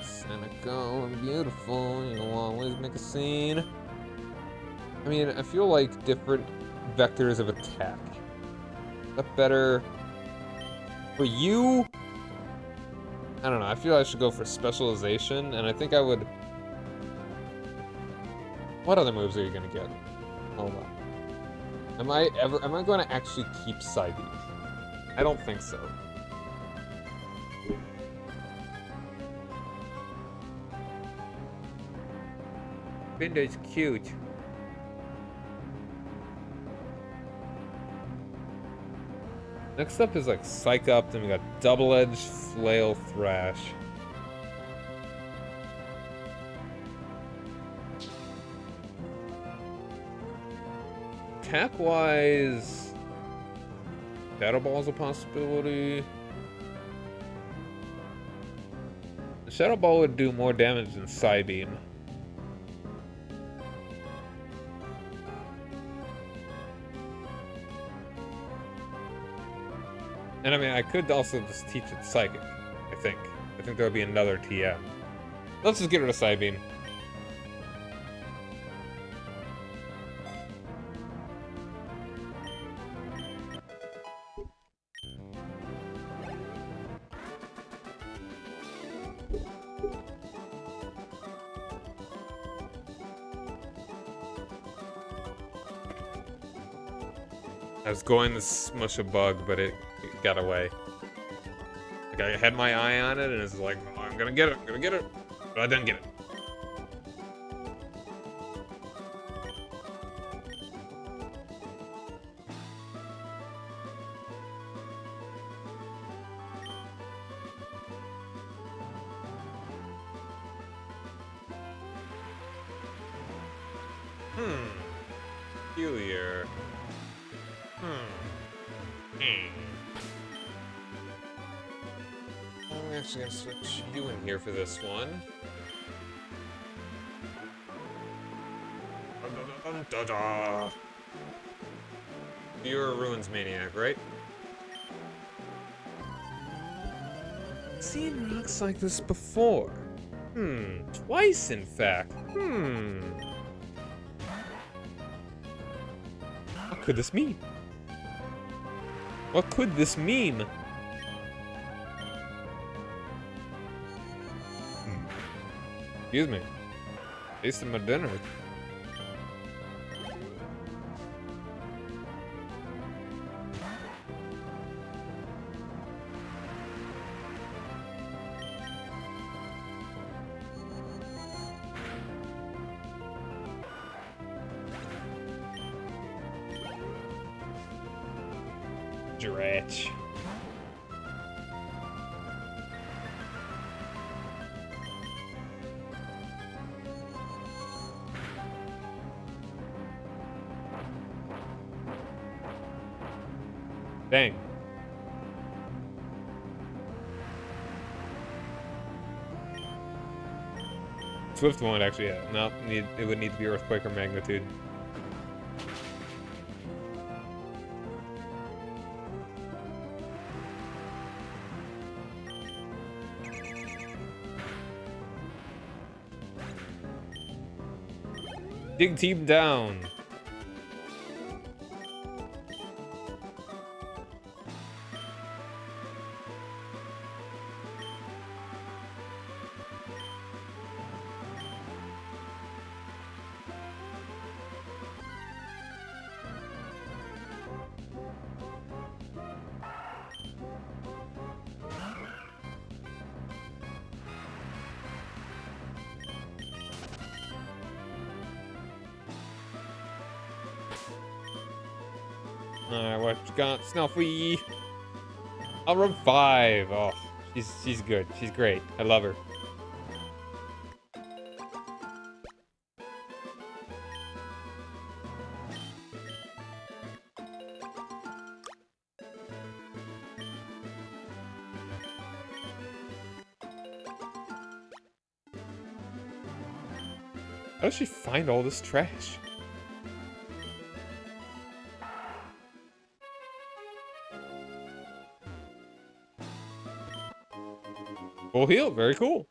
S1: Cynical and beautiful, you'll always make a scene. I mean, I feel like different vectors of attack. Is that better? For you? I don't know, I feel I should go for specialization, and I think I would... What other moves are you gonna get? Hold on. Am I going to actually keep Psybeam? I don't think so. Binder's cute. Next up is like Psych Up, then we got Double Edge, Flail, Thrash. Attack-wise, Shadow Ball's a possibility. The Shadow Ball would do more damage than Psybeam. And I mean, I could also just teach it Psychic, I think. I think there would be another TM. Let's just get rid of Psybeam. I was going to smush a bug, but it got away. Like, I had my eye on it, and it's like, oh, I'm gonna get it, but I didn't get it. Peculiar. I'm actually gonna switch you in here for this one. You're a Ruins Maniac, right? I've seen rocks like this before. Twice, in fact. What could this mean? What could this mean? Excuse me. Tasting my dinner. Dratch. Dang. Swift won't actually, yeah. No, it would need to be Earthquake or Magnitude. Dig team down. Alright, what you got, Snuffy? I'll run 5. Oh, she's good. She's great. I love her. How does she find all this trash? Full heal, very cool.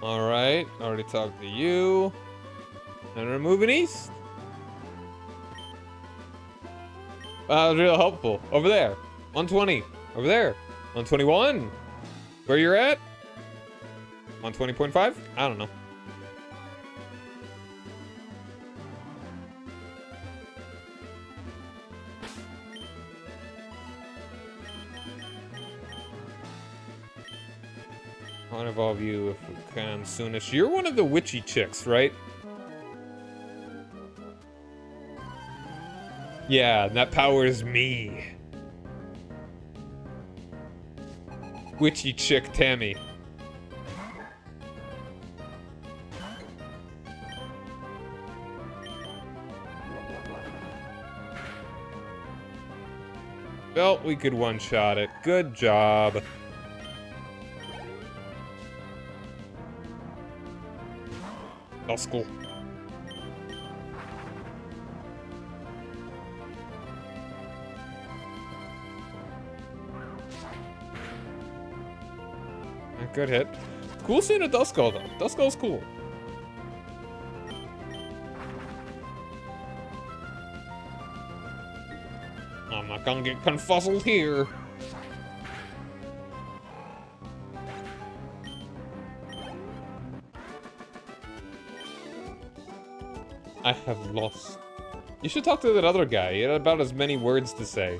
S1: Alright, already talked to you. And we're moving east. That was real helpful. Over there. 120. Over there. 121. Where you're at? 120.5? I don't know. I'll evolve you if we can soonish. You're one of the witchy chicks, right? Yeah, that powers me. Witchy chick Tammy. Well, we could one-shot it. Good job. That's cool. Good hit. Cool seeing a Duskull though. Duskull's cool. I'm not gonna get confuzzled here. I have lost. You should talk to that other guy. He had about as many words to say.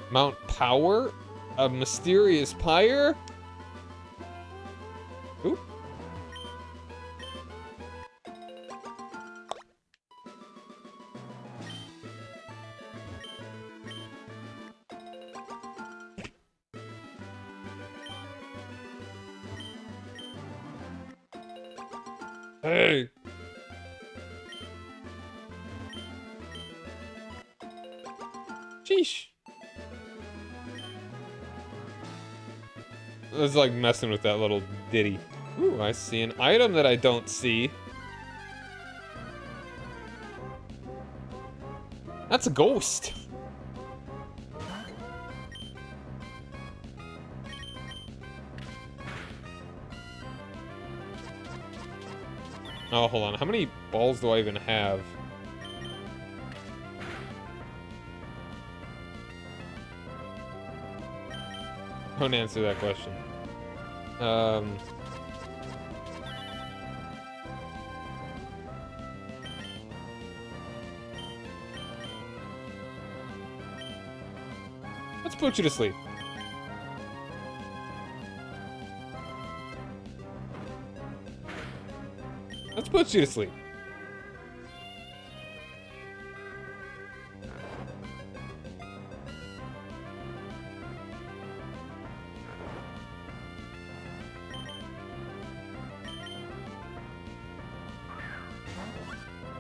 S1: Mount Power? A mysterious pyre? Ooh. Hey! Sheesh. It's like messing with that little ditty. Ooh, I see an item that I don't see. That's a ghost. Oh, hold on. How many balls do I even have? Don't answer that question. Let's put you to sleep. Let's put you to sleep.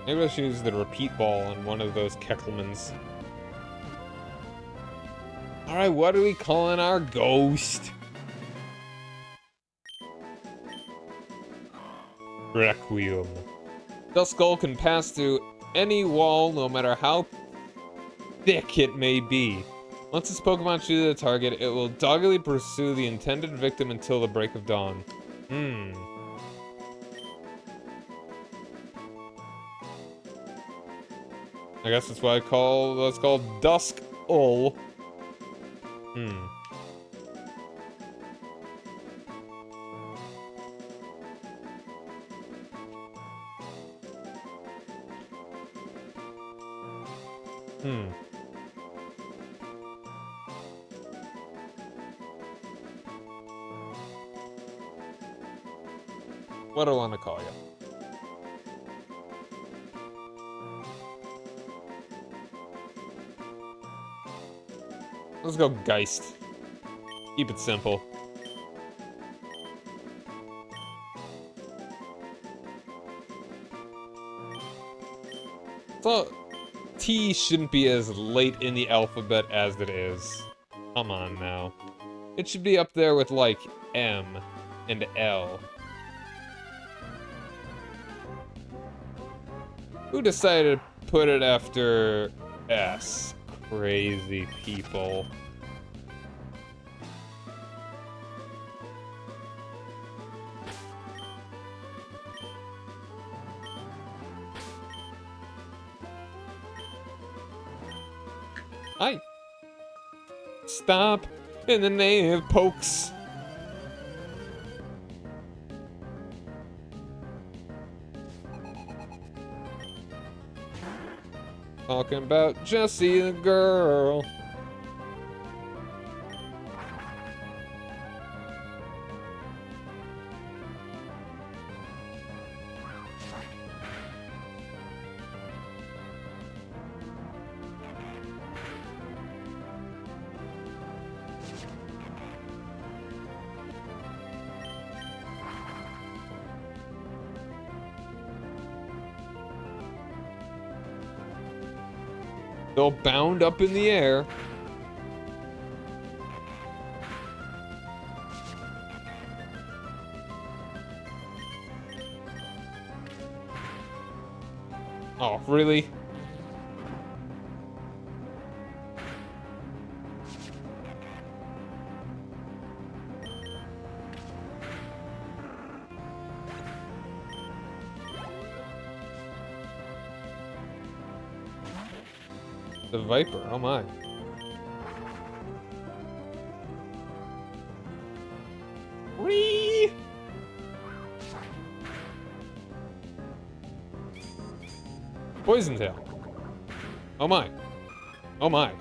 S1: Maybe I should use the repeat ball on one of those Keckelmans. Alright, what are we calling our ghost? Requiem. Duskull can pass through any wall, no matter how thick it may be. Once its Pokemon chooses a target, it will doggedly pursue the intended victim until the break of dawn. I guess that's why that's called Duskull. What do I want to call you? Let's go Geist. Keep it simple. So, T shouldn't be as late in the alphabet as it is. Come on now. It should be up there with, like, M and L. Who decided to put it after S? Crazy people. Stop in the name of pokes. Talking about Jessie the girl. Still bound up in the air. Oh, really? The Viper, oh my. Whee! Poison Tail. Oh my. Oh my.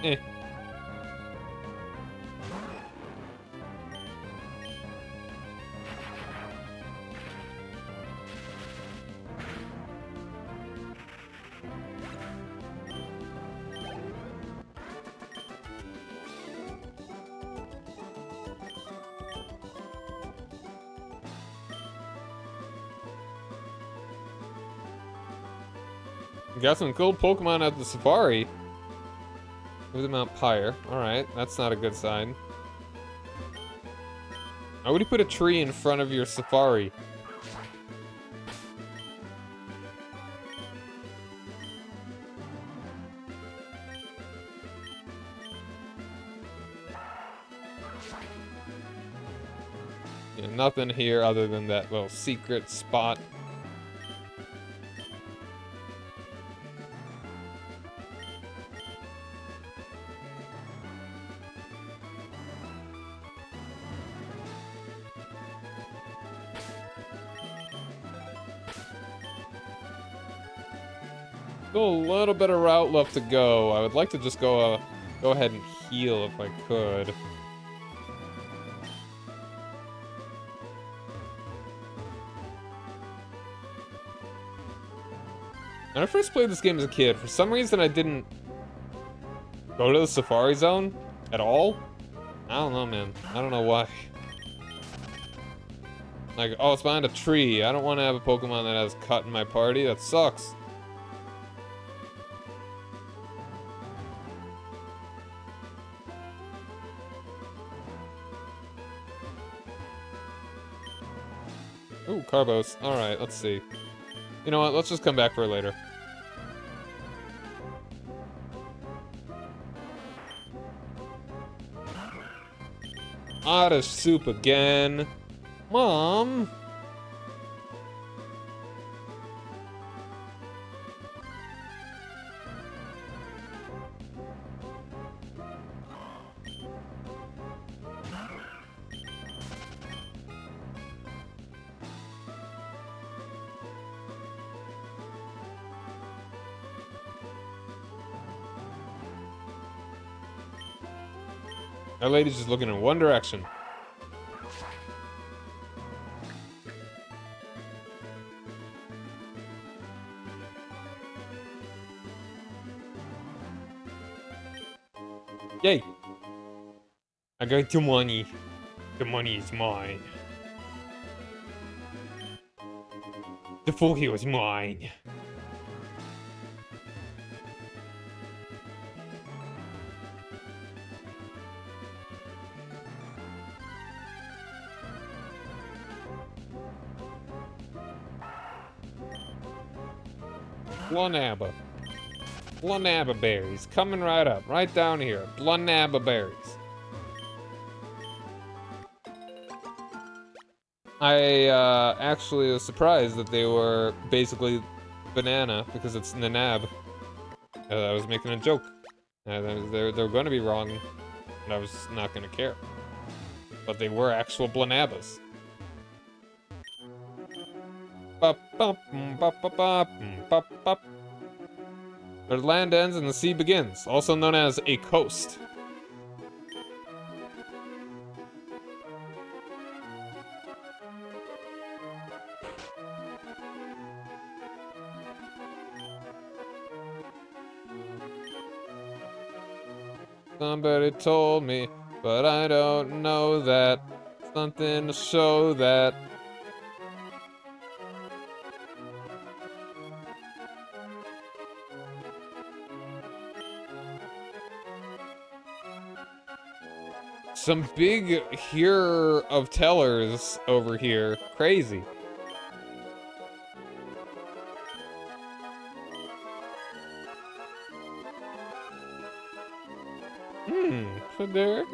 S1: Eh. Got some cool Pokemon at the safari. Move them out higher. Alright, that's not a good sign. Why would you put a tree in front of your safari? Yeah, nothing here other than that little secret spot. Still a little bit of route left to go. I would like to just go ahead and heal if I could. When I first played this game as a kid, for some reason I didn't go to the Safari Zone at all. I don't know, man. I don't know why. Like, oh, it's behind a tree. I don't want to have a Pokemon that has cut in my party. That sucks. Ooh, Carbos. Alright, let's see. You know what? Let's just come back for it later. Otta soup again. Mom! That lady's just looking in one direction. Yay! I got the money. The money is mine. The Poké was mine. Blunabba. Blunabba berries. Coming right up. Right down here. Blunabba berries. I actually was surprised that they were basically banana because it's Nanab. I was making a joke. They're going to be wrong, and I was not going to care. But they were actual Blanabbas. Where the land ends and the sea begins, also known as a coast. Somebody told me, but I don't know that. Something to show that. Some big hearer of tellers over here. Crazy. So there.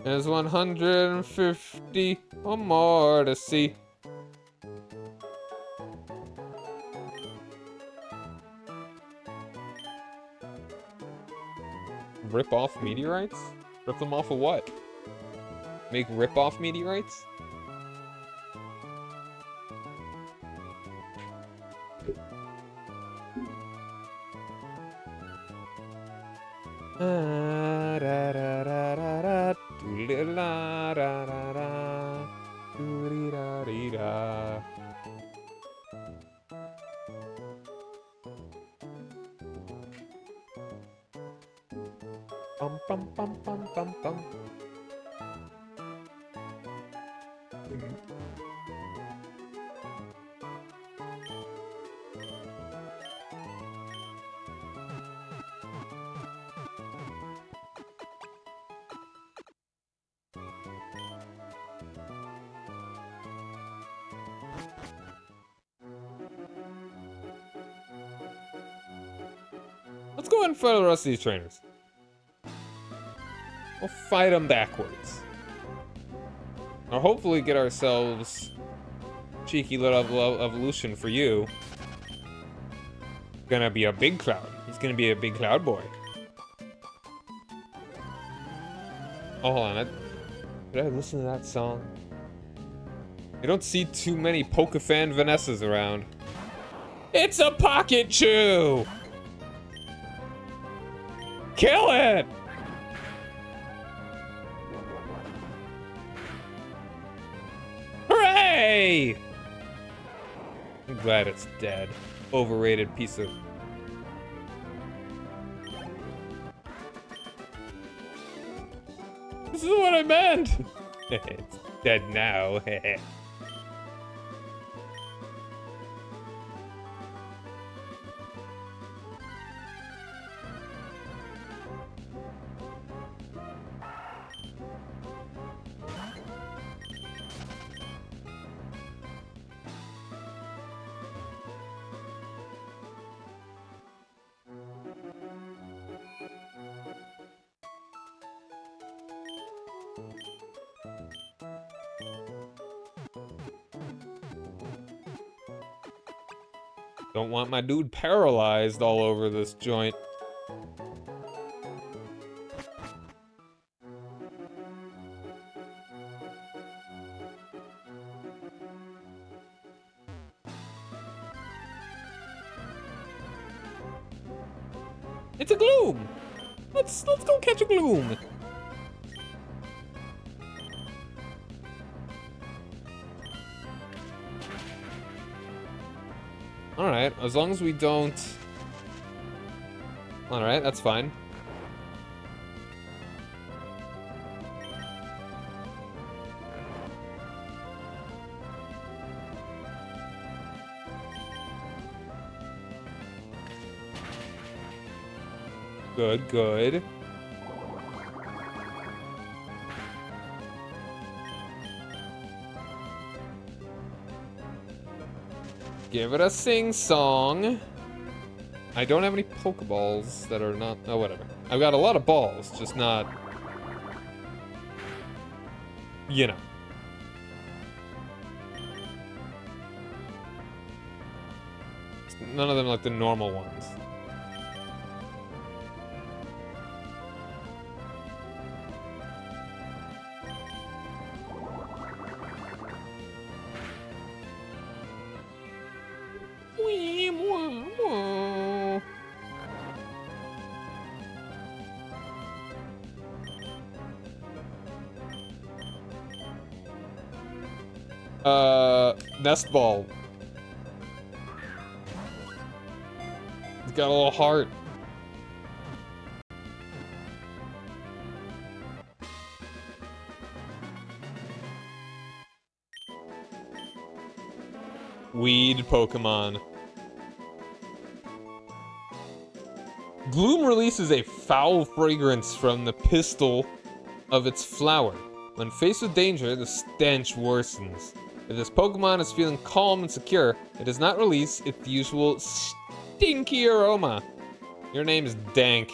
S1: There's 150 or more to see. Rip off meteorites? Rip them off of what? Make rip off meteorites? Bum bum bum bum bum bum. Let's go ahead and fight the rest of these trainers. We'll fight them backwards. Or hopefully get ourselves cheeky little evolution for you. Gonna be a big cloud. He's gonna be a big cloud boy. Oh, hold on. Did I listen to that song? I don't see too many Pokefan Vanessas around. It's a pocket chew! Kill it! Hooray! I'm glad it's dead. Overrated piece of... This is what I meant! It's dead now. Don't want my dude paralyzed all over this joint. It's a Gloom! Let's go catch a Gloom! Alright, as long as we don't... Alright, that's fine. Good, good. Give it a sing-song. I don't have any Pokeballs that are not... Oh, whatever. I've got a lot of balls, just not... You know. None of them like the normal ones. Nest ball. It's got a little heart. Weed Pokemon. Gloom releases a foul fragrance from the pistil of its flower. When faced with danger, the stench worsens. If this Pokemon is feeling calm and secure, it does not release its usual stinky aroma. Your name is Dank.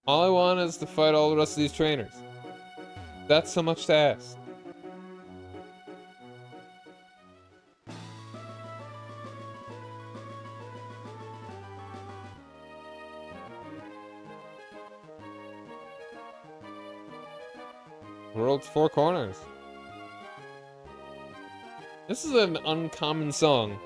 S1: All I want is to fight all the rest of these trainers. That's so much to ask. World's Four Corners. This is an uncommon song.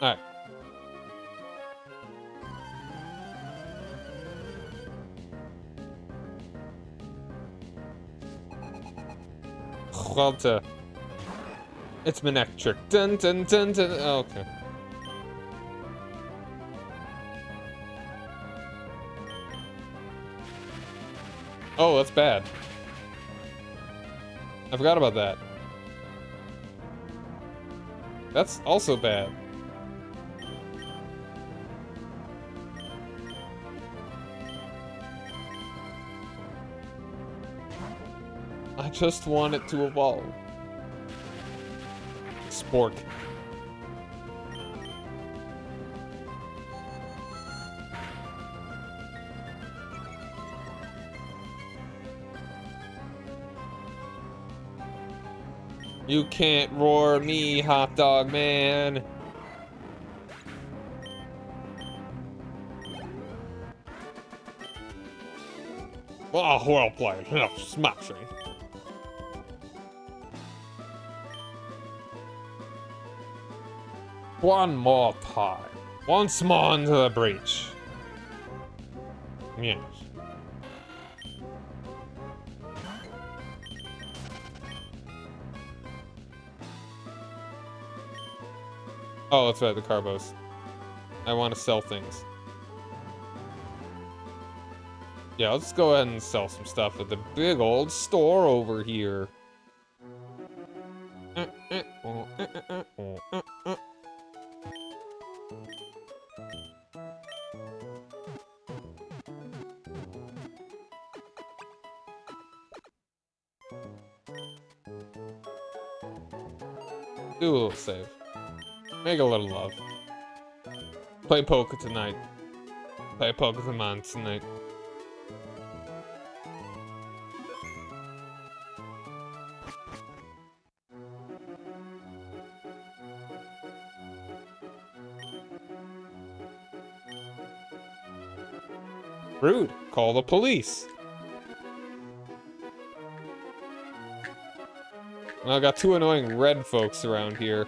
S1: Alright. Walter. It's Manectric. Dun dun dun dun. Oh, okay. Oh, that's bad. I forgot about that. That's also bad. I just want it to evolve. Spork. You can't roar me, hot dog man. Oh, well played. Smashing. One more time. Once more into the breach. Yes. Oh, that's right, the Carbos. I want to sell things. Yeah, let's go ahead and sell some stuff at the big old store over here. Do a little save. Make a little love. Play poker tonight. Play Pokémon tonight. Rude. Call the police. Well, I got two annoying red folks around here.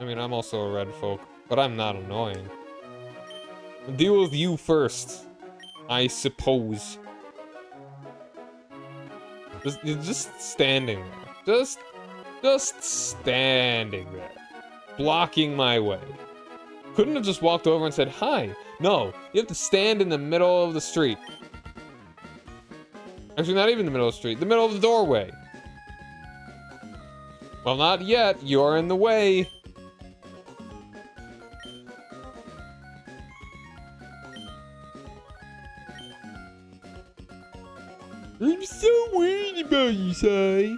S1: I mean, I'm also a red folk, but I'm not annoying. I'll deal with you first, I suppose. Just standing there. Just standing there. Blocking my way. Couldn't have just walked over and said, hi. No, you have to stand in the middle of the street. Actually, not even the middle of the street, the middle of the doorway. Well, not yet. You're in the way. I'm so worried about you, Sai.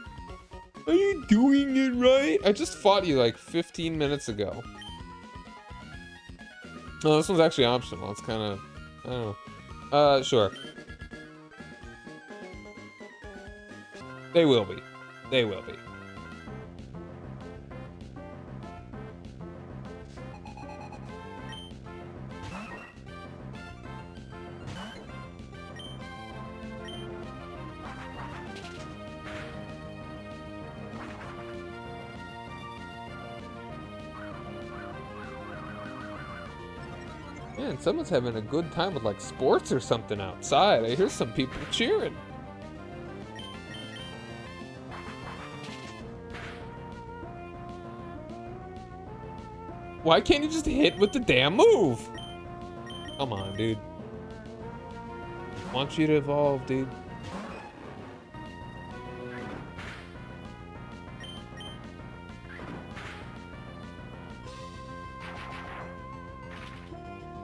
S1: Are you doing it right? I just fought you like 15 minutes ago. Oh, this one's actually optional. It's kind of, I don't know. Sure. They will be. They will be. Man, someone's having a good time with like sports or something outside. I hear some people cheering. Why can't you just hit with the damn move? Come on, dude. I want you to evolve, dude.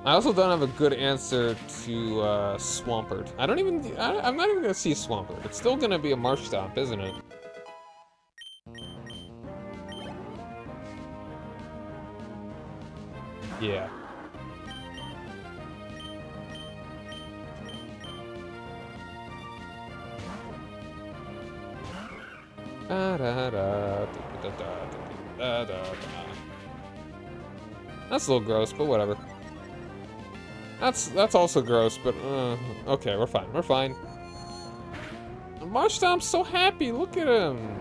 S1: I also don't have a good answer to Swampert. I'm not even gonna see Swampert. It's still gonna be a Marshtomp, isn't it? Yeah. That's a little gross, but whatever. That's also gross, but okay, we're fine. We're fine. Marshtomp's so happy. Look at him.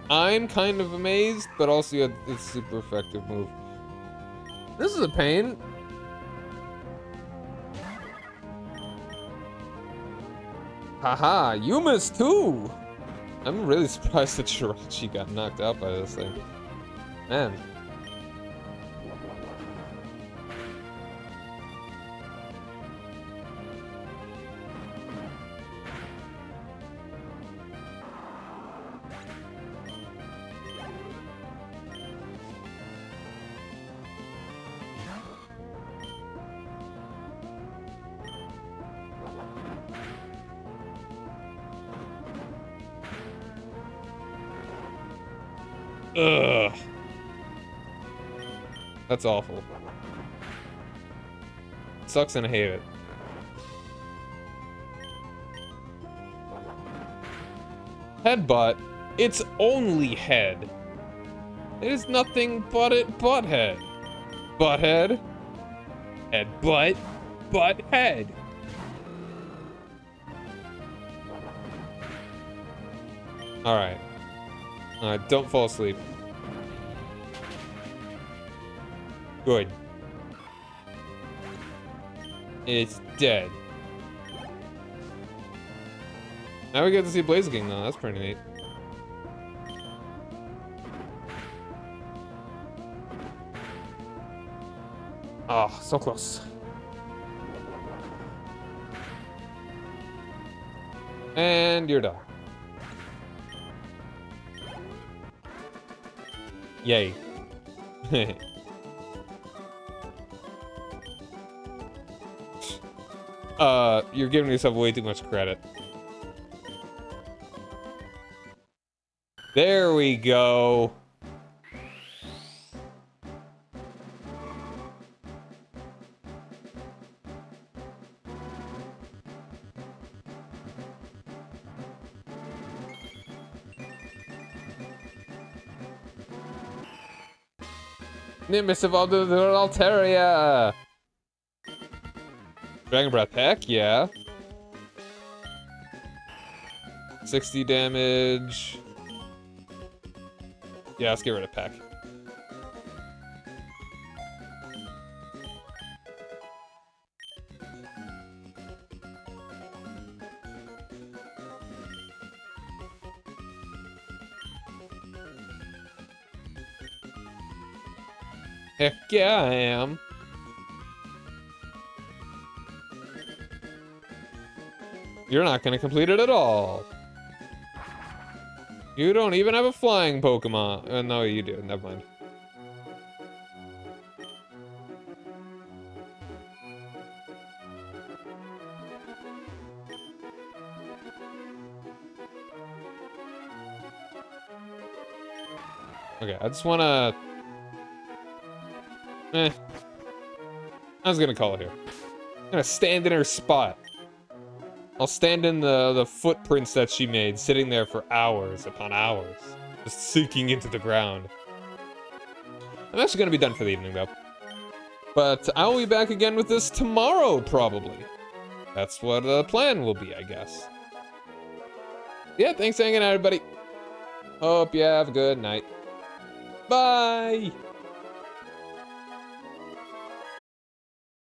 S1: I'm kind of amazed, but also it's a super effective move. This is a pain. Haha, you missed too! I'm really surprised that Jirachi got knocked out by this thing. Man. Ugh. That's awful. Sucks and I hate it. Headbutt? It's only head. It is nothing but head. Butthead. Head butt. Butt head. Alright. Don't fall asleep. Good. It's dead. Now we get to see Blaziken though, that's pretty neat. Oh, so close. And you're done. Yay. You're giving yourself way too much credit. There we go. Nimbus evolved into Altaria. Dragon Breath, heck yeah. 60 damage. Yeah, let's get rid of Peck. Heck yeah, I am. You're not gonna complete it at all. You don't even have a flying Pokemon. No, you do. Never mind. Okay, I just wanna... I was gonna call it here. I'm gonna stand in her spot. I'll stand in the footprints that she made, sitting there for hours upon hours, just sinking into the ground. I'm actually gonna be done for the evening, though. But I'll be back again with this tomorrow, probably. That's what the plan will be, I guess. Yeah, thanks for hanging out, everybody. Hope you have a good night. Bye!